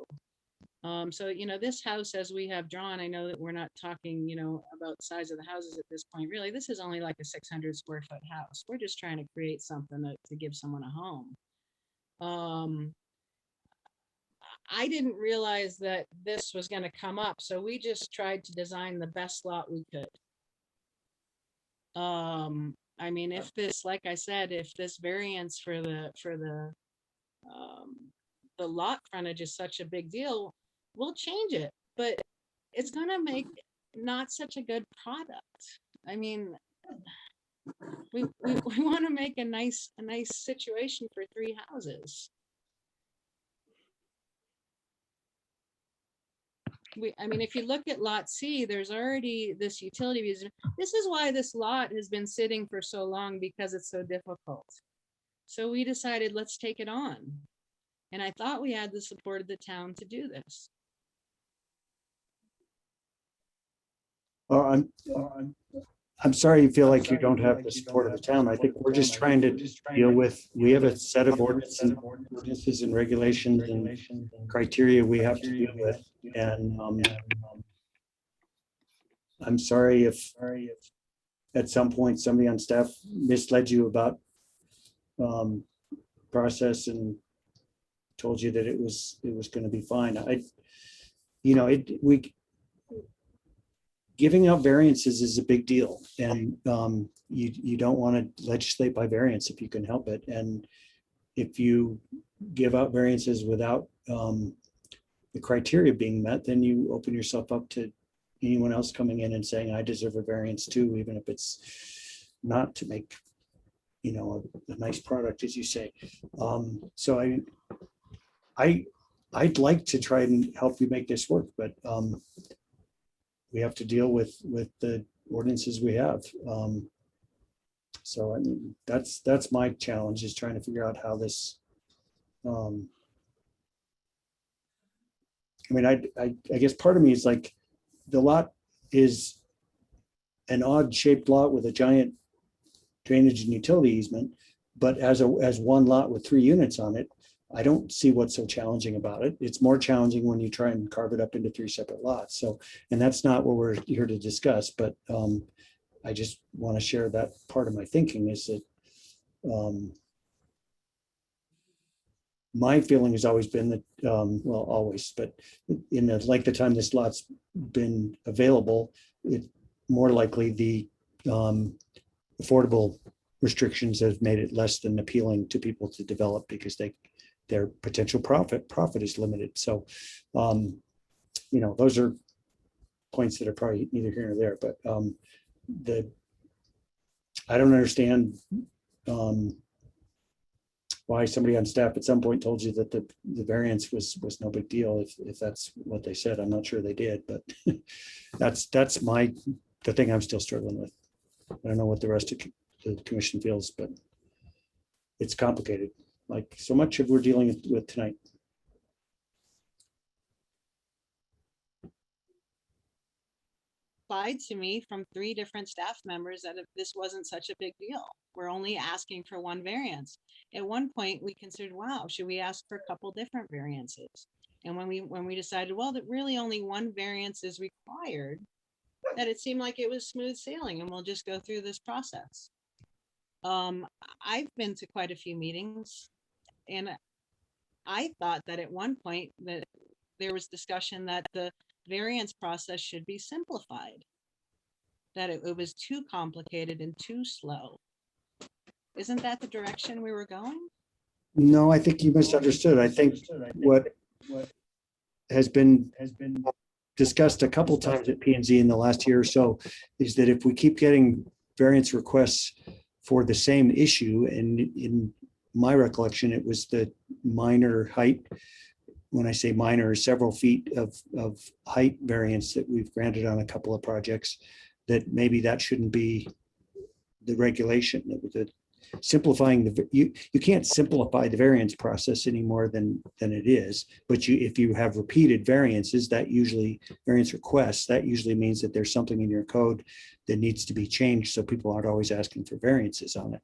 So, you know, this house, as we have drawn, I know that we're not talking, you know, about the size of the houses at this point. Really, this is only like a 600 square foot house. We're just trying to create something to give someone a home. I didn't realize that this was going to come up, so we just tried to design the best lot we could. I mean, if this, like I said, if this variance for the lot frontage is such a big deal, we'll change it, but it's gonna make not such a good product. I mean, we want to make a nice situation for three houses. I mean, if you look at lot C, there's already this utility easement. This is why this lot has been sitting for so long, because it's so difficult. So we decided, let's take it on. And I thought we had the support of the town to do this. I'm sorry you feel like you don't have the support of the town. I think we're just trying to deal with, we have a set of ordinances and regulations and criteria we have to deal with. And I'm sorry if at some point somebody on staff misled you about process and told you that it was going to be fine. Giving out variances is a big deal, and you don't want to legislate by variance if you can help it. And if you give out variances without the criteria being met, then you open yourself up to anyone else coming in and saying, I deserve a variance too, even if it's not to make, you know, a nice product, as you say. So I'd like to try and help you make this work, but we have to deal with the ordinances we have. So I mean, that's my challenge, is trying to figure out how this. I mean, I guess part of me is like, the lot is an odd shaped lot with a giant drainage and utility easement, but as one lot with 3 units on it, I don't see what's so challenging about it. It's more challenging when you try and carve it up into 3 separate lots. So, and that's not what we're here to discuss, but I just want to share that part of my thinking, is that My feeling has always been that, well, always, but in the length of time this lot's been available, it more likely the affordable restrictions have made it less than appealing to people to develop because their potential profit is limited. So, those are points that are probably neither here nor there, but I don't understand why somebody on staff at some point told you that the variance was no big deal. If that's what they said, I'm not sure they did, but that's the thing I'm still struggling with. I don't know what the rest of the commission feels, but it's complicated, like so much of we're dealing with tonight. Implied to me from 3 different staff members that if this wasn't such a big deal, we're only asking for 1 variance. At one point, we considered, wow, should we ask for a couple different variances? And when we decided, well, that really only 1 variance is required, that it seemed like it was smooth sailing and we'll just go through this process. I've been to quite a few meetings, and I thought that at one point that there was discussion that the variance process should be simplified, that it was too complicated and too slow. Isn't that the direction we were going? No, I think you misunderstood. I think what has been discussed a couple times at P&Z in the last year or so is that if we keep getting variance requests for the same issue, and in my recollection, it was the minor height. When I say minor, several feet of height variance that we've granted on a couple of projects, that maybe that shouldn't be the regulation. Simplifying you can't simplify the variance process any more than it is. But if you have repeated variances, variance requests, that usually means that there's something in your code that needs to be changed, so people aren't always asking for variances on it.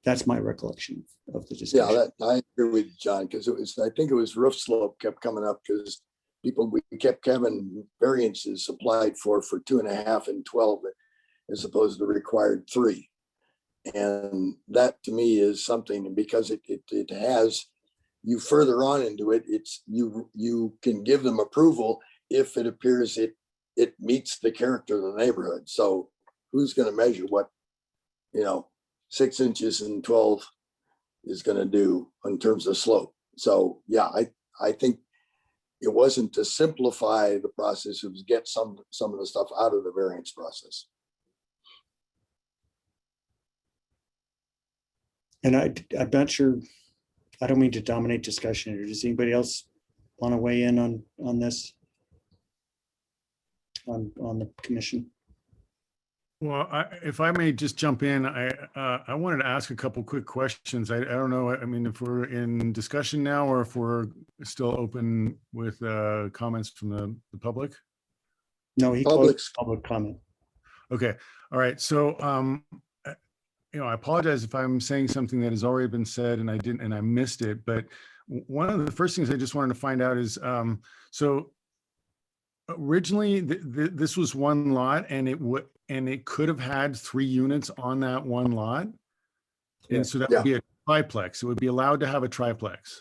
That's my recollection of the discussion. Yeah, I agree with John, because I think it was roof slope kept coming up because we kept having variances applied for 2.5 and 12 as opposed to the required 3. And that to me is something, because it has, you further on into it, you can give them approval if it appears it meets the character of the neighborhood. So who's going to measure what 6 inches and 12 is going to do in terms of slope? So yeah, I think it wasn't to simplify the process, it was get some of the stuff out of the variance process. And I'm not sure, I don't mean to dominate discussion here. Does anybody else want to weigh in on this? On the commission? Well, if I may just jump in, I wanted to ask a couple quick questions. I don't know, I mean, if we're in discussion now or if we're still open with comments from the public? No, he closed public comment. Okay, all right. So, I apologize if I'm saying something that has already been said and I missed it. But one of the first things I just wanted to find out is, so originally this was 1 lot, and it could have had 3 units on that 1 lot. And so that would be a triplex. It would be allowed to have a triplex.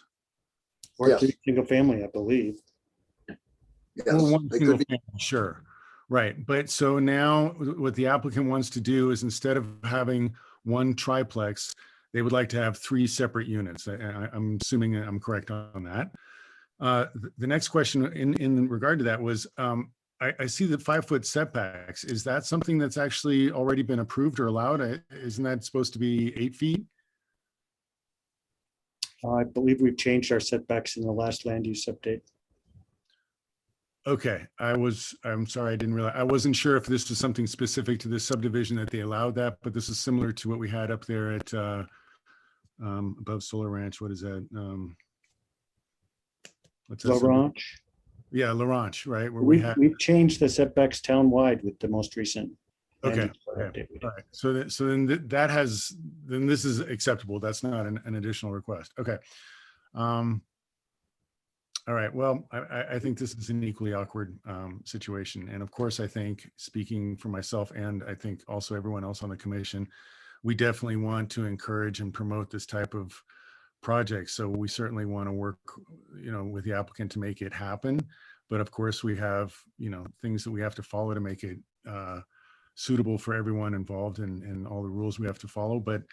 Or 3 single family, I believe. Yes, or 1 single family, sure. Right. But so now what the applicant wants to do is, instead of having 1 triplex, they would like to have 3 separate units. I'm assuming I'm correct on that. The next question in regard to that was, I see the 5-foot setbacks. Is that something that's actually already been approved or allowed? Isn't that supposed to be 8 feet? I believe we've changed our setbacks in the last land use update. Okay, I'm sorry, I didn't realize. I wasn't sure if this was something specific to this subdivision that they allowed that, but this is similar to what we had up there at above Solar Ranch. What is that? What's that? La Ranch. Yeah, La Ranch, right? Where we've changed the setbacks town-wide with the most recent. Okay. All right. So then then this is acceptable. That's not an additional request. Okay. All right. Well, I think this is an equally awkward situation. And of course, I think, speaking for myself and I think also everyone else on the commission, we definitely want to encourage and promote this type of project. So we certainly want to work, with the applicant to make it happen. But of course, we have, things that we have to follow to make it suitable for everyone involved and all the rules we have to follow. But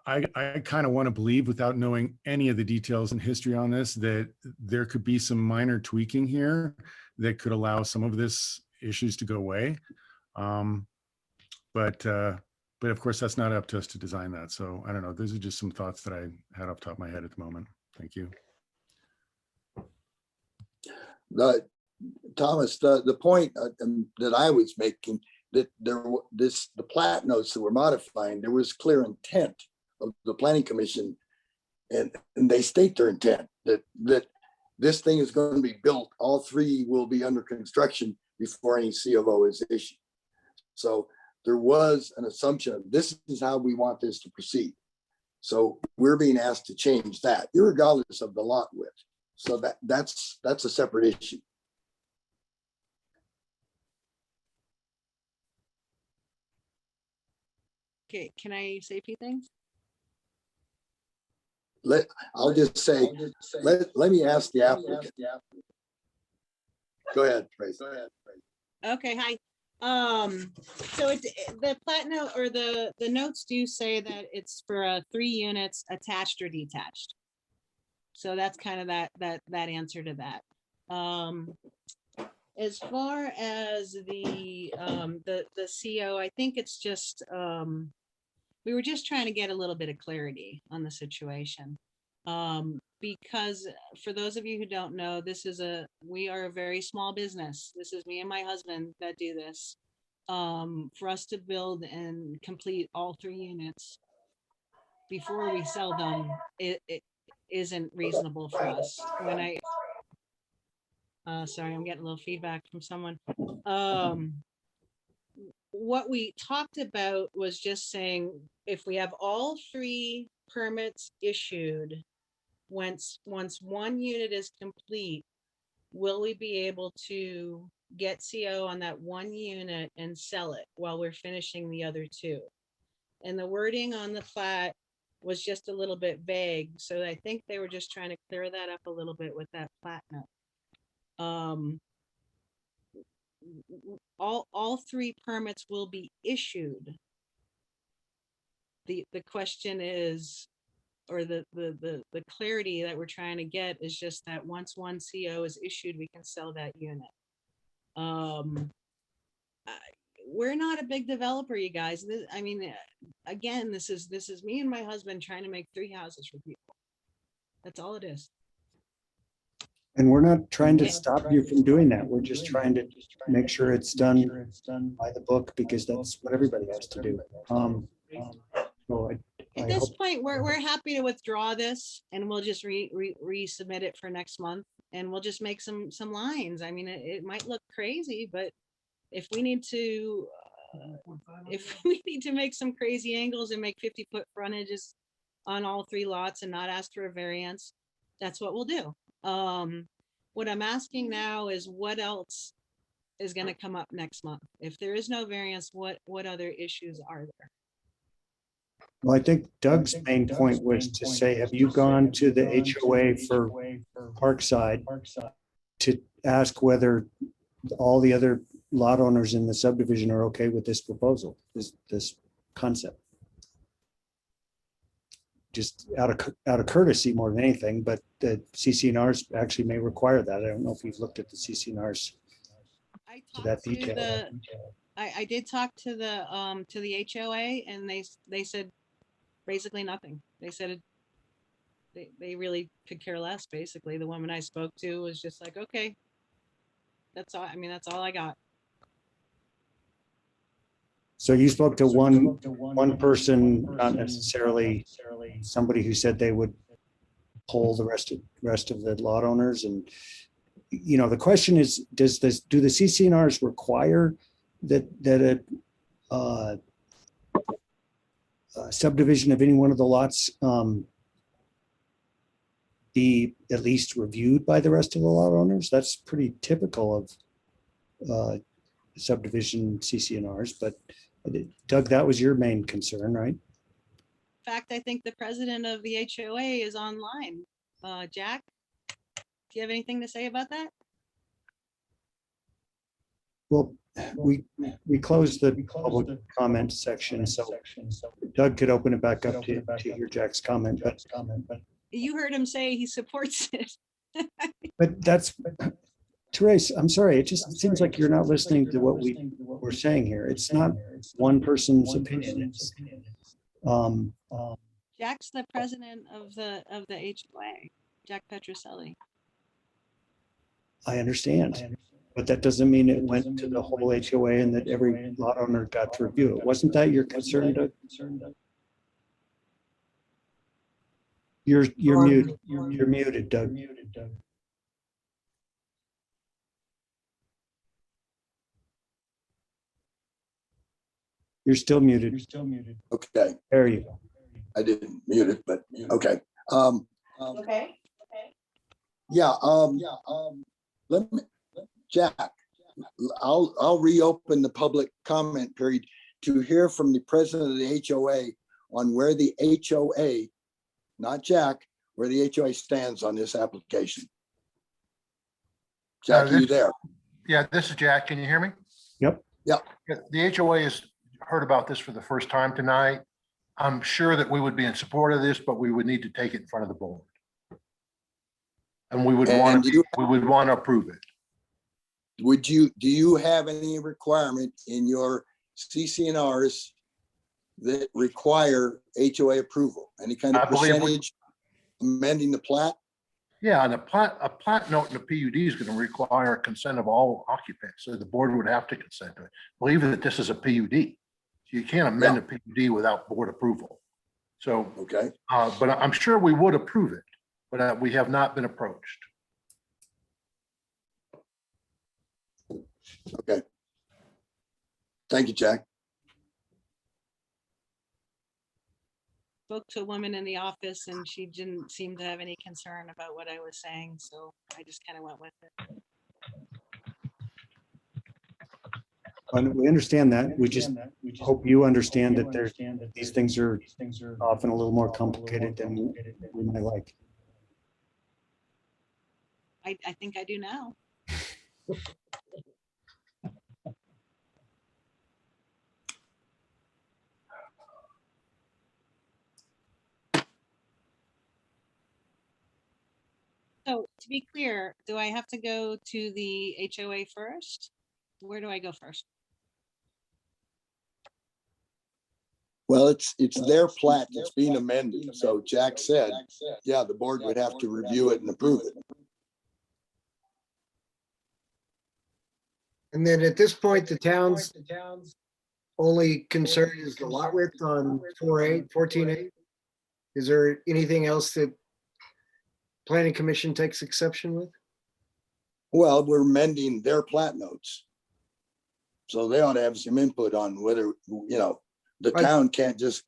I kind of want to believe, without knowing any of the details and history on this, that there could be some minor tweaking here that could allow some of this issues to go away. But of course, that's not up to us to design that. So I don't know. Those are just some thoughts that I had off the top of my head at the moment. Thank you. Thomas, the point that I was making, that the plat notes that were modifying, there was clear intent of the planning commission, and they state their intent that this thing is going to be built. All three will be under construction before any CFO is issued. So there was an assumption of this is how we want this to proceed. So we're being asked to change that, irregardless of the lot width. So that's a separate issue. Okay, can I say a few things? I'll just say, let me ask the applicant. Go ahead, Trace. Okay, hi. So the plat note, or the notes do say that it's for 3 units attached or detached. So that's kind of that answer to that. As far as the CO, I think it's just we were just trying to get a little bit of clarity on the situation. Because for those of you who don't know, we are a very small business. This is me and my husband that do this. For us to build and complete all 3 units before we sell them, it isn't reasonable for us. When sorry, I'm getting a little feedback from someone. What we talked about was just saying, if we have all 3 permits issued, once 1 unit is complete, will we be able to get CO on that 1 unit and sell it while we're finishing the other 2? And the wording on the plat was just a little bit vague. So I think they were just trying to clear that up a little bit with that plat note. All 3 permits will be issued. The question is, or the clarity that we're trying to get is just that once 1 CO is issued, we can sell that unit. We're not a big developer, you guys. Again, this is me and my husband trying to make 3 houses for people. That's all it is. And we're not trying to stop you from doing that. We're just trying to make sure it's done by the book, because that's what everybody has to do. So At this point, we're happy to withdraw this, and we'll just resubmit it for next month, and we'll just make some lines. I mean, it might look crazy, but if we need to make some crazy angles and make 50-foot frontages on all 3 lots and not ask for a variance, that's what we'll do. What I'm asking now is what else is going to come up next month? If there is no variance, what other issues are there? Well, I think Doug's main point was to say, have you gone to the HOA for Parkside to ask whether all the other lot owners in the subdivision are okay with this proposal, this concept? Just out of courtesy more than anything, but the CC&Rs actually may require that. I don't know if you've looked at the CC&Rs to that detail. I did talk to the HOA, and they said basically nothing. They said they really could care less. Basically, the woman I spoke to was just like, okay, that's all. I mean, that's all I got. So you spoke to one person, not necessarily somebody who said they would poll the rest of the lot owners. And the question is, do the CC&Rs require that a subdivision of any one of the lots be at least reviewed by the rest of the lot owners? That's pretty typical of subdivision CC&Rs, but Doug, that was your main concern, right? In fact, I think the president of the HOA is online. Jack, do you have anything to say about that? Well, we closed the public comment section, so Doug could open it back up to hear Jack's comment, but You heard him say he supports it. that's, Therese, I'm sorry, it just seems like you're not listening to what we're saying here. It's not one person's opinion. It's, Jack's the president of the HOA, Jack Petroselli. I understand, but that doesn't mean it went to the whole HOA and that every lot owner got to review it. Wasn't that your concern, Doug? You're muted. You're muted, Doug. You're still muted. Okay, There you go. I didn't mute it, but okay. Okay. Yeah, let me, Jack, I'll reopen the public comment period to hear from the president of the HOA on where the HOA, not Jack, where the HOA stands on this application. Jack, are you there? Yeah, this is Jack. Can you hear me? Yep. Yeah. The HOA has heard about this for the first time tonight. I'm sure that we would be in support of this, but we would need to take it in front of the board. And we would want to approve it. Do you have any requirement in your CCNRs that require HOA approval? Any kind of percentage amending the plat? Yeah, and a plat note in the PUD is going to require consent of all occupants, so the board would have to consent to it. Believe that this is a PUD. So you can't amend a PUD without board approval. So, okay. But I'm sure we would approve it, but we have not been approached. Okay. Thank you, Jack. Spoke to a woman in the office and she didn't seem to have any concern about what I was saying, so I just kind of went with it. And we understand that. We just hope you understand that these things are often a little more complicated than we might like. I think I do now. So to be clear, do I have to go to the HOA first? Where do I go first? Well, it's their plat that's being amended. So Jack said, yeah, the board would have to review it and approve it. And then at this point, the town's only concern is the lot width on 14A. Is there anything else that planning commission takes exception with? Well, we're amending their plat notes. So they ought to have some input on whether, the town can't just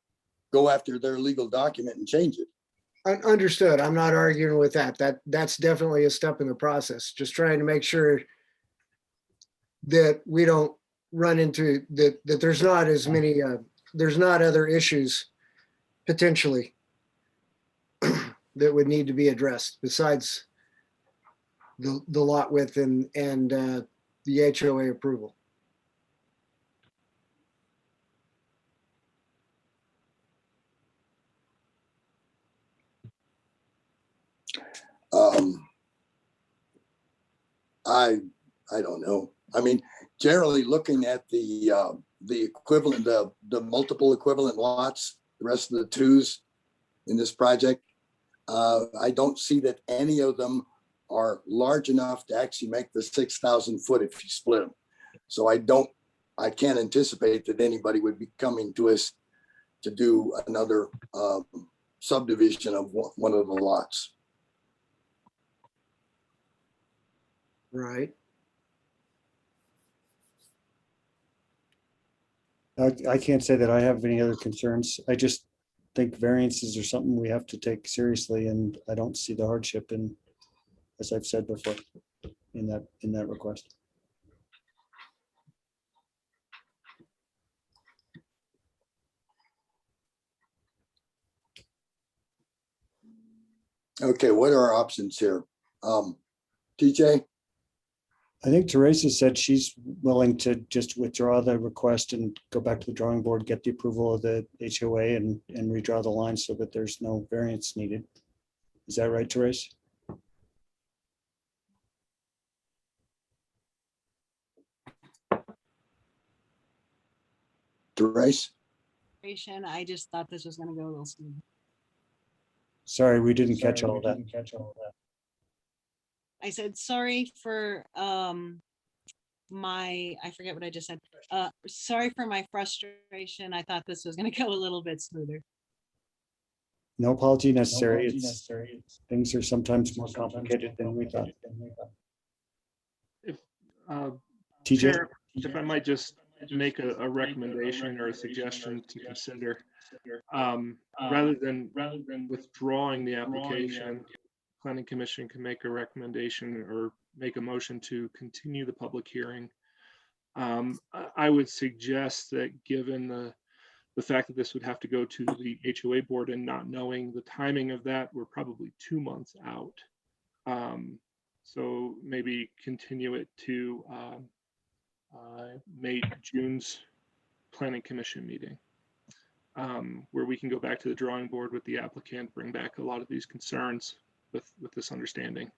go after their legal document and change it. Understood. I'm not arguing with that. That's definitely a step in the process. Just trying to make sure that we don't run into that there's not as many, there's not other issues potentially that would need to be addressed besides the lot width and the HOA approval. I don't know. I mean, generally looking at the equivalent, the multiple equivalent lots, the rest of the twos in this project, I don't see that any of them are large enough to actually make the 6,000 foot if you split them. So I can't anticipate that anybody would be coming to us to do another subdivision of one of the lots. Right. I can't say that I have any other concerns. I just think variances are something we have to take seriously, and I don't see the hardship in, as I've said before, in that request. Okay, what are our options here? TJ, I think Teresa said she's willing to just withdraw the request and go back to the drawing board, get the approval of the HOA and redraw the line so that there's no variance needed. Is that right, Teresa? Therese? I just thought this was gonna go a little smooth. Sorry, we didn't catch all of that. I said, sorry for I forget what I just said. Sorry for my frustration. I thought this was gonna go a little bit smoother. No apology necessary. Things are sometimes more complicated than we thought. If, TJ? Chair, if I might just make a recommendation or a suggestion to consider. Rather than withdrawing the application, Planning Commission can make a recommendation or make a motion to continue the public hearing. I would suggest that given the fact that this would have to go to the HOA board and not knowing the timing of that, we're probably 2 months out. So maybe continue it to June's Planning Commission meeting, where we can go back to the drawing board with the applicant, bring back a lot of these concerns with this understanding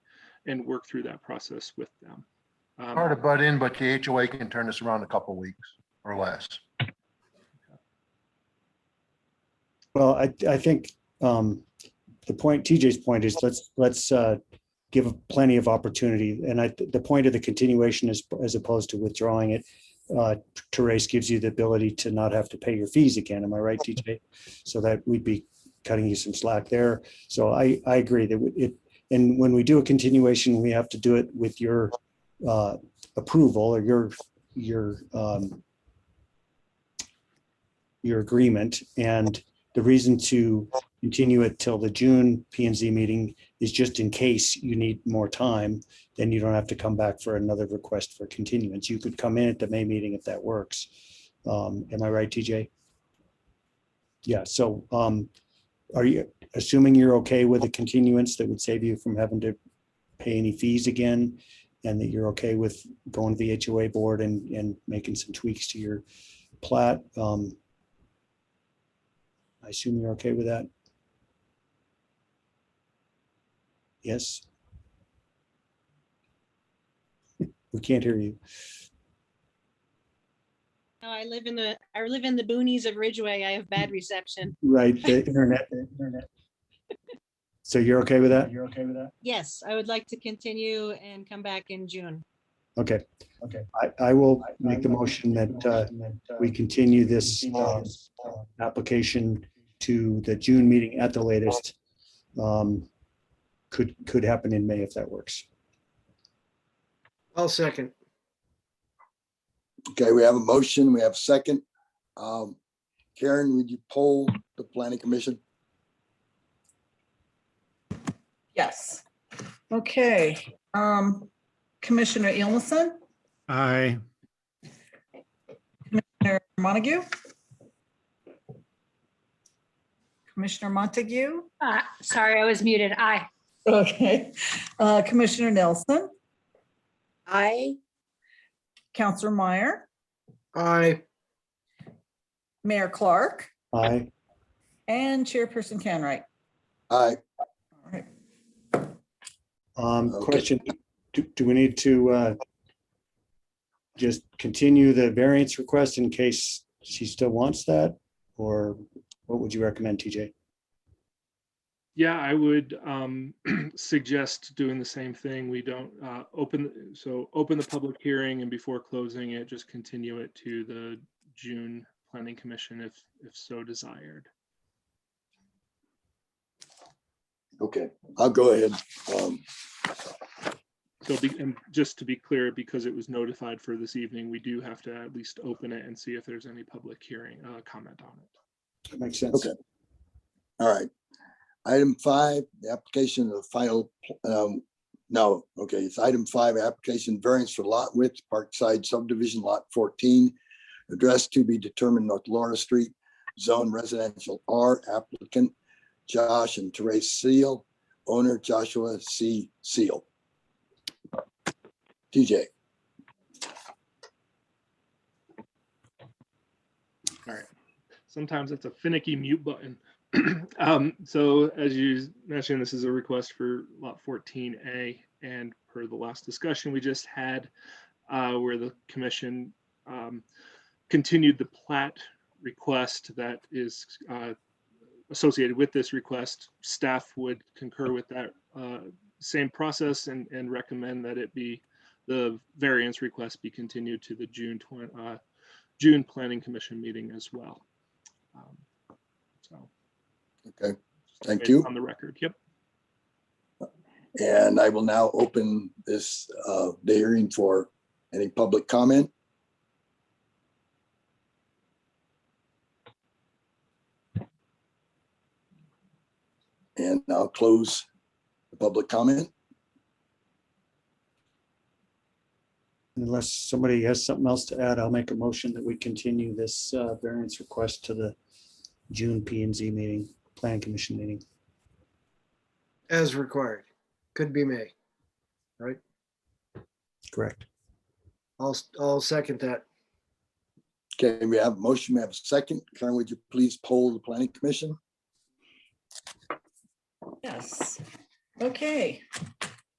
and work through that process with them. Hard to butt in, but the HOA can turn this around in a couple of weeks or less. Well, I think the point, TJ's point is let's give plenty of opportunity. And the point of the continuation is, as opposed to withdrawing it, Therese gives you the ability to not have to pay your fees again. Am I right, TJ? So that we'd be cutting you some slack there. So I agree that and when we do a continuation, we have to do it with your approval or your agreement. And the reason to continue it till the June P&Z meeting is just in case you need more time, then you don't have to come back for another request for continuance. You could come in at the May meeting if that works. Am I right, TJ? Yeah, so are you assuming you're okay with a continuance that would save you from having to pay any fees again, and that you're okay with going to the HOA board and making some tweaks to your plat? I assume you're okay with that? Yes? We can't hear you. No, I live in the boonies of Ridgway. I have bad reception. Right, the internet. So you're okay with that? Yes, I would like to continue and come back in June. Okay. I will make the motion that we continue this application to the June meeting at the latest. Could happen in May if that works. I'll second. Okay, we have a motion, we have a second. Karen, would you poll the Planning Commission? Yes. Okay. Commissioner Elmison, Aye. Commissioner Montague, Commissioner Montague. Sorry, I was muted. Aye. Okay. Commissioner Nelson, Aye. Counselor Meyer, Aye. Mayor Clark, Aye. and Chairperson Canwright. Aye. All right. Okay. Question, do we need to just continue the variance request in case she still wants that? Or what would you recommend, TJ? Yeah, I would suggest doing the same thing. We don't open the public hearing, and before closing it, just continue it to the June Planning Commission if so desired. Okay, I'll go ahead. And just to be clear, because it was notified for this evening, we do have to at least open it and see if there's any public hearing comment on it. That makes sense. Okay. All right. Item 5, the application of the final, no, okay, it's item 5, application variance for lot width, Parkside subdivision, lot 14, address to be determined North Laura Street, zone residential R, applicant Josh and Therese Seal, owner Joshua C. Seal. TJ. All right. Sometimes it's a finicky mute button. So as you mentioned, this is a request for lot 14A, and per the last discussion we just had, where the commission continued the plat request that is associated with this request, staff would concur with that same process and recommend that it be, the variance request be continued to the June Planning Commission meeting as well. So. Okay, thank you. On the record, yep. And I will now open this the hearing for any public comment. And I'll close the public comment. Unless somebody has something else to add, I'll make a motion that we continue this variance request to the June P and Z meeting, Planning Commission meeting. As required. Could be May. Right? Correct. I'll second that. Okay, we have a motion, we have a second. Karen, would you please poll the Planning Commission? Yes. Okay.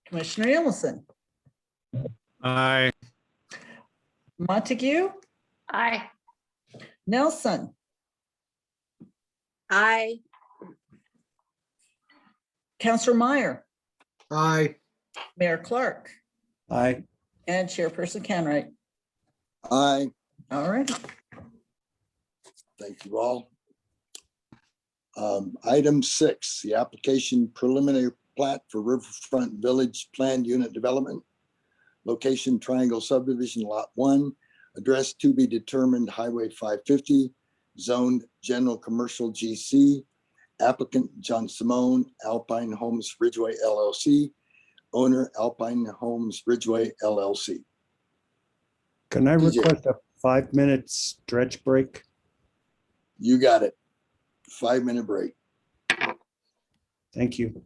Commissioner Emerson, Aye. Montague, Aye. Nelson, Aye. Counselor Meyer, Aye. Mayor Clark, Aye. and Chairperson Canright. Aye, All right. thank you all. Item 6, the application preliminary plat for Riverfront Village Planned Unit Development. Location Triangle Subdivision Lot 1, address to be determined Highway 550, zoned General Commercial GC. Applicant John Simone, Alpine Homes Ridgway LLC. Owner Alpine Homes Ridgway LLC. Can I TJ. request a 5-minute stretch break? You got it. 5-minute break. Thank you.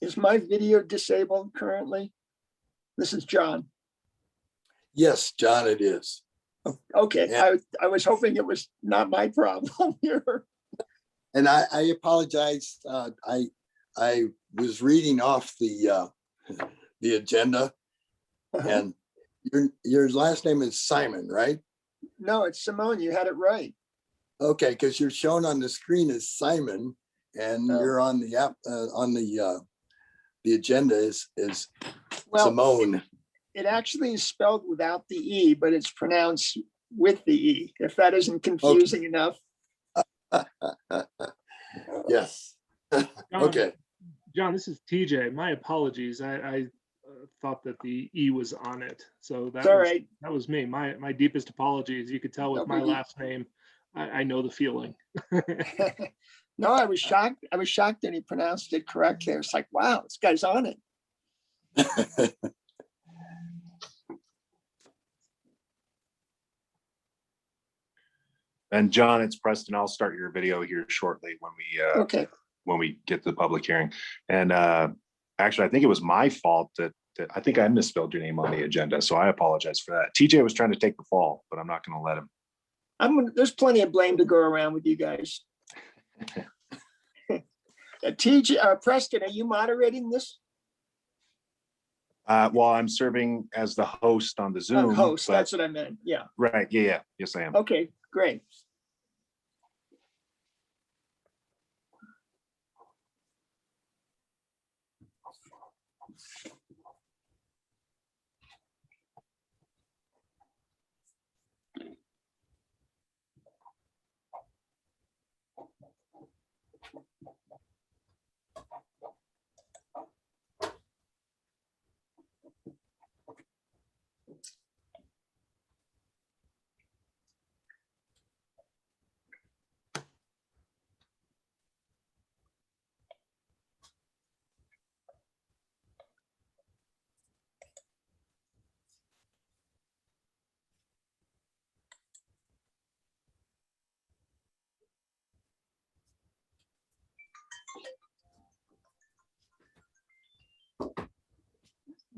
Is my video disabled currently? This is John. Yes, John, it is. Okay, Yeah. I was hoping it was not my problem here. And I apologize. I was reading off the agenda, and your last name is Simon, right? No, it's Simone. You had it right. Okay, because you're shown on the screen as Simon, and you're on the app on the agenda is Simone. It actually is spelled without the E, but it's pronounced with the E, if that isn't confusing enough. Yes. Okay. John, this is TJ. My apologies. I thought that the E was on it. So that It's all was, right. that was me. My deepest apologies. You could tell with No my biggie. last name, I know the feeling. No, I was shocked. I was shocked that he pronounced it correctly. I was like, wow, this guy's on it. And John, it's Preston. I'll start your video here shortly when we get to the public hearing. And actually, I think it was my fault that I think I misspelled your name on the agenda. So I apologize for that. TJ was trying to take the fall, but I'm not going to let him. There's plenty of blame to go around with you guys. TJ, Preston, are you moderating this? Well, I'm serving as the host on the Zoom. Host, but- that's what I meant. Yeah. Right. Yeah. Yes, I am. Okay, great.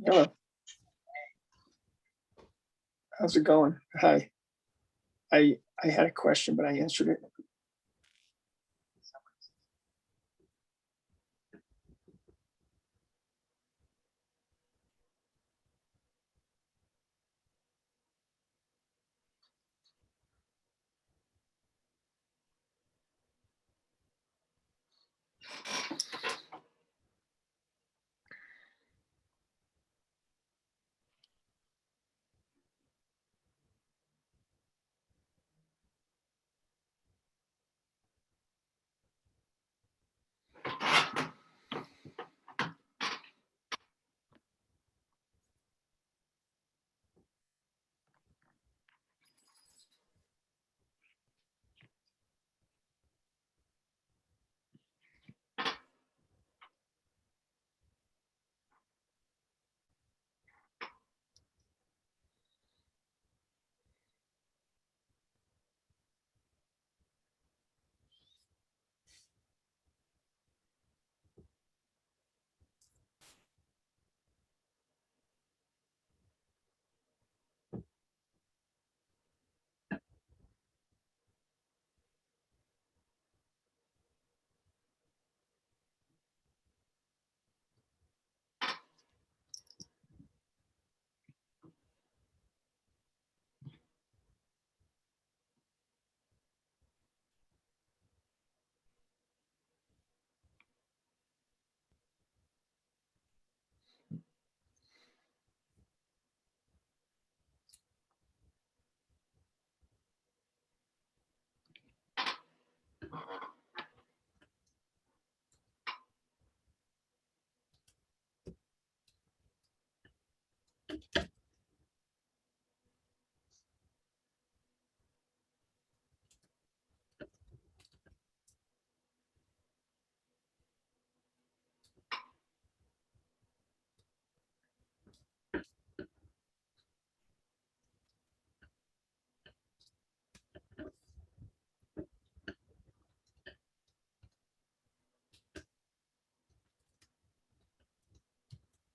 Hello. How's it going? Hi. I had a question, but I answered it.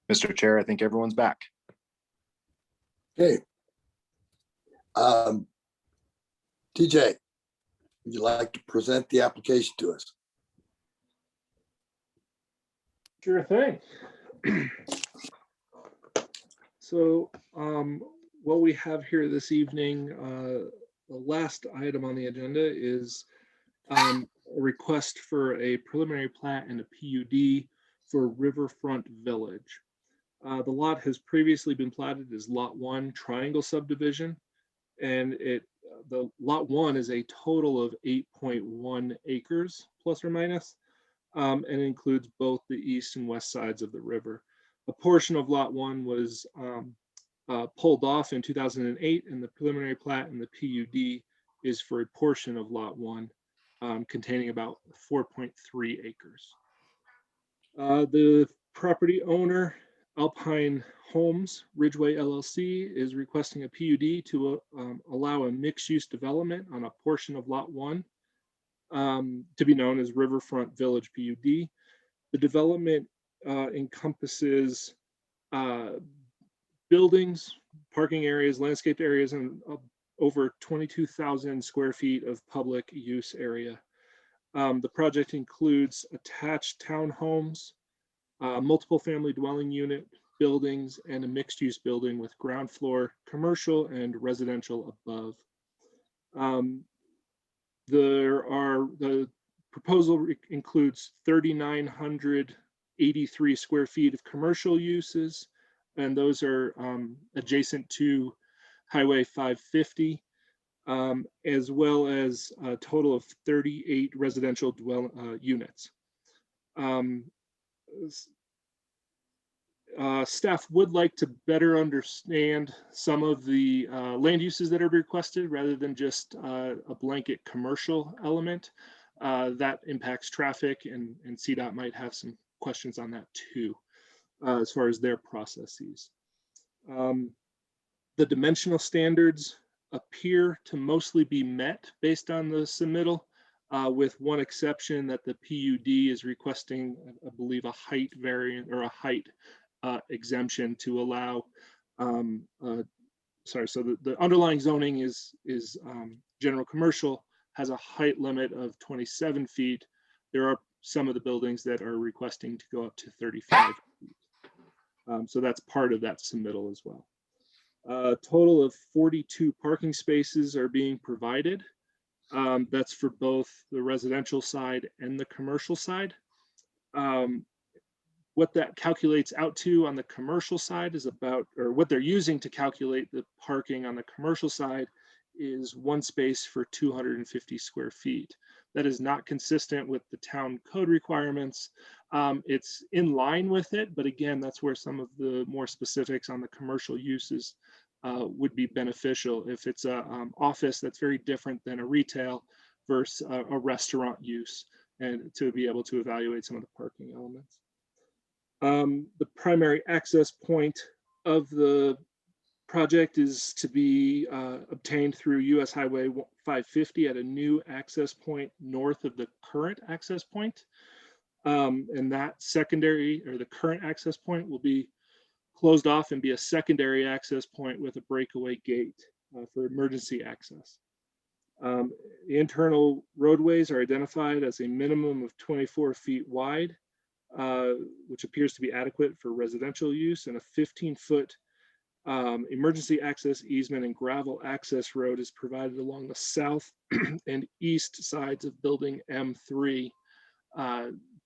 Mr. Chair, I think everyone's back. Okay. TJ, would you like to present the application to us? Sure thing. So what we have here this evening, the last item on the agenda is a request for a preliminary plat and a PUD for Riverfront Village. The lot has previously been platted as Lot 1 Triangle Subdivision, and the Lot 1 is a total of 8.1 acres, plus or minus, and includes both the east and west sides of the river. A portion of Lot 1 was pulled off in 2008, and the preliminary plat and the PUD is for a portion of Lot 1, containing about 4.3 acres. The property owner, Alpine Homes Ridgway LLC, is requesting a PUD to allow a mixed-use development on a portion of Lot 1 to be known as Riverfront Village PUD. The development encompasses buildings, parking areas, landscaped areas, and over 22,000 square feet of public use area. The project includes attached townhomes, multiple family dwelling unit buildings, and a mixed-use building with ground floor commercial and residential above. The proposal includes 3,983 square feet of commercial uses, and those are adjacent to Highway 550, as well as a total of 38 residential units. Staff would like to better understand some of the land uses that are requested rather than just a blanket commercial element. That impacts traffic, and CDOT might have some questions on that too, as far as their processes. The dimensional standards appear to mostly be met based on the submittal, with one exception that the PUD is requesting, I believe, a height variant or a height exemption to allow, so the underlying zoning is general commercial, has a height limit of 27 feet. There are some of the buildings that are requesting to go up to 35 feet. So that's part of that submittal as well. A total of 42 parking spaces are being provided. That's for both the residential side and the commercial side. What that calculates out to on the commercial side is about, or what they're using to calculate the parking on the commercial side is one space for 250 square feet. That is not consistent with the town code requirements. It's in line with it, but again, that's where some of the more specifics on the commercial uses would be beneficial. If it's a office, that's very different than a retail versus a restaurant use, and to be able to evaluate some of the parking elements. The primary access point of the project is to be obtained through US Highway 550 at a new access point north of the current access point. And that secondary, or the current access point, will be closed off and be a secondary access point with a breakaway gate for emergency access. The internal roadways are identified as a minimum of 24 feet wide, which appears to be adequate for residential use, and a 15-foot emergency access easement and gravel access road is provided along the south and east sides of building M3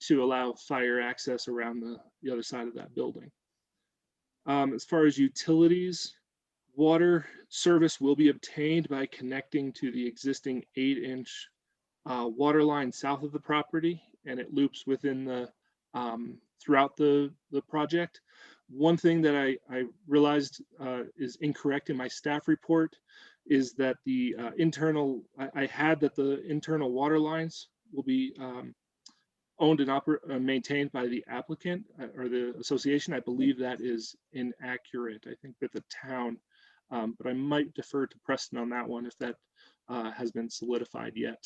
to allow fire access around the other side of that building. As far as utilities, water service will be obtained by connecting to the existing 8-inch water line south of the property, and it loops within the throughout the project. One thing that I realized is incorrect in my staff report is that the I had that the internal water lines will be owned and maintained by the applicant or the association. I believe that is inaccurate. I think that the town, but I might defer to Preston on that one if that has been solidified yet.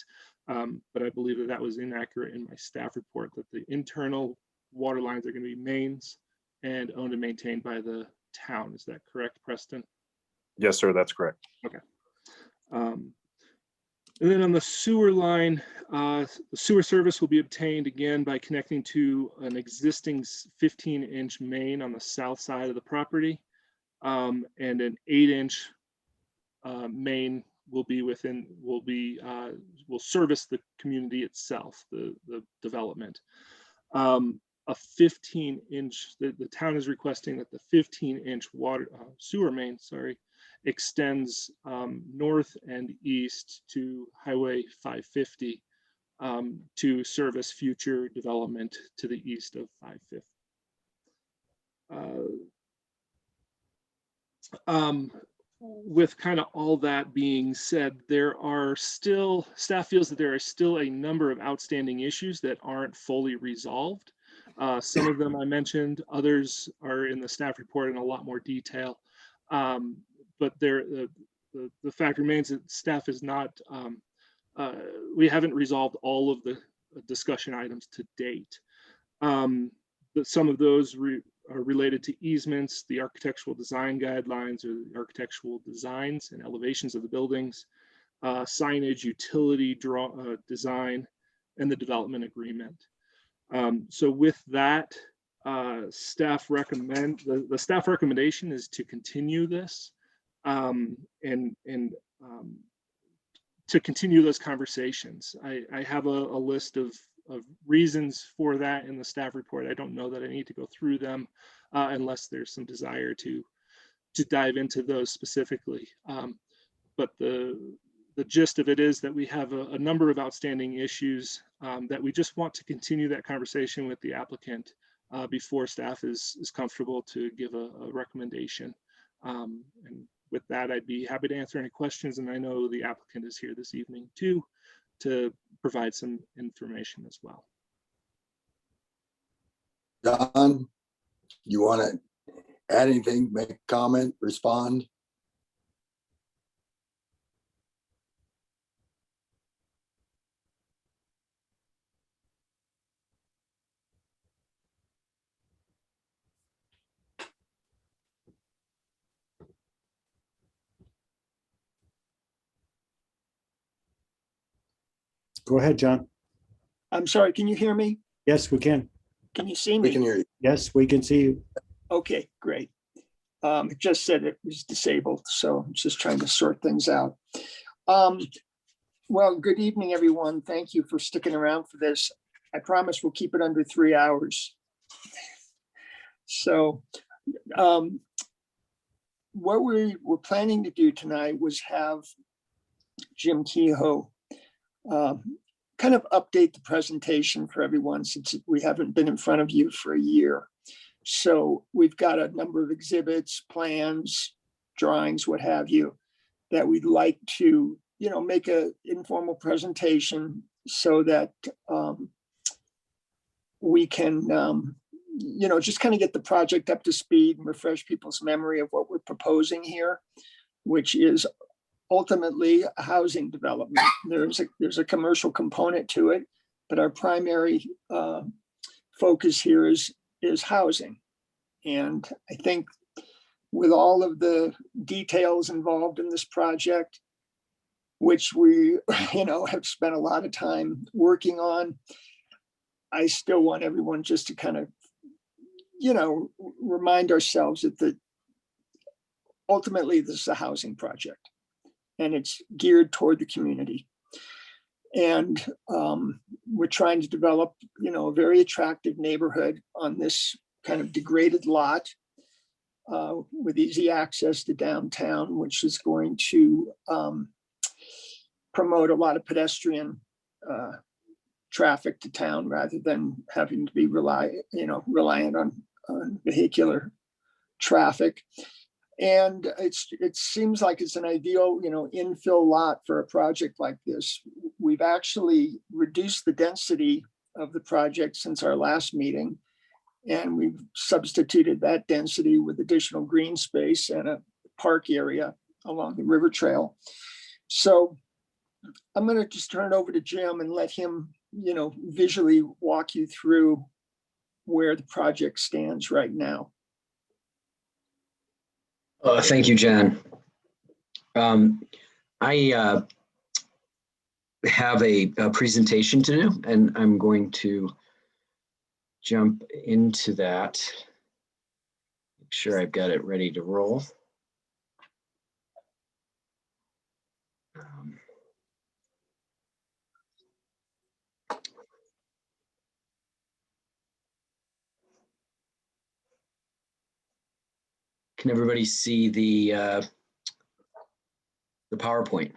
But I believe that that was inaccurate in my staff report, that the internal water lines are going to be mains and owned and maintained by the town. Is that correct, Preston? Yes, sir, that's correct. Okay. And then on the sewer line, the sewer service will be obtained again by connecting to an existing 15-inch main on the south side of the property, and an 8-inch main will service the community itself, the development. A 15-inch, the town is requesting that the 15-inch water sewer main, extends north and east to Highway 550 to service future development to the east of 550. With kind of all that being said, staff feels that there are still a number of outstanding issues that aren't fully resolved. Some of them I mentioned, others are in the staff report in a lot more detail. But the fact remains that staff is not, we haven't resolved all of the discussion items to date. But some of those are related to easements, the architectural design guidelines, or the architectural designs and elevations of the buildings, signage, utility design, and the development agreement. So with that, the staff recommendation is to continue this and to continue those conversations. I have a list of reasons for that in the staff report. I don't know that I need to go through them unless there's some desire to dive into those specifically. But the gist of it is that we have a number of outstanding issues that we just want to continue that conversation with the applicant before staff is comfortable to give a recommendation. And with that, I'd be happy to answer any questions. And I know the applicant is here this evening too, to provide some information as well. John, you want to add anything, make a comment, respond? Go ahead, John. I'm sorry, can you hear me? Yes, we can. Can you see me? We can hear you. Yes, we can see you. Okay, great. It just said it was disabled, so I'm just trying to sort things out. Well, good evening, everyone. Thank you for sticking around for this. I promise we'll keep it under 3 hours. So what we were planning to do tonight was have Jim Kehoe kind of update the presentation for everyone, since we haven't been in front of you for a year. So we've got a number of exhibits, plans, drawings, what have you, that we'd like to, make an informal presentation so that we can, just kind of get the project up to speed and refresh people's memory of what we're proposing here, which is ultimately a housing development. There's a commercial component to it, but our primary focus here is housing. And I think with all of the details involved in this project, which we have spent a lot of time working on, I still want everyone just to kind of remind ourselves that ultimately this is a housing project, and it's geared toward the community. And we're trying to develop, a very attractive neighborhood on this kind of degraded lot with easy access to downtown, which is going to promote a lot of pedestrian traffic to town rather than having to be reliant on vehicular traffic. And it seems like it's an ideal, infill lot for a project like this. We've actually reduced the density of the project since our last meeting. And we've substituted that density with additional green space and a park area along the river trail. So I'm going to just turn it over to Jim and let him, visually walk you through where the project stands right now. Thank you, John. I have a presentation to do, and I'm going to jump into that. Make sure I've got it ready to roll. Can everybody see the PowerPoint?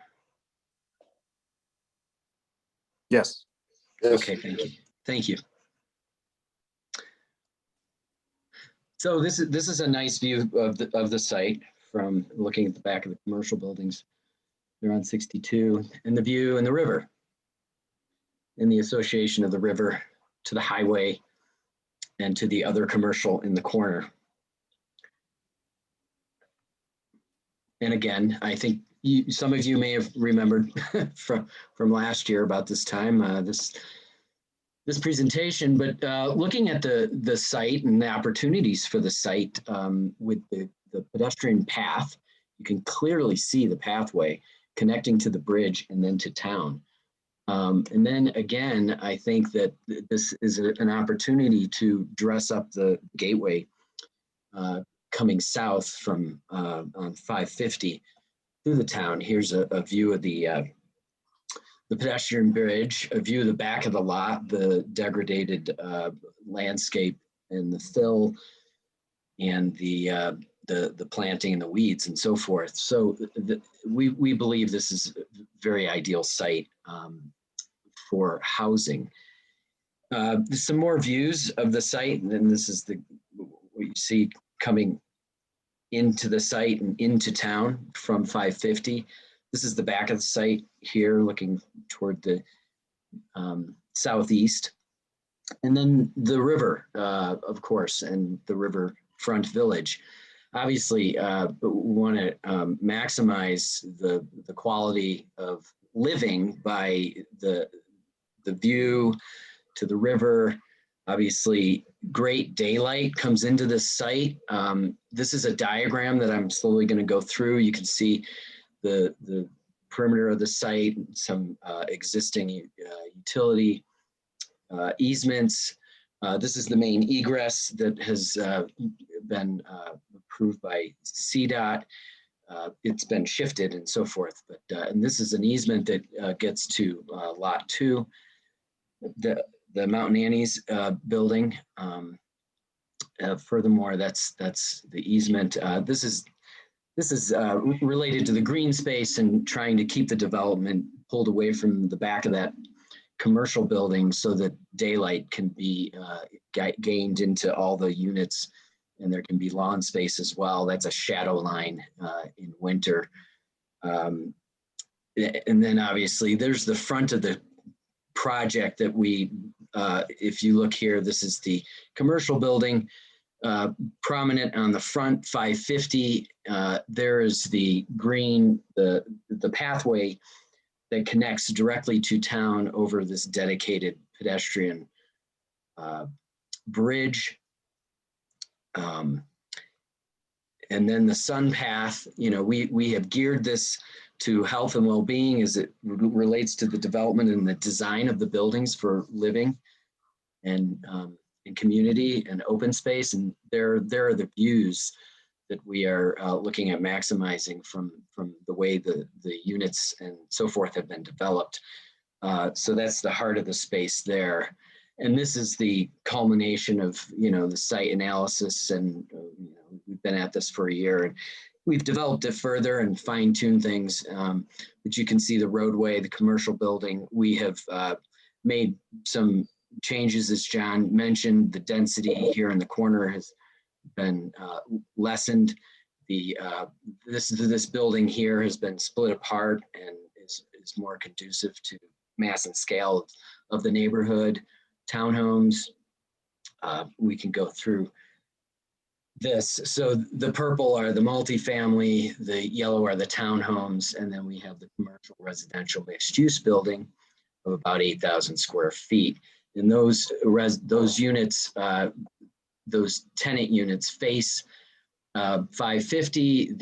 Yes. Okay, thank you. Thank you. So this is a nice view of the site from looking at the back of the commercial buildings. They're on 62, and the view and the river, and the association of the river to the highway and to the other commercial in the corner. And again, I think some of you may have remembered from last year about this time, this presentation, but looking at the site and the opportunities for the site with the pedestrian path, you can clearly see the pathway connecting to the bridge and then to town. And then again, I think that this is an opportunity to dress up the gateway coming south from on 550 through the town. Here's a view of the pedestrian bridge, a view of the back of the lot, the degraded landscape and the fill and the planting and the weeds and so forth. So we believe this is a very ideal site for housing. Some more views of the site, and then this is what you see coming into the site and into town from 550. This is the back of the site here, looking toward the southeast. And then the river, of course, and the riverfront village. Obviously, we want to maximize the quality of living by the view to the river. Obviously, great daylight comes into this site. This is a diagram that I'm slowly going to go through. You can see the perimeter of the site, some existing utility easements. This is the main egress that has been approved by CDOT. It's been shifted and so forth, but and this is an easement that gets to lot 2. The Mountain Annie's building. Furthermore, that's the easement. This is related to the green space and trying to keep the development pulled away from the back of that commercial building so that daylight can be gained into all the units, and there can be lawn space as well. That's a shadow line in winter. And then obviously there's the front of the project that we, if you look here, this is the commercial building, prominent on the front, 550. There is the green, the pathway that connects directly to town over this dedicated pedestrian bridge. And then the sun path, we have geared this to health and well-being as it relates to the development and the design of the buildings for living and community and open space. And there are the views that we are looking at maximizing from the way the units and so forth have been developed. So that's the heart of the space there. And this is the culmination of, the site analysis, and we've been at this for a year, and we've developed it further and fine-tuned things. But you can see the roadway, the commercial building. We have made some changes, as John mentioned. The density here in the corner has been lessened. This building here has been split apart and is more conducive to mass and scale of the neighborhood. Townhomes, we can go through this. So the purple are the multifamily, the yellow are the townhomes, and then we have the commercial residential mixed use building of about 8,000 square feet. And those units, those tenant units face 550.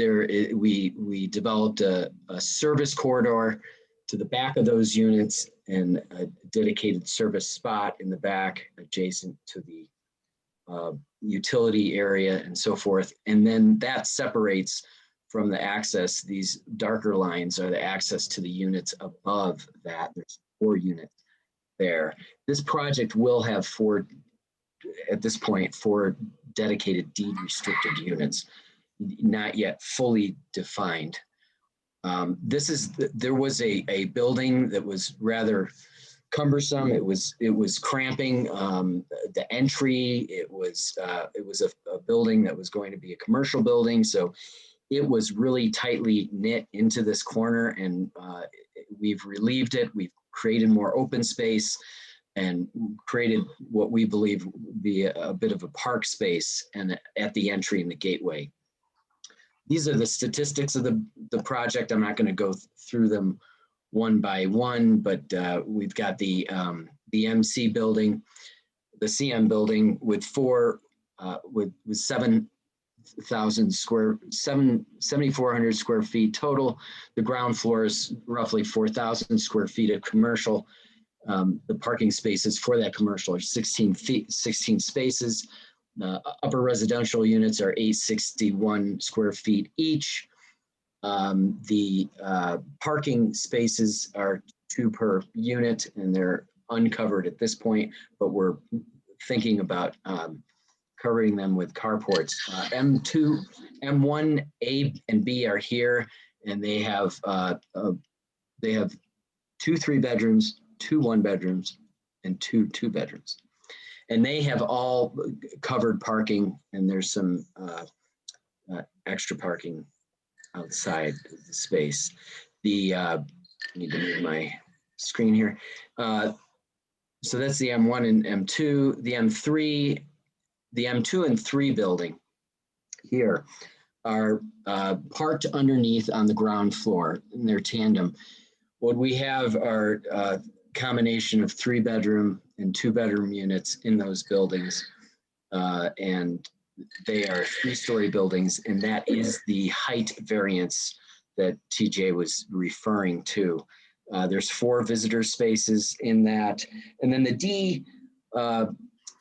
We developed a service corridor to the back of those units and a dedicated service spot in the back adjacent to the utility area and so forth. And then that separates from the access. These darker lines are the access to the units above that. There's 4 units there. This project will have 4, at this point, 4 dedicated deed restricted units, not yet fully defined. There was a building that was rather cumbersome. It was cramping the entry. It was a building that was going to be a commercial building. So it was really tightly knit into this corner, and we've relieved it. We've created more open space and created what we believe will be a bit of a park space and at the entry and the gateway. These are the statistics of the project. I'm not going to go through them one by one, but we've got the MC building, the CM building with 7,400 square feet total. The ground floor is roughly 4,000 square feet of commercial. The parking spaces for that commercial are 16 spaces. Upper residential units are 861 square feet each. The parking spaces are 2 per unit, and they're uncovered at this point, but we're thinking about covering them with carports. M2, M1, A, and B are here, and they have 2 3-bedrooms, 2 1-bedrooms, and 2 2-bedrooms. And they have all covered parking, and there's some extra parking outside the space. I need to move my screen here. So that's the M1 and M2. The M3, the M2 and 3 building here are parked underneath on the ground floor, and they're tandem. What we have are a combination of 3-bedroom and 2-bedroom units in those buildings, and they are 3-story buildings, and that is the height variance that TJ was referring to. There's 4 visitor spaces in that, and then the D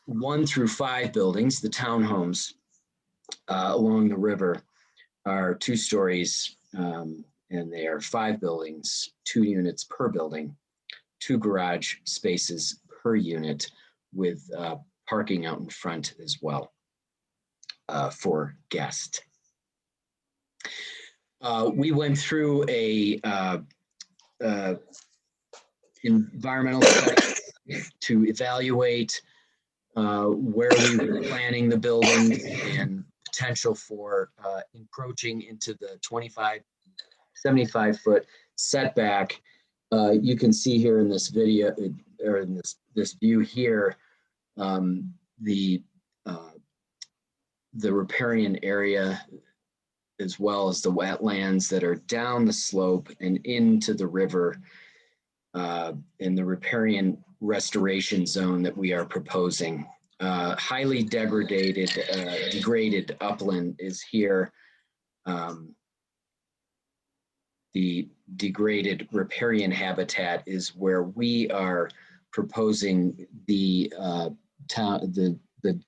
1 through 5 buildings, the townhomes along the river, are 2 stories, and they are 5 buildings, 2 units per building, 2 garage spaces per unit, with parking out in front as well for guests. We went through a environmental study to evaluate where we were planning the building and potential for encroaching into the 75-foot setback. You can see here in this video, or in this view here, the riparian area, as well as the wetlands that are down the slope and into the river, in the riparian restoration zone that we are proposing. Highly degraded upland is here. The degraded riparian habitat is where we are proposing the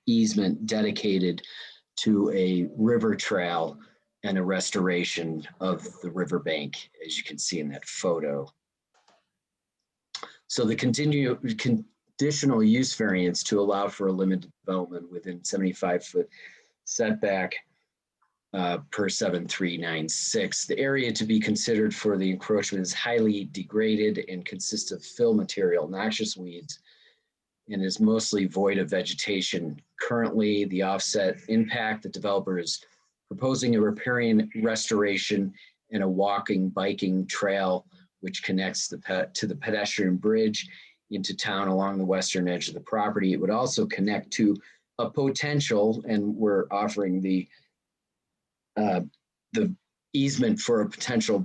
easement dedicated to a river trail and a restoration of the riverbank, as you can see in that photo. So the conditional use variance to allow for a limited development within 75-foot setback per 7396. The area to be considered for the encroachment is highly degraded and consists of fill material, noxious weeds, and is mostly void of vegetation. Currently, the offset impact, the developer is proposing a riparian restoration and a walking, biking trail which connects to the pedestrian bridge into town along the western edge of the property. It would also connect to a potential, and we're offering the easement for a potential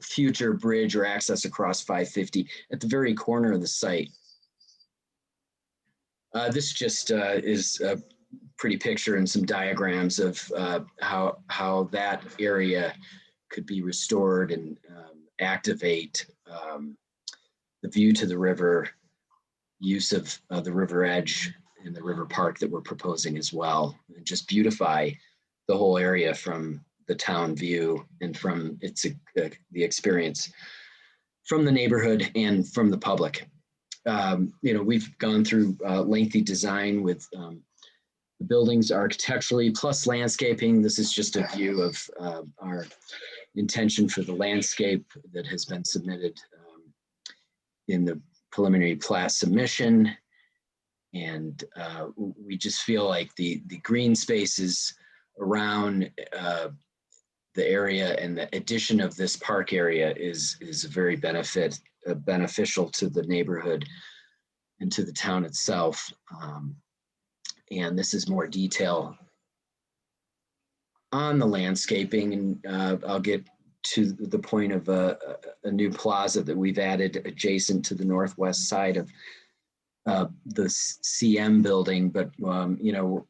future bridge or access across 550 at the very corner of the site. This just is a pretty picture and some diagrams of how that area could be restored and activate the view to the river, use of the river edge and the river park that we're proposing as well, and just beautify the whole area from the town view and from the experience from the neighborhood and from the public. We've gone through lengthy design with the buildings architecturally plus landscaping. This is just a view of our intention for the landscape that has been submitted in the preliminary plat submission. And we just feel like the green spaces around the area and the addition of this park area is very beneficial to the neighborhood and to the town itself. And this is more detail on the landscaping, and I'll get to the point of a new plaza that we've added adjacent to the northwest side of the CM building. But the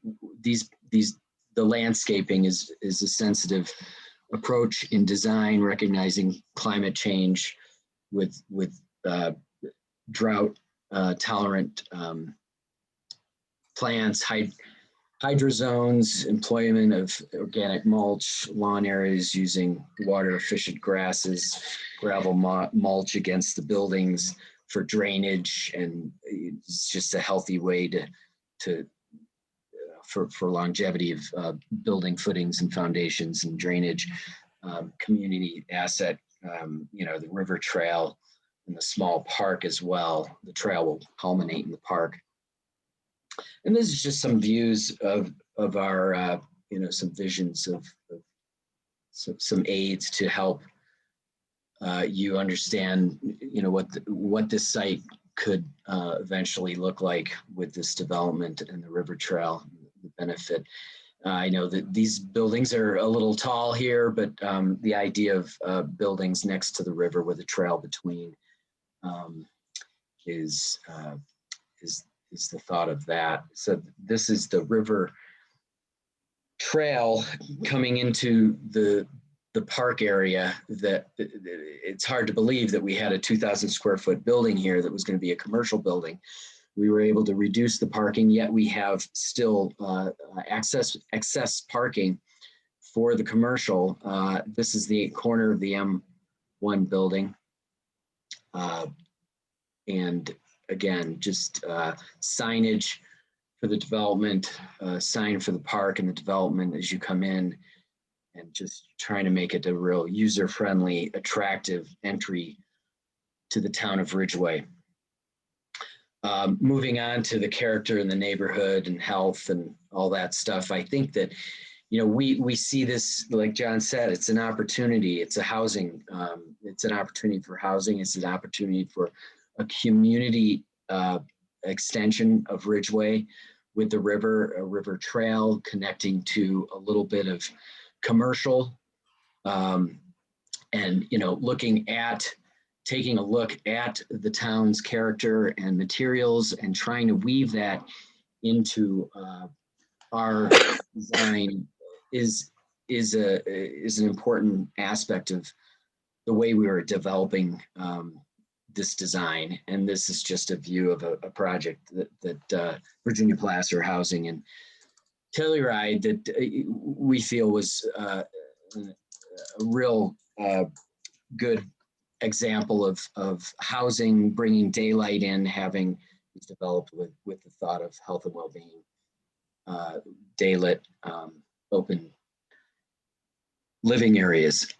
landscaping is a sensitive approach in design, recognizing climate change with drought tolerant plants, hydrozones, employment of organic mulch, lawn areas using water efficient grasses, gravel mulch against the buildings for drainage, and it's just a healthy way for longevity of building footings and foundations and drainage. Community asset, the river trail and the small park as well. The trail will culminate in the park. And this is just some views of our, some visions of some aids to help you understand, what this site could eventually look like with this development and the river trail, the benefit. I know that these buildings are a little tall here, but the idea of buildings next to the river with a trail between is the thought of that. So this is the river trail coming into the park area. That it's hard to believe that we had a 2,000 square foot building here that was going to be a commercial building. We were able to reduce the parking, yet we have still excess parking for the commercial. This is the corner of the M1 building. And again, just signage for the development, sign for the park and the development as you come in, and just trying to make it a real user-friendly, attractive entry to the town of Ridgway. Moving on to the character in the neighborhood and health and all that stuff, I think that, we see this, like John said, it's an opportunity. It's a housing, it's an opportunity for housing. It's an opportunity for a community extension of Ridgway with the river, a river trail connecting to a little bit of commercial, and taking a look at the town's character and materials and trying to weave that into our design is an important aspect of the way we are developing this design. And this is just a view of a project that Virginia Placer Housing and Telluride that we feel was a real good example of housing, bringing daylight in, having developed with the thought of health and well-being, daylit, open living areas.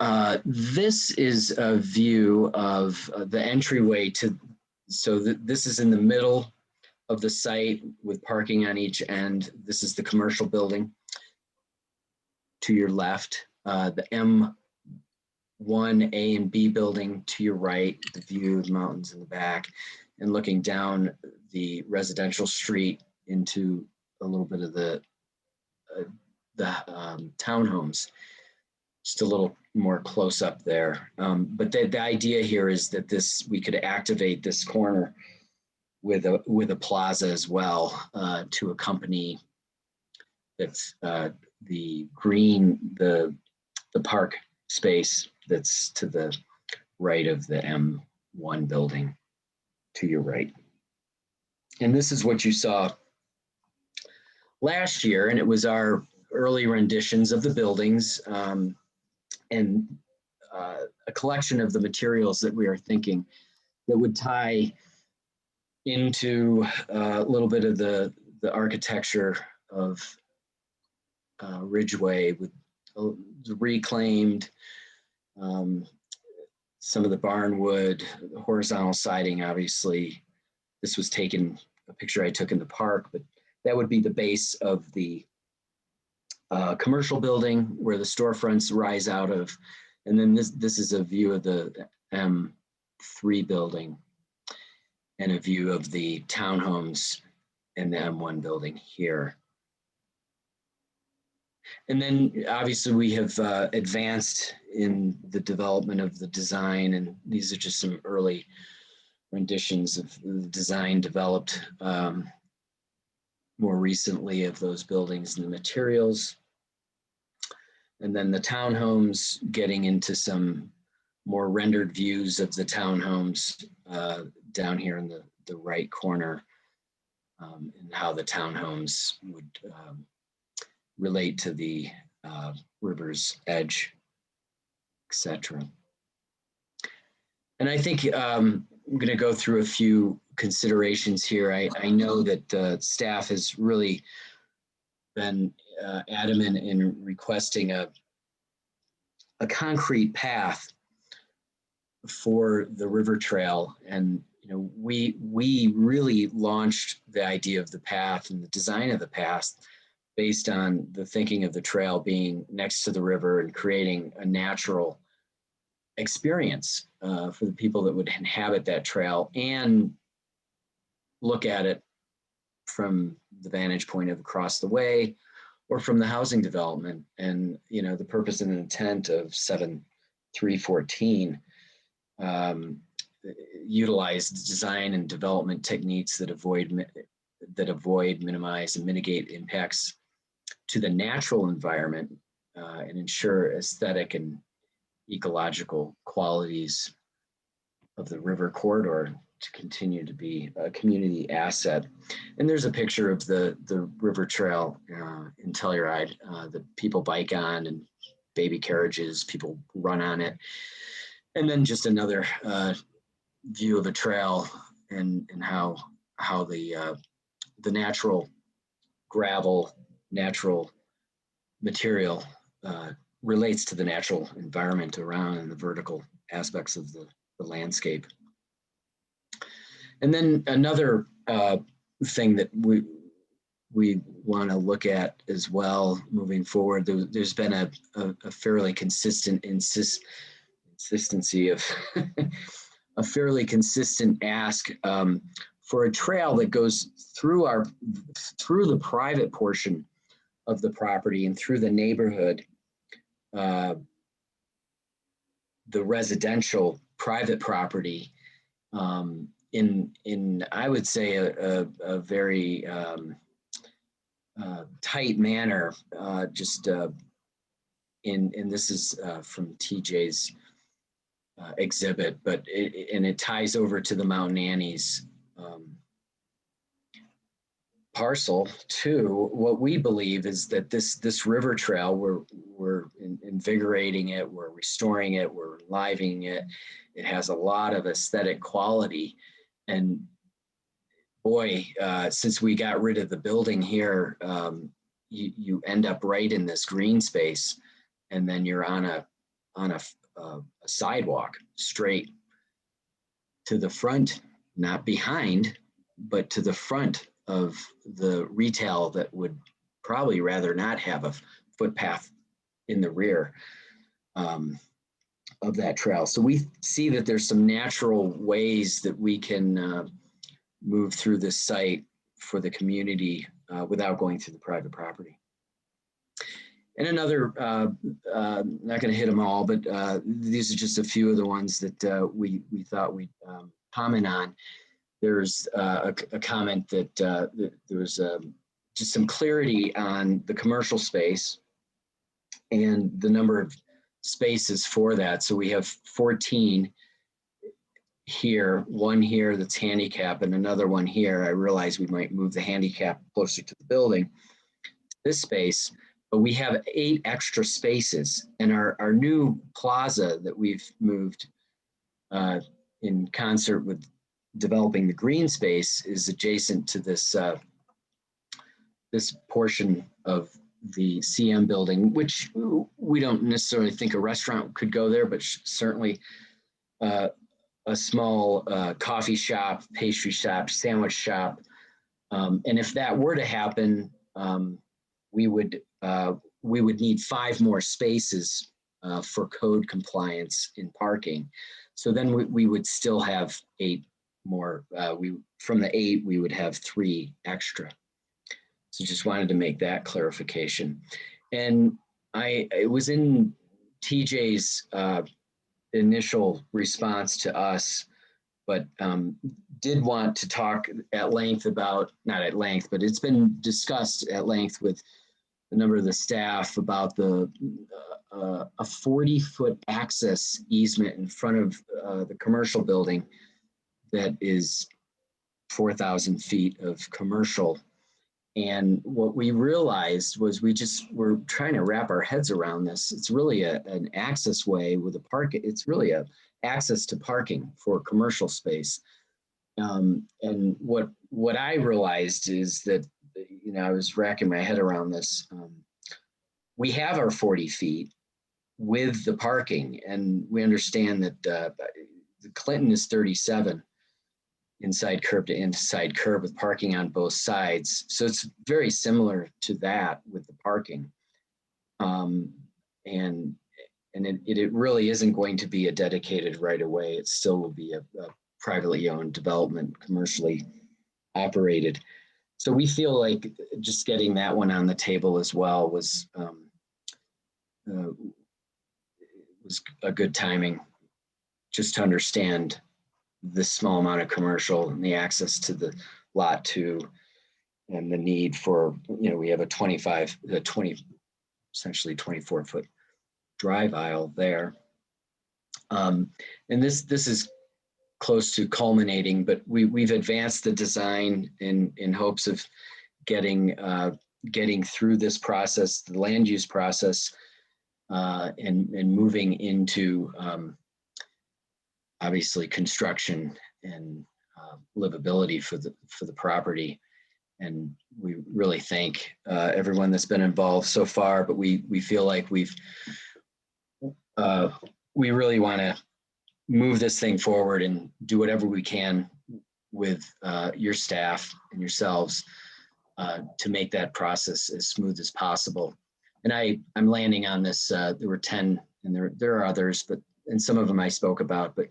This is a view of the entryway to So this is in the middle of the site with parking on each end. This is the commercial building to your left, the M1 A and B building to your right, the view of the mountains in the back, and looking down the residential street into a little bit of the townhomes. Just a little more close up there. But the idea here is that we could activate this corner with a plaza as well to accompany that's the park space that's to the right of the M1 building to your right. And this is what you saw last year, and it was our early renditions of the buildings and a collection of the materials that we are thinking that would tie into a little bit of the architecture of Ridgway with reclaimed, some of the barnwood, the horizontal siding, obviously. This was a picture I took in the park, but that would be the base of the commercial building where the storefronts rise out of. And then this is a view of the M3 building and a view of the townhomes in the M1 building here. And then obviously we have advanced in the development of the design, and these are just some early renditions of the design developed more recently of those buildings and the materials. And then the townhomes, getting into some more rendered views of the townhomes down here in the right corner, and how the townhomes would relate to the river's edge, etc. And I think I'm going to go through a few considerations here. I know that staff has really been adamant in requesting a concrete path for the river trail. And we really launched the idea of the path and the design of the path based on the thinking of the trail being next to the river and creating a natural experience for the people that would inhabit that trail and look at it from the vantage point of across the way or from the housing development. And the purpose and intent of 7314 utilize design and development techniques that avoid, minimize, and mitigate impacts to the natural environment and ensure aesthetic and ecological qualities of the river corridor to continue to be a community asset. And there's a picture of the river trail in Telluride that people bike on, and baby carriages, people run on it. And then just another view of a trail and how the natural gravel, natural material relates to the natural environment around and the vertical aspects of the landscape. And then another thing that we want to look at as well moving forward, there's been a fairly consistent consistency of a fairly consistent ask for a trail that goes through the private portion of the property and through the neighborhood, the residential private property, in I would say a very tight manner, and this is from TJ's exhibit, but it ties over to the Mountain Annie's parcel too. What we believe is that this river trail, we're invigorating it, we're restoring it, we're enlivening it. It has a lot of aesthetic quality. And boy, since we got rid of the building here, you end up right in this green space, and then you're on a sidewalk straight to the front not behind, but to the front of the retail that would probably rather not have a footpath in the rear of that trail. So we see that there's some natural ways that we can move through this site for the community without going through the private property. And another, not going to hit them all, but these are just a few of the ones that we thought we'd comment on. There's a comment that there was just some clarity on the commercial space and the number of spaces for that. So we have 14 here, one here that's handicap and another one here. I realize we might move the handicap closer to the building, this space, but we have 8 extra spaces. And our new plaza that we've moved in concert with developing the green space is adjacent to this this portion of the CM building, which we don't necessarily think a restaurant could go there, but certainly a small coffee shop, pastry shop, sandwich shop. And if that were to happen, we would need 5 more spaces for code compliance in parking. So then we would still have 8 more. From the 8, we would have 3 extra. So just wanted to make that clarification. And it was in TJ's initial response to us, but did want to talk at length about, not at length, but it's been discussed at length with a number of the staff about the a 40-foot access easement in front of the commercial building that is 4,000 feet of commercial. And what we realized was we're trying to wrap our heads around this. It's really an access way with a park. It's really a access to parking for commercial space. And what I realized is that, I was racking my head around this. We have our 40 feet with the parking, and we understand that the Clinton is 37 inside curb to inside curb with parking on both sides. So it's very similar to that with the parking. And it really isn't going to be a dedicated right of way. It still will be a privately owned development, commercially operated. So we feel like just getting that one on the table as well was a good timing, just to understand this small amount of commercial and the access to the lot 2 and the need for, we have essentially 24-foot drive aisle there. And this is close to culminating, but we've advanced the design in hopes of getting through this process, the land use process, and moving into obviously construction and livability for the property. And we really thank everyone that's been involved so far, but we feel like we really want to move this thing forward and do whatever we can with your staff and yourselves to make that process as smooth as possible. And I'm landing on this, there were 10 and there are others, and some of them I spoke about, but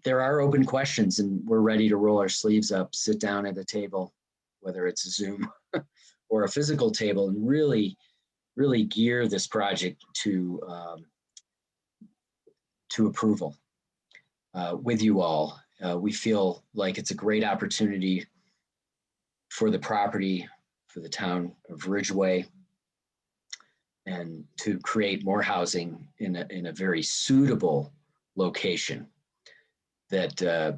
there are open questions and we're ready to roll our sleeves up, sit down at a table, whether it's a Zoom or a physical table, and really gear this project to approval with you all. We feel like it's a great opportunity for the property, for the town of Ridgway, and to create more housing in a very suitable location that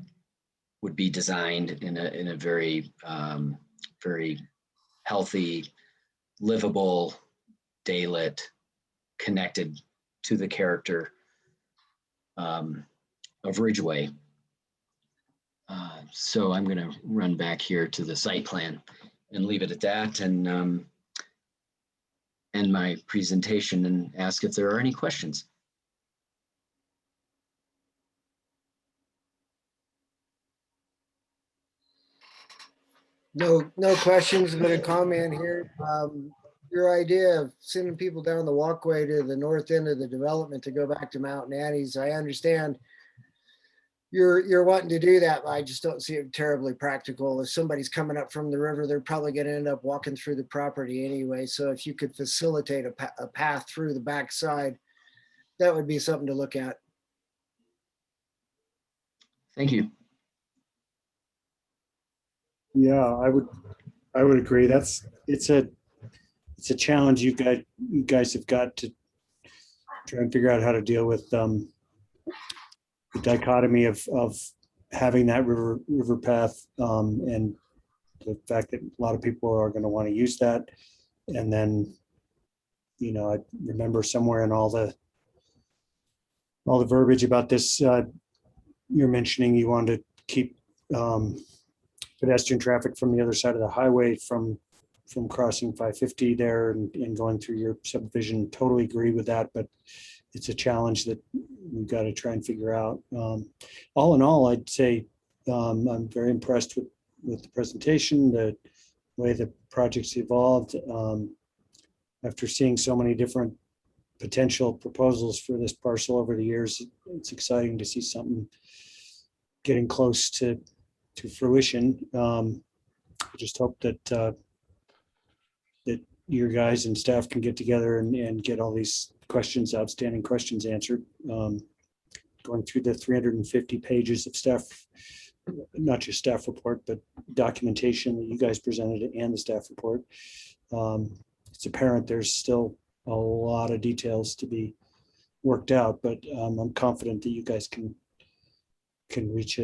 would be designed in a very very healthy, livable, daylit, connected to the character of Ridgway. So I'm going to run back here to the site plan and leave it at that, and end my presentation and ask if there are any questions. No questions, but a comment here. Your idea of sending people down the walkway to the north end of the development to go back to Mount Annie's, I understand you're wanting to do that, but I just don't see it terribly practical. If somebody's coming up from the river, they're probably going to end up walking through the property anyway. So if you could facilitate a path through the backside, that would be something to look at. Thank you. Yeah, I would agree. It's a challenge you guys have got to try and figure out how to deal with the dichotomy of having that river path and the fact that a lot of people are going to want to use that. And then, you know, I remember somewhere in all the verbiage about this, you're mentioning you want to keep pedestrian traffic from the other side of the highway from crossing 550 there and going through your subdivision. Totally agree with that, but it's a challenge that we've got to try and figure out. All in all, I'd say I'm very impressed with the presentation, the way the project's evolved. After seeing so many different potential proposals for this parcel over the years, it's exciting to see something getting close to fruition. I just hope that that your guys and staff can get together and get all these outstanding questions answered. Going through the 350 pages of staff, not just staff report, but documentation that you guys presented and the staff report. It's apparent there's still a lot of details to be worked out, but I'm confident that you guys can reach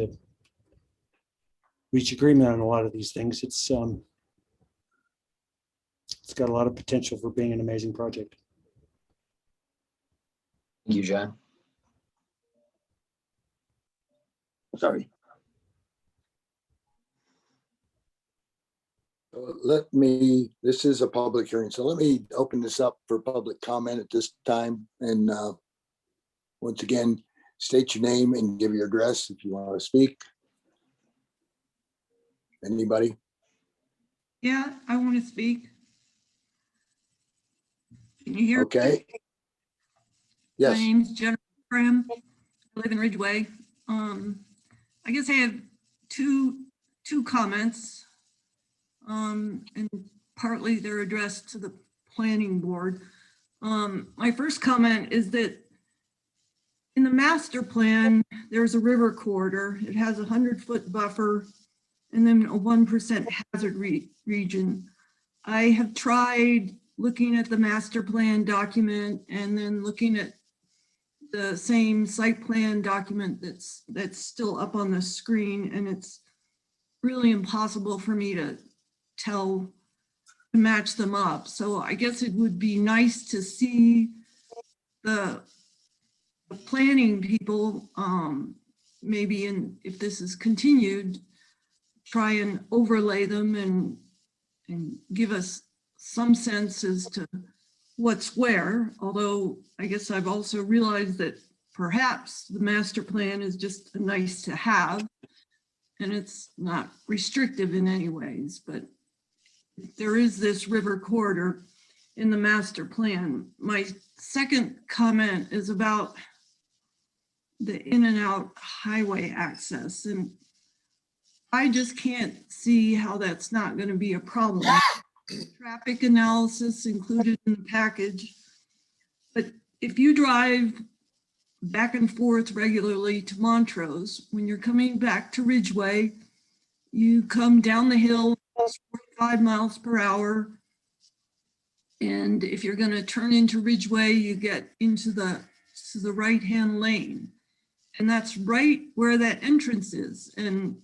agreement on a lot of these things. It's got a lot of potential for being an amazing project. Thank you, John. Sorry. This is a public hearing, so let me open this up for public comment at this time. And once again, state your name and give your address if you want to speak. Anybody? Yeah, I want to speak. Can you hear? Okay. Yes. My name's Jennifer Graham. I live in Ridgway. I guess I have two comments, and partly they're addressed to the planning board. My first comment is that in the master plan, there's a river corridor. It has a 100-foot buffer and then a 1% hazard region. I have tried looking at the master plan document and then looking at the same site plan document that's still up on the screen, and it's really impossible for me to match them up. So I guess it would be nice to see the planning people, maybe if this is continued, try and overlay them and give us some sense as to what's where. Although I guess I've also realized that perhaps the master plan is just a nice to have and it's not restrictive in any ways, but there is this river corridor in the master plan. My second comment is about the in and out highway access. And I just can't see how that's not going to be a problem. Traffic analysis included in the package. But if you drive back and forth regularly to Montrose, when you're coming back to Ridgway, you come down the hill 45 miles per hour. And if you're going to turn into Ridgway, you get into the right-hand lane. And that's right where that entrance is. And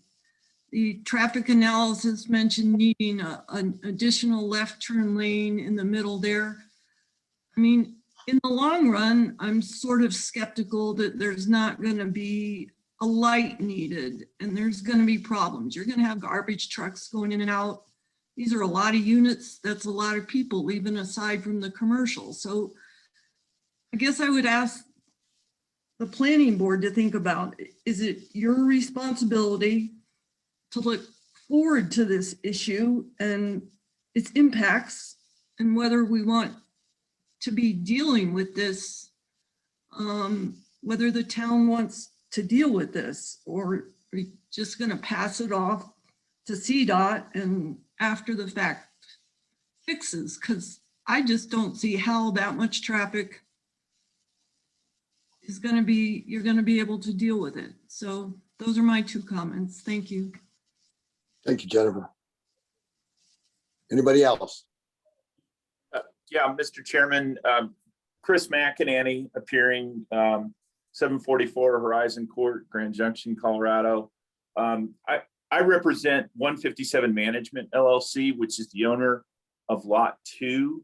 the traffic analysis mentioned needing an additional left turn lane in the middle there. I mean, in the long run, I'm sort of skeptical that there's not going to be a light needed and there's going to be problems. You're going to have garbage trucks going in and out. These are a lot of units. That's a lot of people, even aside from the commercial. So I guess I would ask the planning board to think about, is it your responsibility to look forward to this issue and its impacts and whether we want to be dealing with this, whether the town wants to deal with this, or are we just going to pass it off to CDOT and after the fact fixes? Because I just don't see how that much traffic is going to be, you're going to be able to deal with it. So those are my 2 comments. Thank you. Thank you, Jennifer. Anybody else? Yeah, Mr. Chairman, Chris McEnany appearing, 744 Horizon Court, Grand Junction, Colorado. I represent 157 Management LLC, which is the owner of Lot 2,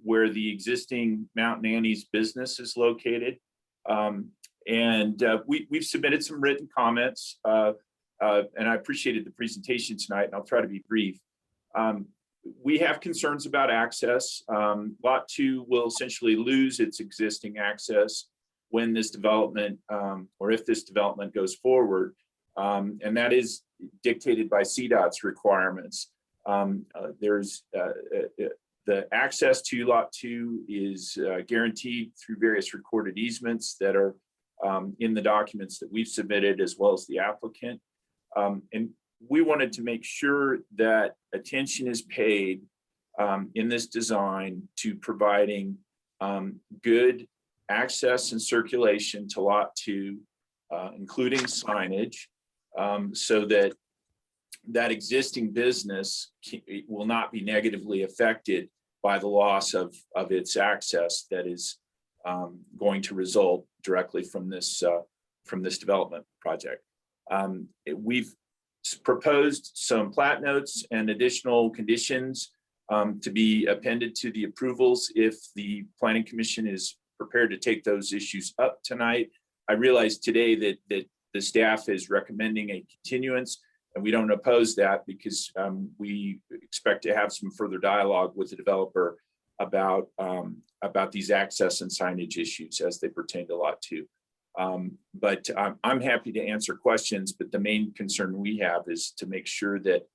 where the existing Mountain Annie's business is located. We've submitted some written comments, and I appreciated the presentation tonight, and I'll try to be brief. We have concerns about access. Lot 2 will essentially lose its existing access when this development, or if this development goes forward, and that is dictated by CDOT's requirements. There's the access to Lot 2 is guaranteed through various recorded easements that are in the documents that we've submitted, as well as the applicant. And we wanted to make sure that attention is paid in this design to providing good access and circulation to Lot 2, including signage, so that that existing business will not be negatively affected by the loss of its access that is going to result directly from this development project. We've proposed some plat notes and additional conditions to be appended to the approvals if the Planning Commission is prepared to take those issues up tonight. I realize today that the staff is recommending a continuance, and we don't oppose that because we expect to have some further dialogue with the developer about these access and signage issues as they pertain to Lot 2. But I'm happy to answer questions, but the main concern we have is to make sure that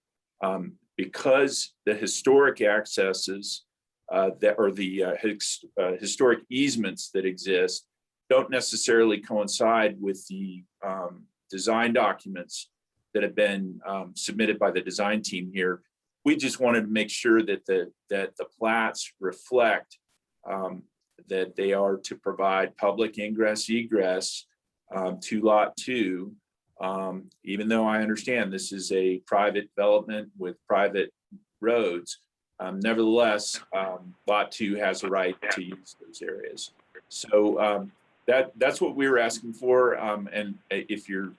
because the historic accesses historic easements that exist don't necessarily coincide with the design documents that have been submitted by the design team here. We just wanted to make sure that the plats reflect that they are to provide public ingress egress to Lot 2, even though I understand this is a private development with private roads. Nevertheless, Lot 2 has a right to use those areas. So that's what we were asking for. And if you're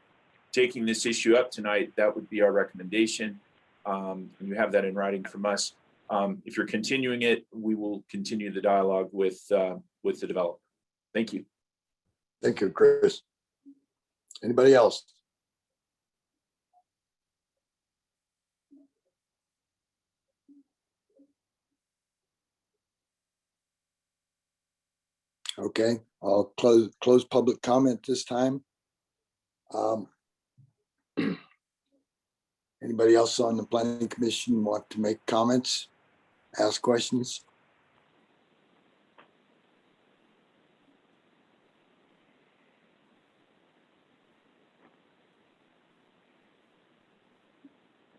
taking this issue up tonight, that would be our recommendation. And you have that in writing from us. If you're continuing it, we will continue the dialogue with the developer. Thank you. Thank you, Chris. Anybody else? Okay, I'll close public comment this time. Anybody else on the Planning Commission want to make comments, ask questions?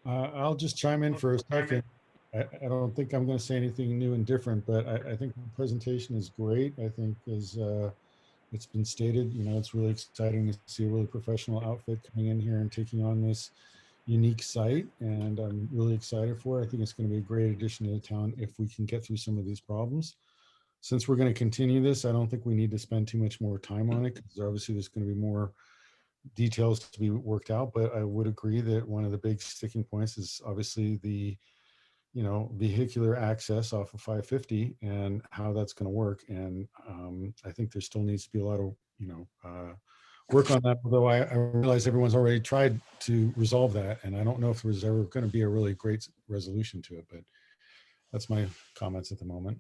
I'll just chime in for a second. I don't think I'm going to say anything new and different, but I think the presentation is great. I think as it's been stated, it's really exciting to see a really professional outfit coming in here and taking on this unique site, and I'm really excited for it. I think it's going to be a great addition to the town if we can get through some of these problems. Since we're going to continue this, I don't think we need to spend too much more time on it, because obviously there's going to be more details to be worked out. But I would agree that one of the big sticking points is obviously the vehicular access off of 550 and how that's going to work. And I think there still needs to be a lot of work on that, although I realize everyone's already tried to resolve that, and I don't know if there's ever going to be a really great resolution to it. But that's my comments at the moment.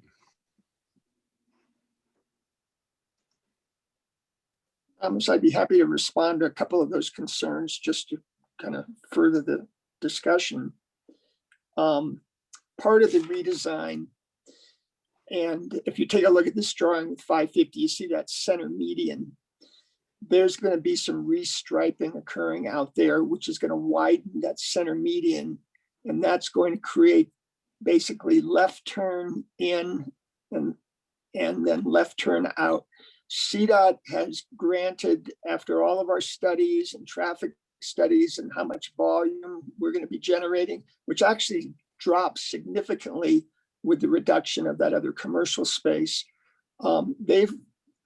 So I'd be happy to respond to a couple of those concerns just to kind of further the discussion. Part of the redesign, and if you take a look at this drawing with 550, you see that center median. There's going to be some restriping occurring out there, which is going to widen that center median. And that's going to create basically left turn in and then left turn out. CDOT has granted, after all of our studies and traffic studies and how much volume we're going to be generating, which actually drops significantly with the reduction of that other commercial space.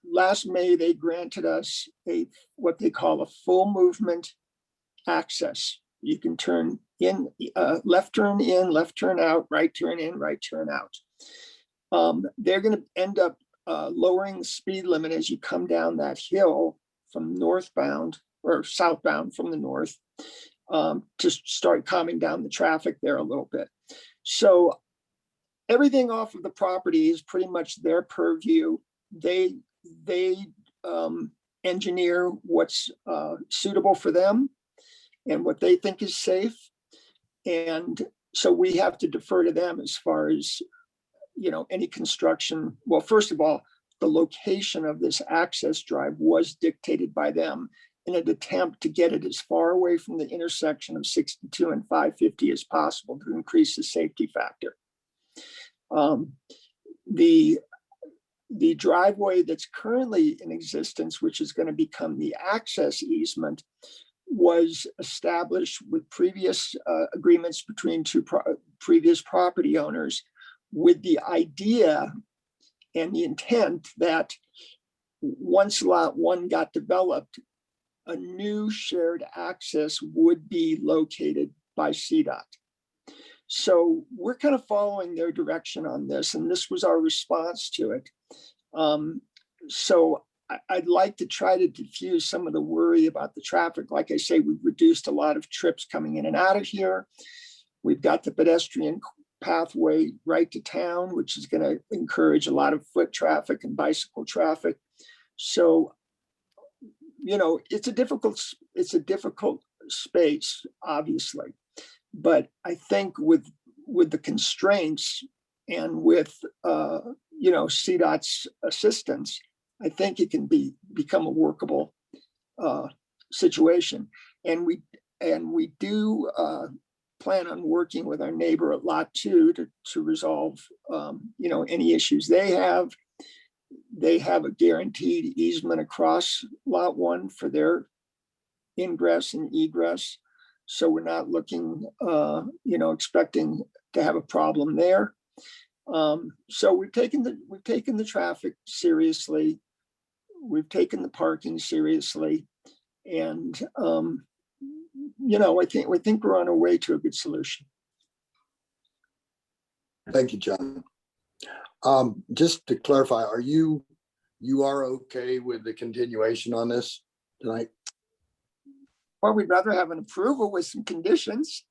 Last May, they granted us what they call a full movement access. You can turn in, left turn in, left turn out, right turn in, right turn out. They're going to end up lowering the speed limit as you come down that hill from northbound or southbound from the north to start calming down the traffic there a little bit. So everything off of the property is pretty much their purview. They engineer what's suitable for them and what they think is safe. And so we have to defer to them as far as, any construction. Well, first of all, the location of this access drive was dictated by them in an attempt to get it as far away from the intersection of 62 and 550 as possible to increase the safety factor. The driveway that's currently in existence, which is going to become the access easement, was established with previous agreements between two previous property owners, with the idea and the intent that once lot 1 got developed, a new shared access would be located by CDOT. So we're kind of following their direction on this, and this was our response to it. So I'd like to try to diffuse some of the worry about the traffic. Like I say, we've reduced a lot of trips coming in and out of here. We've got the pedestrian pathway right to town, which is going to encourage a lot of foot traffic and bicycle traffic. So, it's a difficult space, obviously. But I think with the constraints and with CDOT's assistance, I think it can become a workable situation. And we do plan on working with our neighbor at lot 2 to resolve any issues they have. They have a guaranteed easement across lot 1 for their ingress and egress. So we're not looking, expecting to have a problem there. So we've taken the traffic seriously. We've taken the parking seriously, and I think we're on our way to a good solution. Thank you, John. Just to clarify, you are okay with the continuation on this tonight? Well, we'd rather have an approval with some conditions.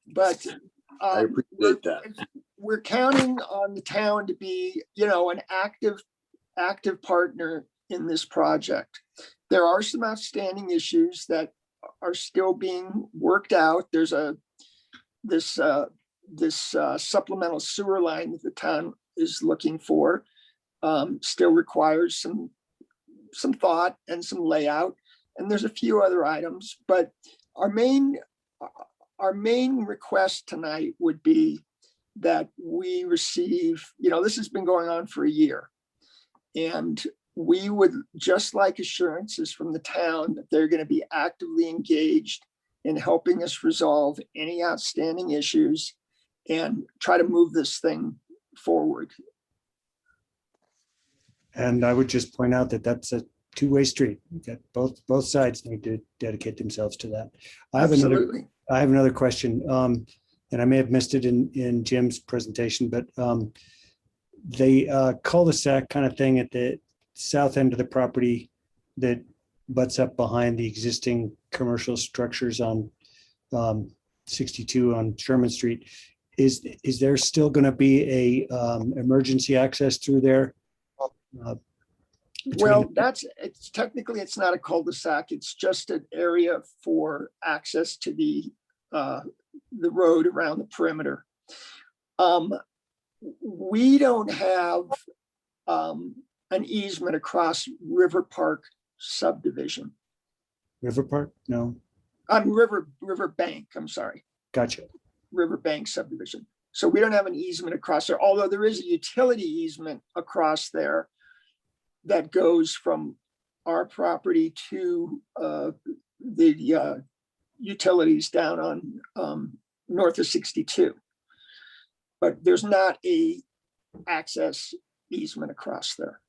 But I appreciate that. We're counting on the town to be, an active partner in this project. There are some outstanding issues that are still being worked out. There's this supplemental sewer line that the town is looking for. Still requires some thought and some layout, and there's a few other items, but our main request tonight would be that we receive, this has been going on for a year, and we would just like assurances from the town that they're going to be actively engaged in helping us resolve any outstanding issues and try to move this thing forward. And I would just point out that that's a two-way street. That both sides need to dedicate themselves to that. I have another question, and I may have missed it in Jim's presentation, but the cul-de-sac kind of thing at the south end of the property that butts up behind the existing commercial structures on 62 on Sherman Street. Is there still going to be a emergency access through there Well, it's technically, it's not a cul-de-sac. It's just an area for access to the road around the perimeter. We don't have an easement across River Park subdivision. River Park? No, River Bank, I'm sorry. gotcha. River Bank subdivision. So we don't have an easement across there, although there is a utility easement across there that goes from our property to the utilities down on north of 62. But there's not a access easement across there.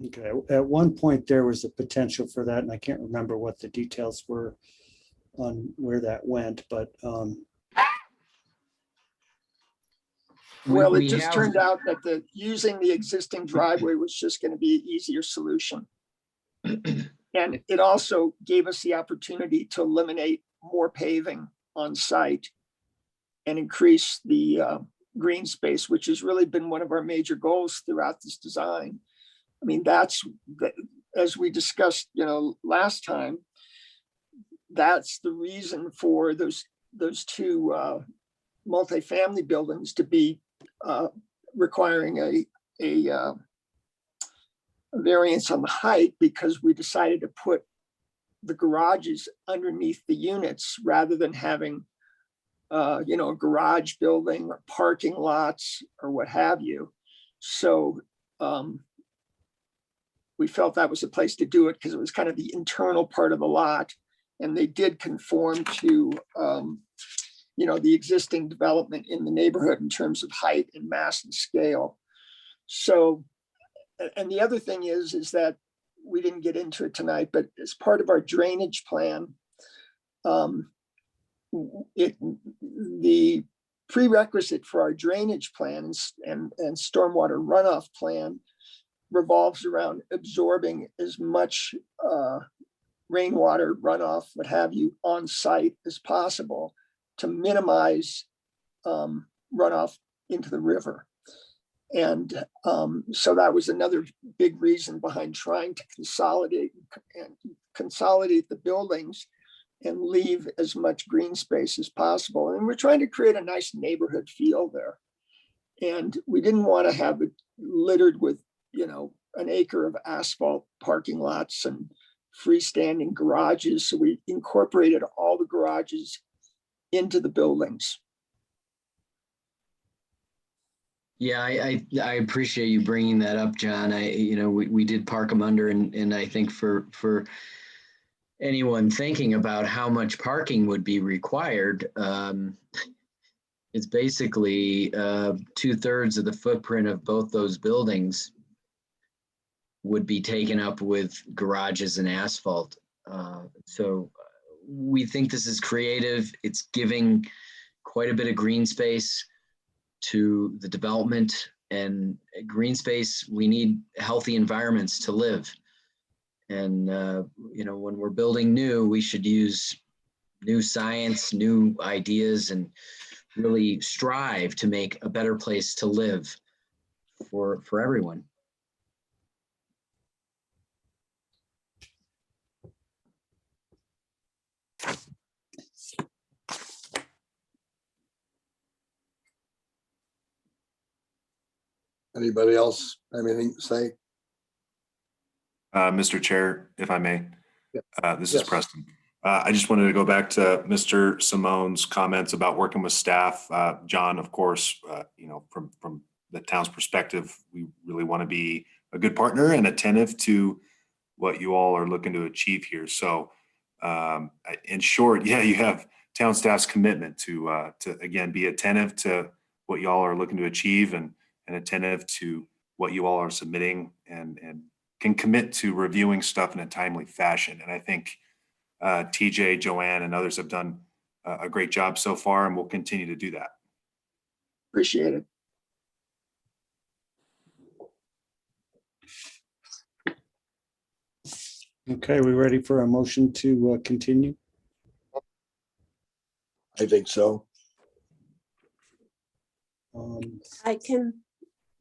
Okay, at one point there was a potential for that, and I can't remember what the details were on where that went, but well, it just turned out that using the existing driveway was just going to be an easier solution. And it also gave us the opportunity to eliminate more paving on site and increase the green space, which has really been one of our major goals throughout this design. I mean, as we discussed, last time, that's the reason for those two multifamily buildings to be requiring a variance on the height, because we decided to put the garages underneath the units rather than having a garage building or parking lots or what have you. So we felt that was the place to do it because it was kind of the internal part of the lot, and they did conform to the existing development in the neighborhood in terms of height and mass and scale. So, and the other thing is that we didn't get into it tonight, but as part of our drainage plan, the prerequisite for our drainage plans and stormwater runoff plan revolves around absorbing as much rainwater runoff, what have you, on site as possible to minimize runoff into the river. And so that was another big reason behind trying to consolidate the buildings and leave as much green space as possible. And we're trying to create a nice neighborhood feel there. And we didn't want to have it littered with, an acre of asphalt parking lots and freestanding garages. So we incorporated all the garages into the buildings. Yeah, I appreciate you bringing that up, John. We did park them under, and I think for anyone thinking about how much parking would be required, it's basically 2/3 of the footprint of both those buildings would be taken up with garages and asphalt. So we think this is creative. It's giving quite a bit of green space to the development, and green space. We need healthy environments to live. And, when we're building new, we should use new science, new ideas, and really strive to make a better place to live for everyone. Anybody else have anything to say? Mr. Chair, if I may, this is Yes. Preston. I just wanted to go back to Mr. Simone's comments about working with staff. John, of course, from the town's perspective, we really want to be a good partner and attentive to what you all are looking to achieve here. So in short, you have town staff's commitment to again, be attentive to what y'all are looking to achieve and attentive to what you all are submitting and can commit to reviewing stuff in a timely fashion. And I think TJ, Joanne, and others have done a great job so far, and we'll continue to do that. Appreciate it. Okay, we ready for a motion to continue? I think so. I can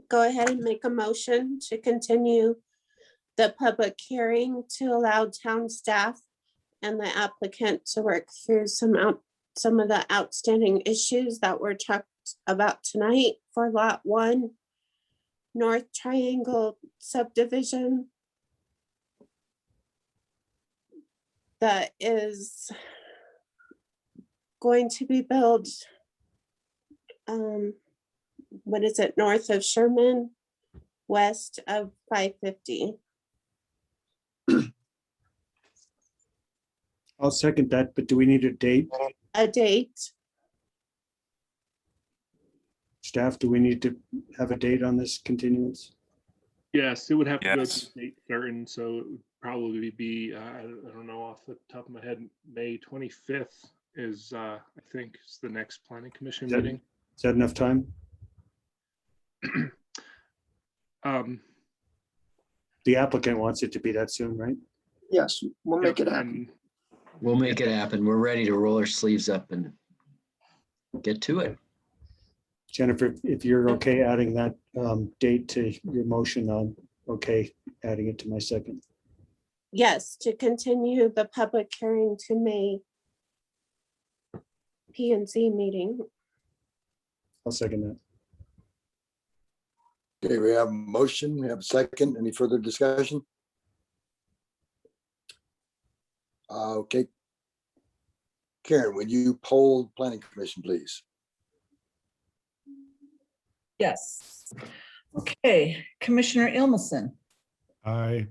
go ahead and make a motion to continue the public hearing to allow town staff and the applicant to work through some of the outstanding issues that were talked about tonight for Lot 1, North Triangle subdivision that is going to be built, what is it, north of Sherman, west of 550. I'll second that, but do we need a date? A date, Staff, do we need to have a date on this continuance? Yes, it would have to go Yes. to a date certain, so it would probably be, I don't know off the top of my head, May 25th is, I think, is the next planning commission Is that- meeting. Is that enough time? The applicant wants it to be that soon, right? Yes, we'll make it happen. And We'll make it happen. We're ready to roll our sleeves up and get to it. Jennifer, if you're okay adding that date to your motion, I'm okay adding it to my second. yes, to continue the public hearing to May P and Z meeting. I'll second that. Okay, we have a motion, we have a second. Any further discussion? Okay. Karen, would you poll planning commission, please? Yes. Okay, Commissioner Ilmeson, Aye.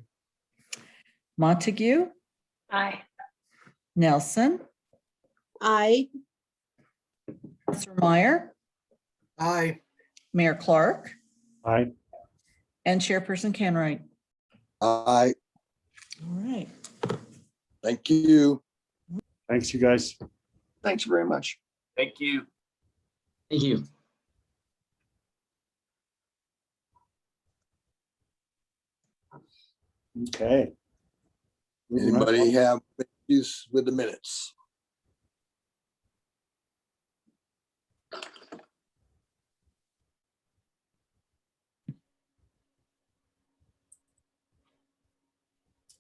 Montague, Aye. Nelson, Aye. Counselor Meyer, Aye. Mayor Clark, Aye. and Chairperson Kenwright. Aye, All right. thank you. Thanks, you guys. Thanks very much. Thank you. Thank you. Okay. Moving right Anybody along. have issues with the minutes?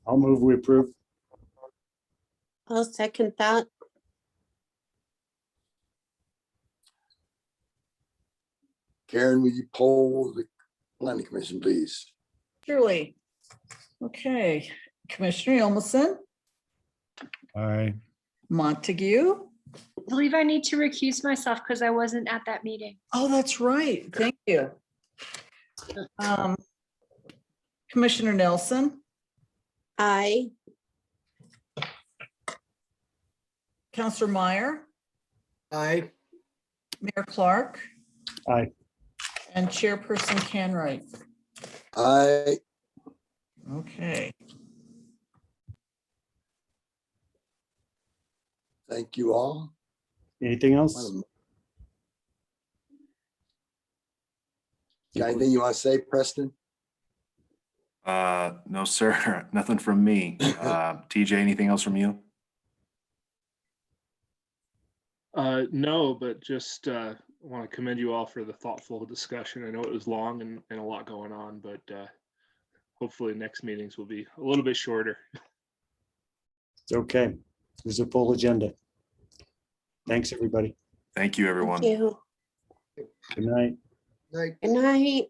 I'll move, we approve. I'll second that. Karen, will you poll the planning commission, please? Surely. Okay, Commissioner Ilmeson, Aye. Montague. I believe I need to recuse myself because I wasn't at that meeting. Oh, that's right. Thank you. Commissioner Nelson, Aye. Counselor Meyer, Aye. Mayor Clark, Aye. and Chairperson Kenwright. Aye, Okay. thank you all. Anything else? Got anything you want to say, Preston? No, sir, nothing from me. TJ, anything else from you? No, but just want to commend you all for the thoughtful discussion. I know it was long and a lot going on, but hopefully next meetings will be a little bit shorter. It's okay. There's a full agenda. Thanks, everybody. Thank you, everyone. Thank you. Good night. Aye. Good night.